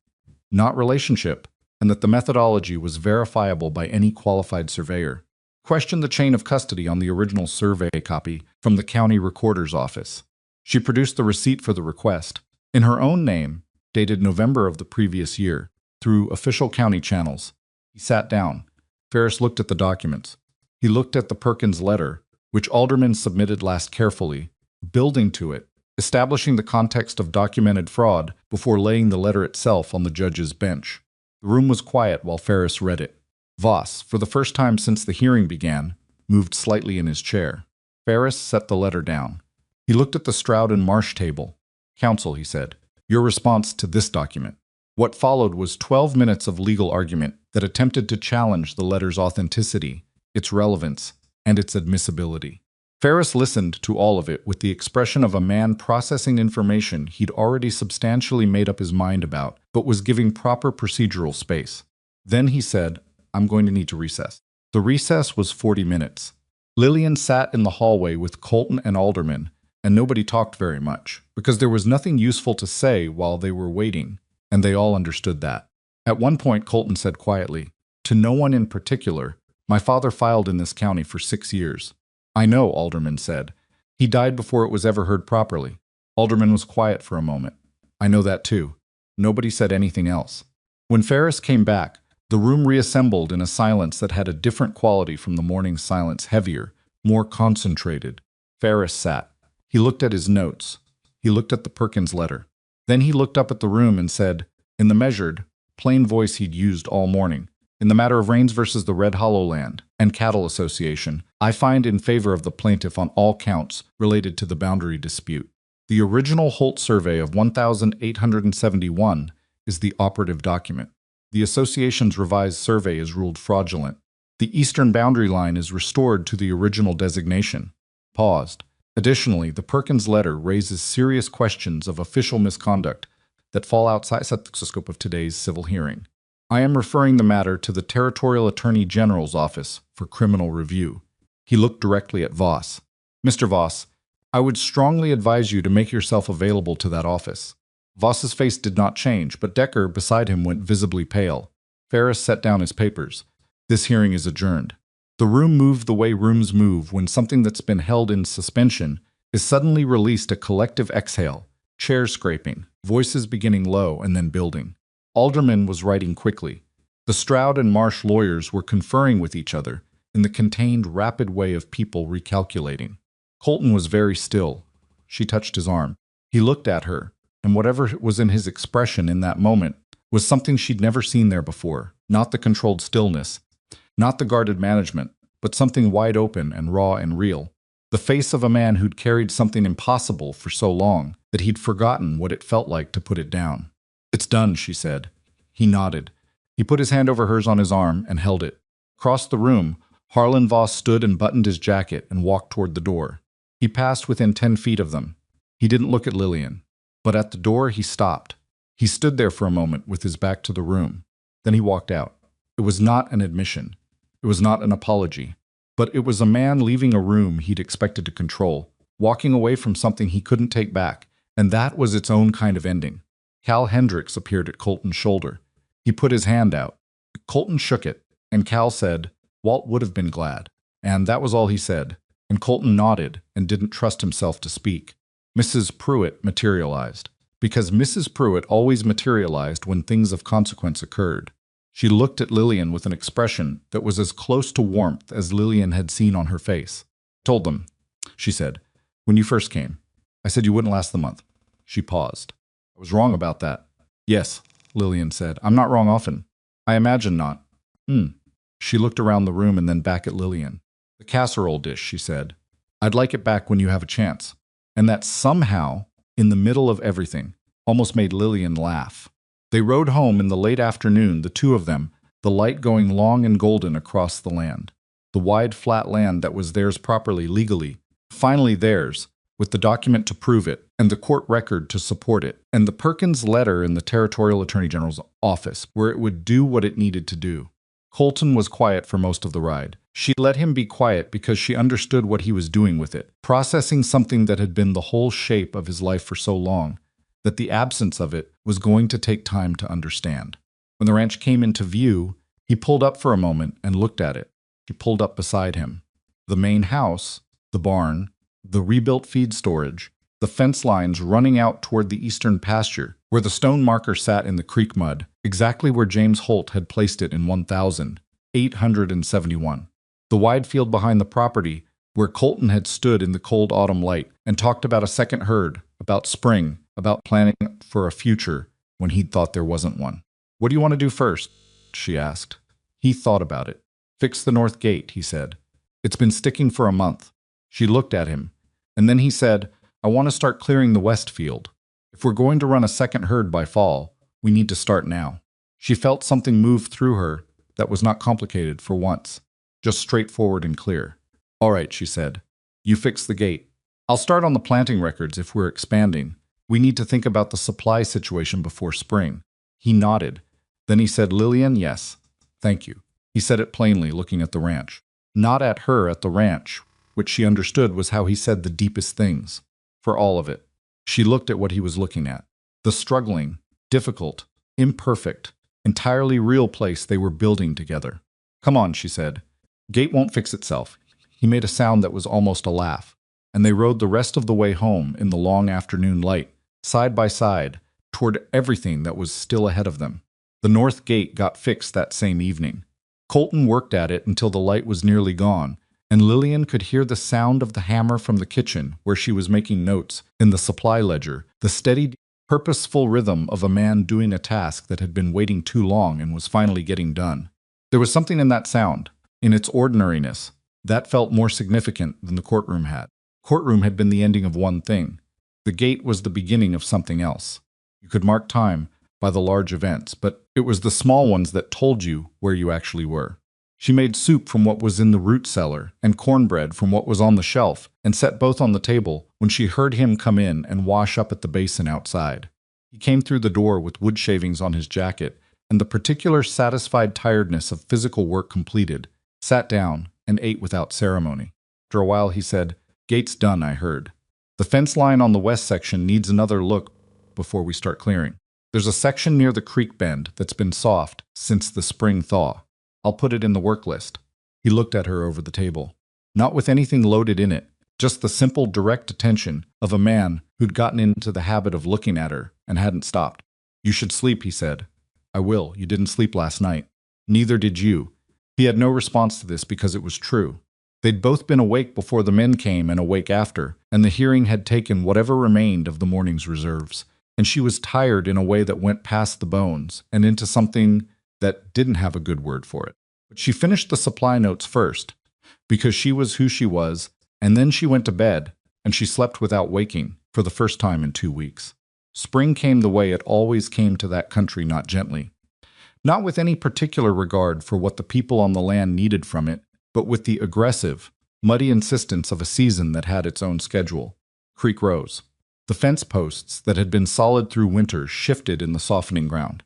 [SPEAKER 1] not relationship, and that the methodology was verifiable by any qualified surveyor. Questioned the chain of custody on the original survey copy from the county recorder's office. She produced the receipt for the request, in her own name, dated November of the previous year, through official county channels. He sat down. Ferris looked at the documents. He looked at the Perkins letter, which Alderman submitted last carefully, building to it, establishing the context of documented fraud before laying the letter itself on the judge's bench. The room was quiet while Ferris read it. Voss, for the first time since the hearing began, moved slightly in his chair. Ferris set the letter down. He looked at the Stroud and Marsh table. "Counsel," he said, "your response to this document." What followed was 12 minutes of legal argument that attempted to challenge the letter's authenticity, its relevance, and its admissibility. Ferris listened to all of it with the expression of a man processing information he'd already substantially made up his mind about, but was giving proper procedural space. Then he said, "I'm going to need to recess." The recess was 40 minutes. Lillian sat in the hallway with Colton and Alderman, and nobody talked very much, because there was nothing useful to say while they were waiting, and they all understood that. At one point, Colton said quietly, to no one in particular, "My father filed in this county for 6 years. "I know," Alderman said. "He died before it was ever heard properly." Alderman was quiet for a moment. "I know that too." Nobody said anything else. When Ferris came back, the room reassembled in a silence that had a different quality from the morning's silence, heavier, more concentrated. Ferris sat. He looked at his notes. He looked at the Perkins letter. Then he looked up at the room and said, in the measured, plain voice he'd used all morning, "In the matter of Rains versus the Red Hollow Land and Cattle Association, I find in favor of the plaintiff on all counts related to the boundary dispute. The original Holt survey of 1871 is the operative document. The association's revised survey is ruled fraudulent. The eastern boundary line is restored to the original designation." Paused. Additionally, the Perkins letter raises serious questions of official misconduct that fall outside the scope of today's civil hearing. I am referring the matter to the Territorial Attorney General's office for criminal review. He looked directly at Voss. "Mr. Voss, I would strongly advise you to make yourself available to that office." Voss's face did not change, but Decker beside him went visibly pale. Ferris set down his papers. "This hearing is adjourned." The room moved the way rooms move when something that's been held in suspension is suddenly released, a collective exhale, chairs scraping, voices beginning low and then building. Alderman was writing quickly. The Stroud and Marsh lawyers were conferring with each other in the contained, rapid way of people recalculating. Colton was very still. She touched his arm. He looked at her. and whatever was in his expression in that moment was something she'd never seen there before. Not the controlled stillness, not the guarded management, but something wide open and raw and real. The face of a man who'd carried something impossible for so long that he'd forgotten what it felt like to put it down. "It's done," she said. He nodded. He put his hand over hers on his arm and held it. Across the room, Harlan Voss stood and buttoned his jacket and walked toward the door. He passed within 10 feet of them. He didn't look at Lillian, but at the door he stopped. He stood there for a moment with his back to the room. Then he walked out. It was not an admission. It was not an apology. But it was a man leaving a room he'd expected to control, walking away from something he couldn't take back, and that was its own kind of ending. Cal Hendricks appeared at Colton's shoulder. He put his hand out. Colton shook it, and Cal said, "Walt would have been glad." And that was all he said, and Colton nodded and didn't trust himself to speak. Mrs. Pruitt materialized, because Mrs. Pruitt always materialized when things of consequence occurred. She looked at Lillian with an expression that was as close to warmth as Lillian had seen on her face. "Told them," she said, "when you first came. I said you wouldn't last the month." She paused. "I was wrong about that." "Yes," Lillian said. "I'm not wrong often." "I imagine not." She looked around the room and then back at Lillian. "The casserole dish," she said. "I'd like it back when you have a chance." And that somehow, in the middle of everything, almost made Lillian laugh. They rode home in the late afternoon, the two of them, the light going long and golden across the land. The wide, flat land that was theirs properly, legally. Finally theirs, with the document to prove it, and the court record to support it, and the Perkins letter in the Territorial Attorney General's office, where it would do what it needed to do. Colton was quiet for most of the ride. She let him be quiet because she understood what he was doing with it, processing something that had been the whole shape of his life for so long, that the absence of it was going to take time to understand. When the ranch came into view, he pulled up for a moment and looked at it. She pulled up beside him. The main house, the barn, the rebuilt feed storage, the fence lines running out toward the eastern pasture, where the stone marker sat in the creek mud, exactly where James Holt had placed it in 1871. The wide field behind the property, where Colton had stood in the cold autumn light and talked about a second herd, about spring, about planning for a future when he'd thought there wasn't one. "What do you want to do first?" she asked. He thought about it. "Fix the north gate," he said. "It's been sticking for a month." She looked at him, and then he said, "I want to start clearing the west field. If we're going to run a second herd by fall, we need to start now." She felt something move through her that was not complicated for once, just straightforward and clear. "All right," she said. "You fix the gate. I'll start on the planting records if we're expanding. We need to think about the supply situation before spring." He nodded. Then he said, "Lillian, yes. Thank you." He said it plainly, looking at the ranch. Not at her at the ranch, which she understood was how he said the deepest things. For all of it. She looked at what he was looking at. The struggling, difficult, imperfect, entirely real place they were building together. "Come on," she said. "Gate won't fix itself." He made a sound that was almost a laugh, and they rode the rest of the way home in the long afternoon light, side by side, toward everything that was still ahead of them. The north gate got fixed that same evening. Colton worked at it until the light was nearly gone, and Lillian could hear the sound of the hammer from the kitchen where she was making notes in the supply ledger, the steady, purposeful rhythm of a man doing a task that had been waiting too long and was finally getting done. There was something in that sound, in its ordinariness, that felt more significant than the courtroom had. Courtroom had been the ending of one thing. The gate was the beginning of something else. You could mark time by the large events, but it was the small ones that told you where you actually were. She made soup from what was in the root cellar and cornbread from what was on the shelf and set both on the table when she heard him come in and wash up at the basin outside. He came through the door with wood shavings on his jacket and the particular satisfied tiredness of physical work completed, sat down, and ate without ceremony. After a while he said, "Gate's done, I heard. The fence line on the west section needs another look before we start clearing. There's a section near the creek bend that's been soft since the spring thaw. I'll put it in the work list." He looked at her over the table. Not with anything loaded in it, just the simple, direct attention of a man who'd gotten into the habit of looking at her and hadn't stopped. "You should sleep," he said. "I will. You didn't sleep last night." "Neither did you." He had no response to this because it was true. They'd both been awake before the men came and awake after, and the hearing had taken whatever remained of the morning's reserves. and she was tired in a way that went past the bones and into something that didn't have a good word for it. But she finished the supply notes first, because she was who she was, and then she went to bed, and she slept without waking for the first time in 2 weeks. Spring came the way it always came to that country, not gently. Not with any particular regard for what the people on the land needed from it, but with the aggressive, muddy insistence of a season that had its own schedule. Creek rose. The fence posts that had been solid through winter shifted in the softening ground.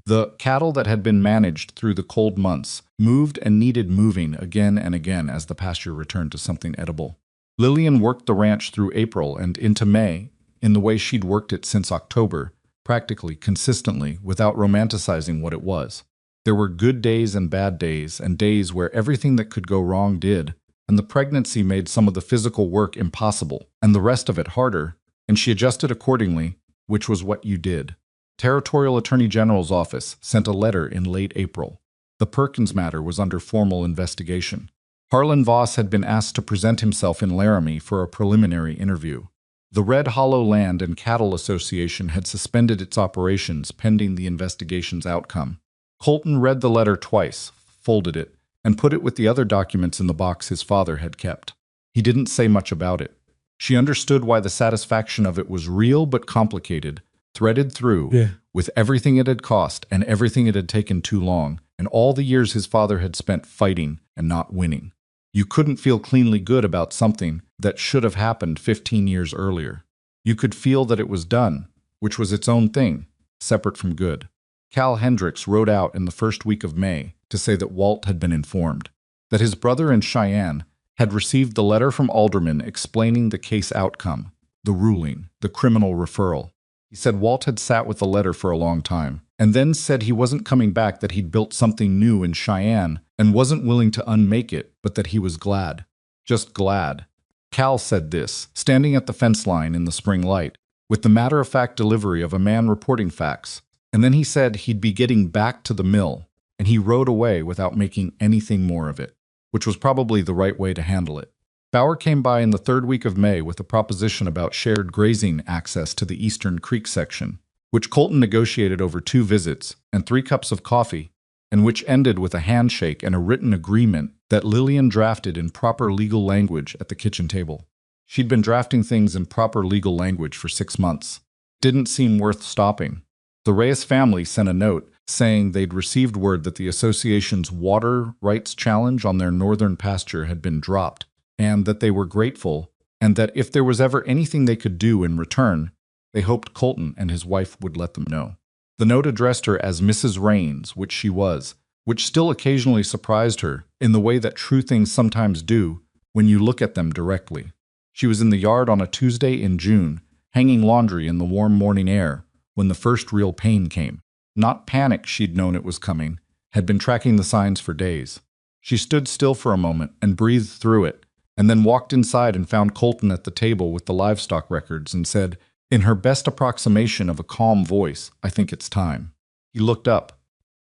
[SPEAKER 1] The cattle that had been managed through the cold months moved and needed moving again and again as the pasture returned to something edible. Lillian worked the ranch through April and into May in the way she'd worked it since October, practically consistently, without romanticizing what it was. There were good days and days where everything that could go wrong did, and the pregnancy made some of the physical work impossible, and the rest of it harder, and she adjusted accordingly, which was what you did. Territorial Attorney General's office sent a letter in late April. The Perkins matter was under formal investigation. Harlan Voss had been asked to present himself in Laramie for a preliminary interview. The Red Hollow Land and Cattle Association had suspended its operations pending the investigation's outcome. Colton read the letter twice, folded it, and put it with the otter documents in the box his father had kept. He didn't say much about it. She understood why the satisfaction of it was real but complicated, threaded through with everything it had cost and everything it had taken too long, and all the years his father had spent fighting and not winning. You couldn't feel cleanly good about something that should have happened 15 years earlier. You could feel that it was done, which was its own thing, separate from good. Cal Hendricks wrote out in the first week of May to say that Walt had been informed, that his brother in Cheyenne had received the letter from Alderman explaining the case outcome, the ruling, the criminal referral. He said Walt had sat with the letter for a long time, and then said he wasn't coming back, that he'd built something new in Cheyenne and wasn't willing to unmake it, but that he was glad. Just glad. Cal said this, standing at the fence line in the spring light, with the matter-of-fact delivery of a man reporting facts, and then he said he'd be getting back to the mill, and he rode away without making anything more of it, which was probably the right way to handle it. Bauer came by in the third week of May with a proposition about shared grazing access to the Eastern Creek section, which Colton negotiated over 2 visits and 3 cups of coffee, and which ended with a handshake and a written agreement that Lillian drafted in proper legal language at the kitchen table. She'd been drafting things in proper legal language for 6 months. Didn't seem worth stopping. The Reyes family sent a note saying they'd received word that the association's water rights challenge on their northern pasture had been dropped, and that they were grateful, and that if there was ever anything they could do in return, they hoped Colton and his wife would let them know. The note addressed her as Mrs. Raines, which she was, which still occasionally surprised her in the way that true things sometimes do when you look at them directly. She was in the yard on a Tuesday in June, hanging laundry in the warm morning air, when the first real pain came. Not panic, she'd known it was coming, had been tracking the signs for days. She stood still for a moment and breathed through it, and then walked inside and found Colton at the table with the livestock records and said, in her best approximation of a calm voice, "I think it's time." He looked up.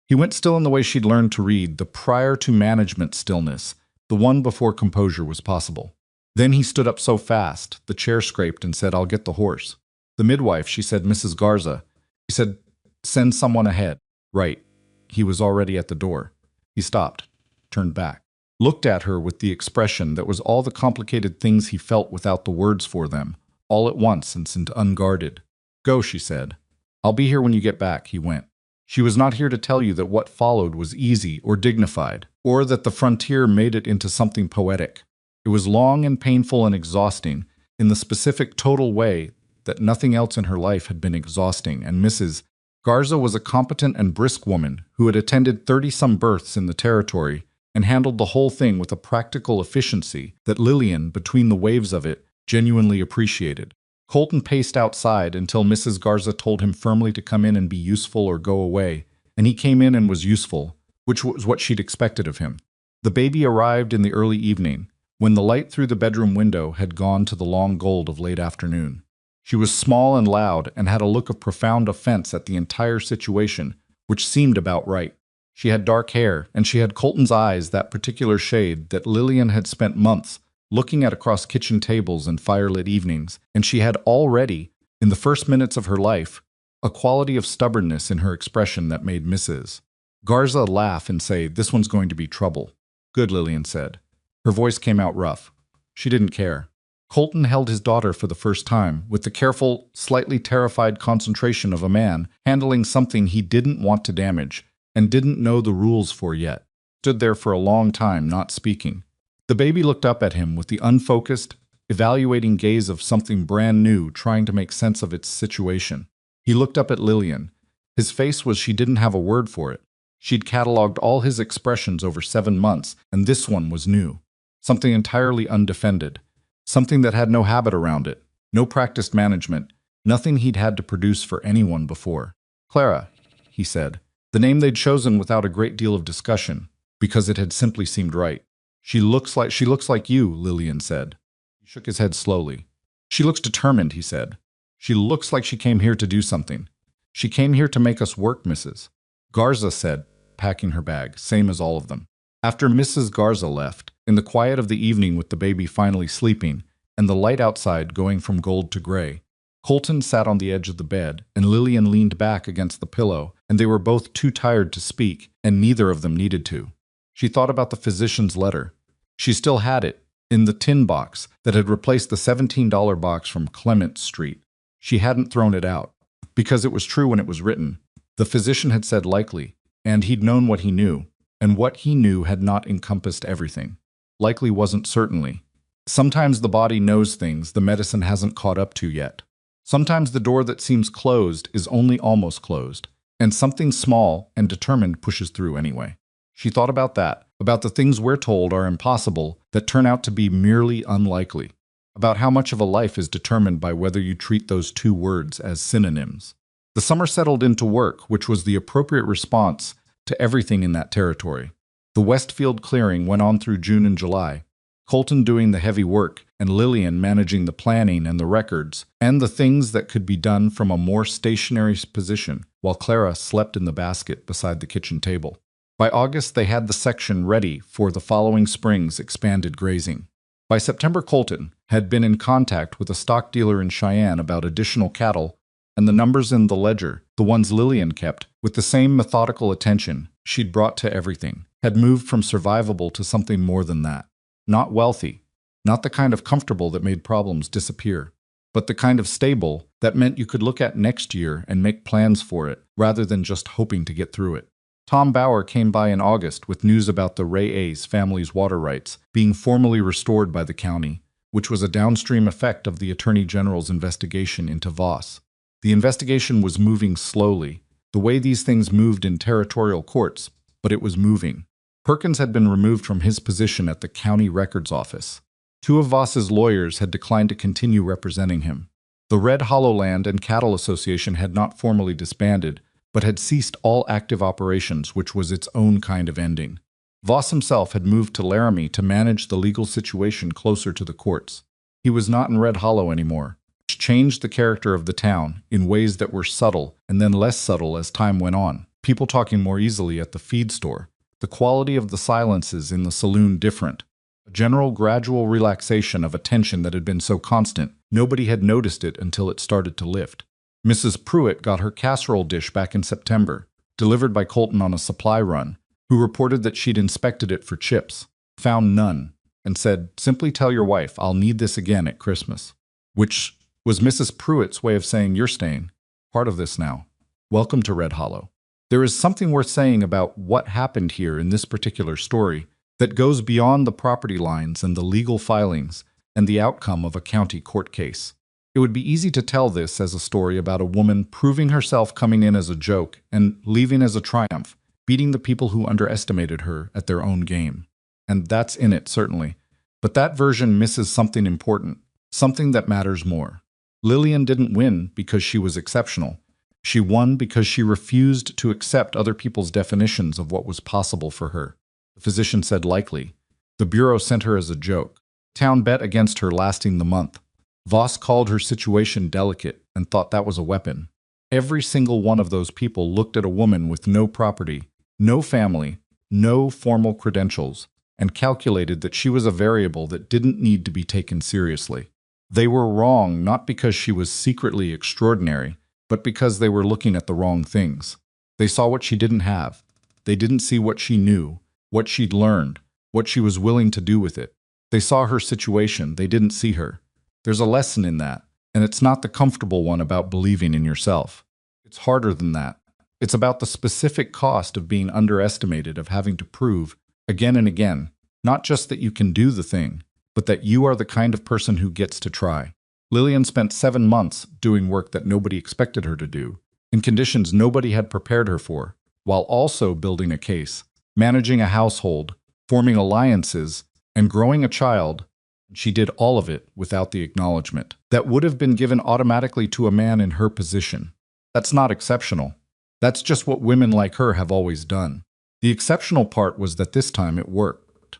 [SPEAKER 1] He went still in the way she'd learned to read, the prior to management stillness, the one before composure was possible. Then he stood up so fast, the chair scraped, and said, "I'll get the horse." The midwife, she said, "Mrs. Garza." He said, "Send someone ahead." Right. He was already at the door. He stopped, turned back, looked at her with the expression that was all the complicated things he felt without the words for them, all at once and seemed unguarded. "Go," she said. "I'll be here when you get back." He went. She was not here to tell you that what followed was easy or dignified, or that the frontier made it into something poetic. It was long and painful and exhausting, in the specific total way that nothing else in her life had been exhausting, and Mrs. Garza was a competent and brisk woman who had attended 30-some births in the territory and handled the whole thing with a practical efficiency that Lillian, between the waves of it, genuinely appreciated. Colton paced outside until Mrs. Garza told him firmly to come in and be useful or go away, and he came in and was useful, which was what she'd expected of him. The baby arrived in the early evening, when the light through the bedroom window had gone to the long gold of late afternoon. She was small and loud and had a look of profound offense at the entire situation, which seemed about right. She had dark hair, and she had Colton's eyes, that particular shade that Lillian had spent months looking at across kitchen tables and firelit evenings, and she had already, in the first minutes of her life, a quality of stubbornness in her expression that made Mrs. Garza laugh and say, "This one's going to be trouble." "Good," Lillian said. Her voice came out rough. She didn't care. Colton held his daughter for the first time, with the careful, slightly terrified concentration of a man handling something he didn't want to damage and didn't know the rules for yet. Stood there for a long time, not speaking. The baby looked up at him with the unfocused, evaluating gaze of something brand new trying to make sense of its situation. He looked up at Lillian. His face was she didn't have a word for it. She'd cataloged all his expressions over 7 months, and this one was new. Something entirely undefended. Something that had no habit around it, no practiced management, nothing he'd had to produce for anyone before. "Clara," he said, the name they'd chosen without a great deal of discussion, because it had simply seemed right. She looks like you," Lillian said. He shook his head slowly. "She looks determined," he said. "She looks like she came here to do something. She came here to make us work, Mrs. Garza said, packing her bag, same as all of them. After Mrs. Garza left, in the quiet of the evening with the baby finally sleeping, and the light outside going from gold to gray, Colton sat on the edge of the bed, and Lillian leaned back against the pillow, and they were both too tired to speak, and neither of them needed to. She thought about the physician's letter. She still had it, in the tin box that had replaced the $17 box from Clement Street. She hadn't thrown it out, because it was true when it was written. The physician had said likely, and he'd known what he knew, and what he knew had not encompassed everything. Likely wasn't certainly. Sometimes the body knows things the medicine hasn't caught up to yet. Sometimes the door that seems closed is only almost closed, and something small and determined pushes through anyway. She thought about that, about the things we're told are impossible that turn out to be merely unlikely, about how much of a life is determined by whether you treat those two words as synonyms. The summer settled into work, which was the appropriate response to everything in that territory. The Westfield clearing went on through June and July, Colton doing the heavy work and Lillian managing the planning and the records and the things that could be done from a more stationary position, while Clara slept in the basket beside the kitchen table. By August, they had the section ready for the following spring's expanded grazing. By September, Colton had been in contact with a stock dealer in Cheyenne about additional cattle, and the numbers in the ledger, the ones Lillian kept, with the same methodical attention she'd brought to everything, had moved from survivable to something more than that. Not wealthy, not the kind of comfortable that made problems disappear, but the kind of stable that meant you could look at next year and make plans for it, rather than just hoping to get through it. Tom Bauer came by in August with news about the Ray A's family's water rights being formally restored by the county, which was a downstream effect of the Attorney General's investigation into Voss. The investigation was moving slowly, the way these things moved in territorial courts, but it was moving. Perkins had been removed from his position at the county records office. 2 of Voss's lawyers had declined to continue representing him. The Red Hollow Land and Cattle Association had not formally disbanded, but had ceased all active operations, which was its own kind of ending. Voss himself had moved to Laramie to manage the legal situation closer to the courts. He was not in Red Hollow anymore, which changed the character of the town in ways that were subtle and then less subtle as time went on. People talking more easily at the feed store. The quality of the silences in the saloon different. A general gradual relaxation of a tension that had been so constant, nobody had noticed it until it started to lift. Mrs. Pruitt got her casserole dish back in September, delivered by Colton on a supply run, who reported that she'd inspected it for chips, found none, and said, "Simply tell your wife I'll need this again at Christmas." Which was Mrs. Pruitt's way of saying, "You're staying. Part of this now. Welcome to Red Hollow." There is something worth saying about what happened here in this particular story that goes beyond the property lines and the legal filings and the outcome of a county court case. It would be easy to tell this as a story about a woman proving herself coming in as a joke and leaving as a triumph, beating the people who underestimated her at their own game. And that's in it, certainly. But that version misses something important, something that matters more. Lillian didn't win because she was exceptional. She won because she refused to accept other people's definitions of what was possible for her. The physician said likely. The Bureau sent her as a joke. Town bet against her lasting the month. Voss called her situation delicate and thought that was a weapon. Every single one of those people looked at a woman with no property, no family, no formal credentials, and calculated that she was a variable that didn't need to be taken seriously. They were wrong not because she was secretly extraordinary, but because they were looking at the wrong things. They saw what she didn't have. They didn't see what she knew, what she'd learned, what she was willing to do with it. They saw her situation, they didn't see her. There's a lesson in that, and it's not the comfortable one about believing in yourself. It's harder than that. It's about the specific cost of being underestimated, of having to prove, again and again, not just that you can do the thing, but that you are the kind of person who gets to try. Lillian spent 7 months doing work that nobody expected her to do, in conditions nobody had prepared her for, while also building a case, managing a household, forming alliances, and growing a child. She did all of it without the acknowledgement that would have been given automatically to a man in her position. That's not exceptional. That's just what women like her have always done. The exceptional part was that this time it worked.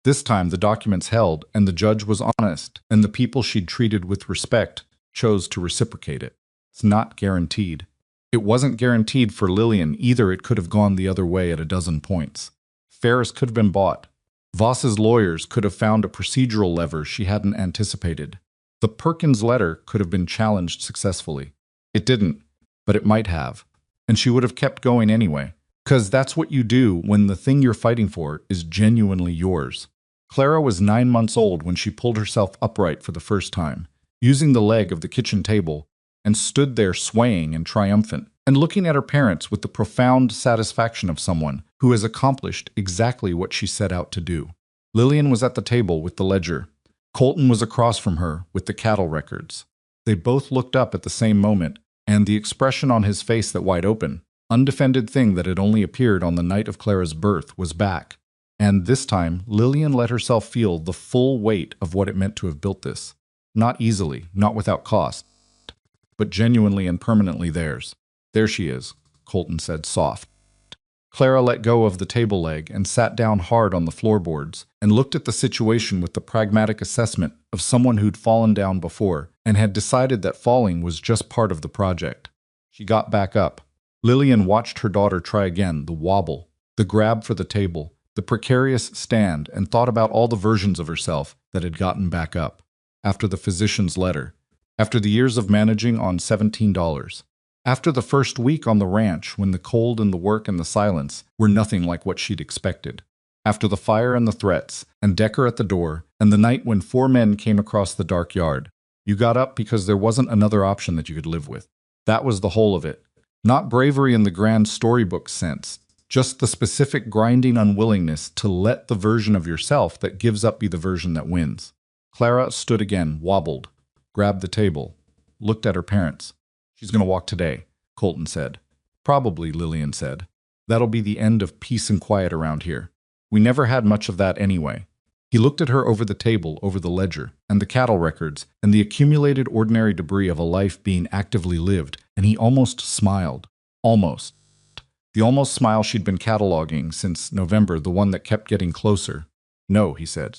[SPEAKER 1] This time the documents held, and the judge was honest, and the people she'd treated with respect chose to reciprocate it. It's not guaranteed. It wasn't guaranteed for Lillian either. It could have gone the other way at a dozen points. Ferris could have been bought. Voss's lawyers could have found a procedural lever she hadn't anticipated. The Perkins letter could have been challenged successfully. It didn't, but it might have. And she would have kept going anyway, because that's what you do when the thing you're fighting for is genuinely yours. Clara was 9 months old when she pulled herself upright for the first time, using the leg of the kitchen table, and stood there swaying and triumphant, and looking at her parents with the profound satisfaction of someone who has accomplished exactly what she set out to do. Lillian was at the table with the ledger. Colton was across from her with the cattle records. They both looked up at the same moment, and the expression on his face, that wide open, undefended thing that had only appeared on the night of Clara's birth, was back. And this time, Lillian let herself feel the full weight of what it meant to have built this. Not easily, not without cost, but genuinely and permanently theirs. There she is, Colton said, soft. Clara let go of the table leg and sat down hard on the floorboards and looked at the situation with the pragmatic assessment of someone who'd fallen down before and had decided that falling was just part of the project. She got back up. Lillian watched her daughter try again, the wobble, the grab for the table, the precarious stand, and thought about all the versions of herself that had gotten back up. After the physician's letter, after the years of managing on $17, after the first week on the ranch when the cold and the work and the silence were nothing like what she'd expected, after the fire and the threats, and Decker at the door, and the night when 4 men came across the dark yard. You got up because there wasn't another option that you could live with. That was the whole of it. Not bravery in the grand storybook sense, just the specific grinding unwillingness to let the version of yourself that gives up be the version that wins. Clara stood again, wobbled, grabbed the table, looked at her parents. She's going to walk today, Colton said. Probably, Lillian said. That'll be the end of peace and quiet around here. We never had much of that anyway. He looked at her over the table, over the ledger, and the cattle records, and the accumulated ordinary debris of a life being actively lived, and he almost smiled. Almost. The almost smile she'd been cataloging since November, the one that kept getting closer. No, he said.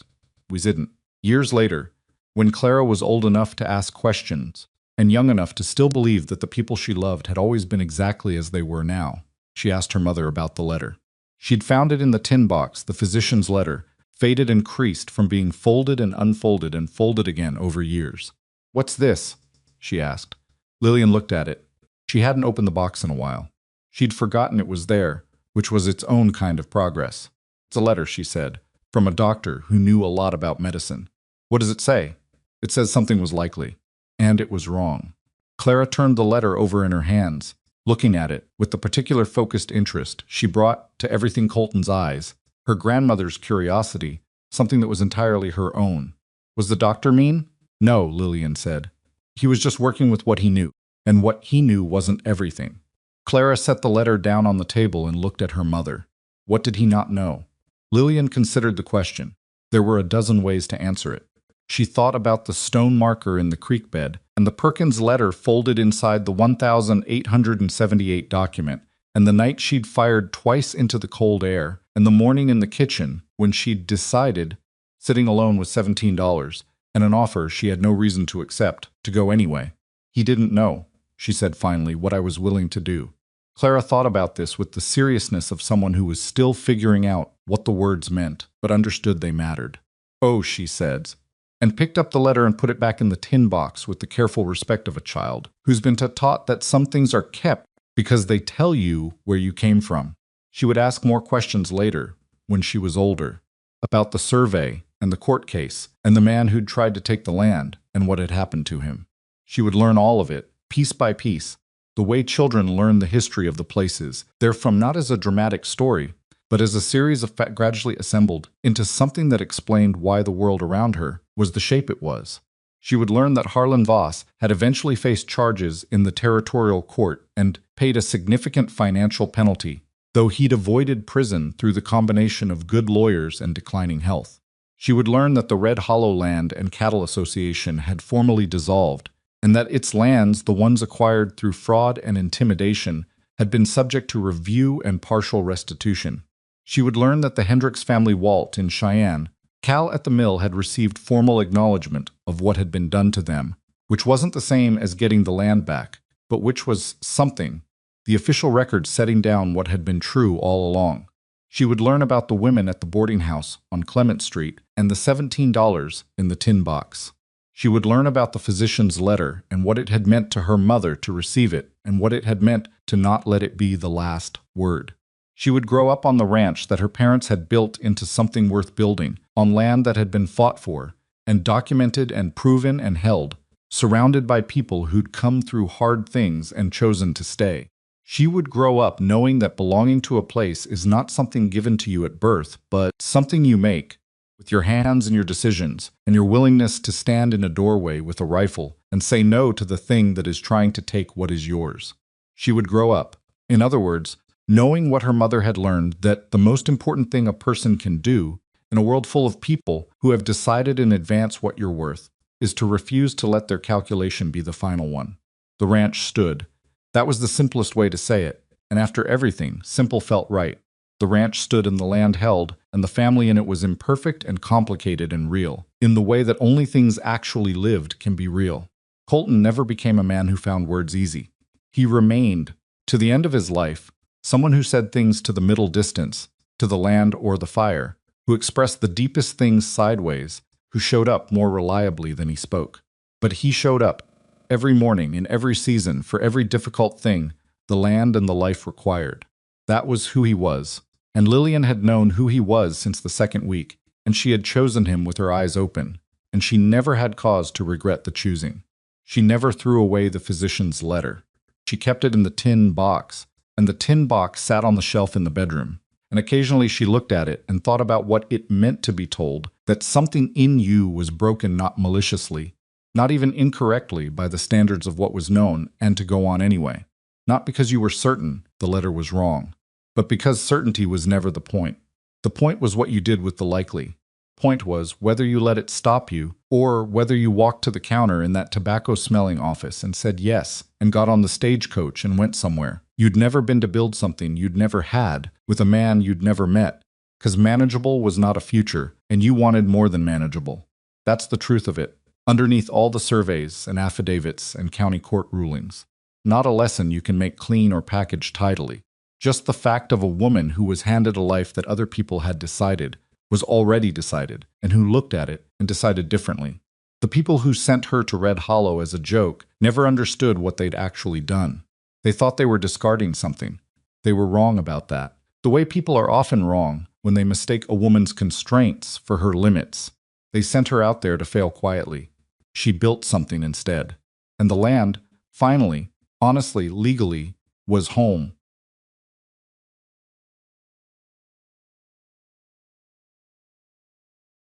[SPEAKER 1] We didn't. Years later, when Clara was old enough to ask questions, and young enough to still believe that the people she loved had always been exactly as they were now, she asked her mother about the letter. She'd found it in the tin box, the physician's letter, faded and creased from being folded and folded again over years. What's this? She asked. Lillian looked at it. She hadn't opened the box in a while. She'd forgotten it was there, which was its own kind of progress. It's a letter, she said, from a doctor who knew a lot about medicine. What does it say? It says something was likely. And it was wrong. Clara turned the letter over in her hands, looking at it with the particular focused interest she brought to everything Colton's eyes, her grandmother's curiosity, something that was entirely her own. Was the doctor mean? No, Lillian said. He was just working with what he knew, and what he knew wasn't everything. Clara set the letter down on the table and looked at her mother. What did he not know? Lillian considered the question. There were a dozen ways to answer it. She thought about the stone marker in the creek bed and the Perkins letter folded inside the 1,878 document, and the night she'd fired twice into the cold air, and the morning in the kitchen when she'd decided, sitting alone with $17 and an offer she had no reason to accept, to go anyway. He didn't know, she said finally, what I was willing to do. Clara thought about this with the seriousness of someone who was still figuring out what the words meant, but understood they mattered. Oh, she said, and picked up the letter and put it back in the tin box with the careful respect of a child who's been taught that some things are kept because they tell you where you came from. She would ask more questions later, when she was older, about the survey and the court case and the man who'd tried to take the land and what had happened to him. She would learn all of it, piece by piece, the way children learn the history of the places they're from, not as a dramatic story, but as a series of facts gradually assembled into something that explained why the world around her was the shape it was. She would learn that Harlan Voss had eventually faced charges in the territorial court and paid a significant financial penalty, though he'd avoided prison through the combination of good lawyers and declining health. She would learn that the Red Hollow Land and Cattle Association had formally dissolved, and that its lands, the ones acquired through fraud and intimidation, had been subject to review and partial restitution. She would learn that the Hendricks family vault in Cheyenne, Cal at the mill had received formal acknowledgement of what had been done to them, which wasn't the same as getting the land back, but which was something, the official record setting down what had been true all along. She would learn about the women at the boarding house on Clement Street and the $17 in the tin box. She would learn about the physician's letter and what it had meant to her mother to receive it and what it had meant to not let it be the last word. She would grow up on the ranch that her parents had built into something worth building, on land that had been fought for, and documented and proven and held, surrounded by people who'd come through hard things and chosen to stay. She would grow up knowing that belonging to a place is not something given to you at birth, but something you make, with your hands and your decisions, and your willingness to stand in a doorway with a rifle and say no to the thing that is trying to take what is yours. She would grow up, in other words, knowing what her mother had learned, that the most important thing a person can do, in a world full of people who have decided in advance what you're worth, is to refuse to let their calculation be the final one. The ranch stood. That was the simplest way to say it, and after everything, simple felt right. The ranch stood and the land held, and the family in it was imperfect and complicated and real, in the way that only things actually lived can be real. Colton never became a man who found words easy. He remained, to the end of his life, someone who said things to the middle distance, to the land or the fire, who expressed the deepest things sideways, who showed up more reliably than he spoke. But he showed up, every morning, in every season, for every difficult thing the land and the life required. That was who he was, and Lillian had known who he was since the second week, and she had chosen him with her eyes open, and she never had cause to regret the choosing. She never threw away the physician's letter. She kept it in the tin box, and the tin box sat on the shelf in the bedroom, and occasionally she looked at it and thought about what it meant to be told that something in you was broken not maliciously, not even incorrectly by the standards of what was known, and to go on anyway. Not because you were certain the letter was wrong, but because certainty was never the point. The point was what you did with the likely. Point was whether you let it stop you, or whether you walked to the counter in that tobacco-smelling office and said yes, and got on the stagecoach and went somewhere. You'd never been to build something you'd never had, with a man you'd never met, because manageable was not a future, and you wanted more than manageable. That's the truth of it, underneath all the surveys and affidavits and county court rulings. Not a lesson you can make clean or package tidily. Just the fact of a woman who was handed a life that other people had decided, was already decided, and who looked at it and decided differently. The people who sent her to Red Hollow as a joke never understood what they'd actually done. They thought they were discarding something. They were wrong about that. The way people are often wrong when they mistake a woman's constraints for her limits. They sent her out there to fail quietly. She built something instead. And the land, finally, honestly, legally, was home.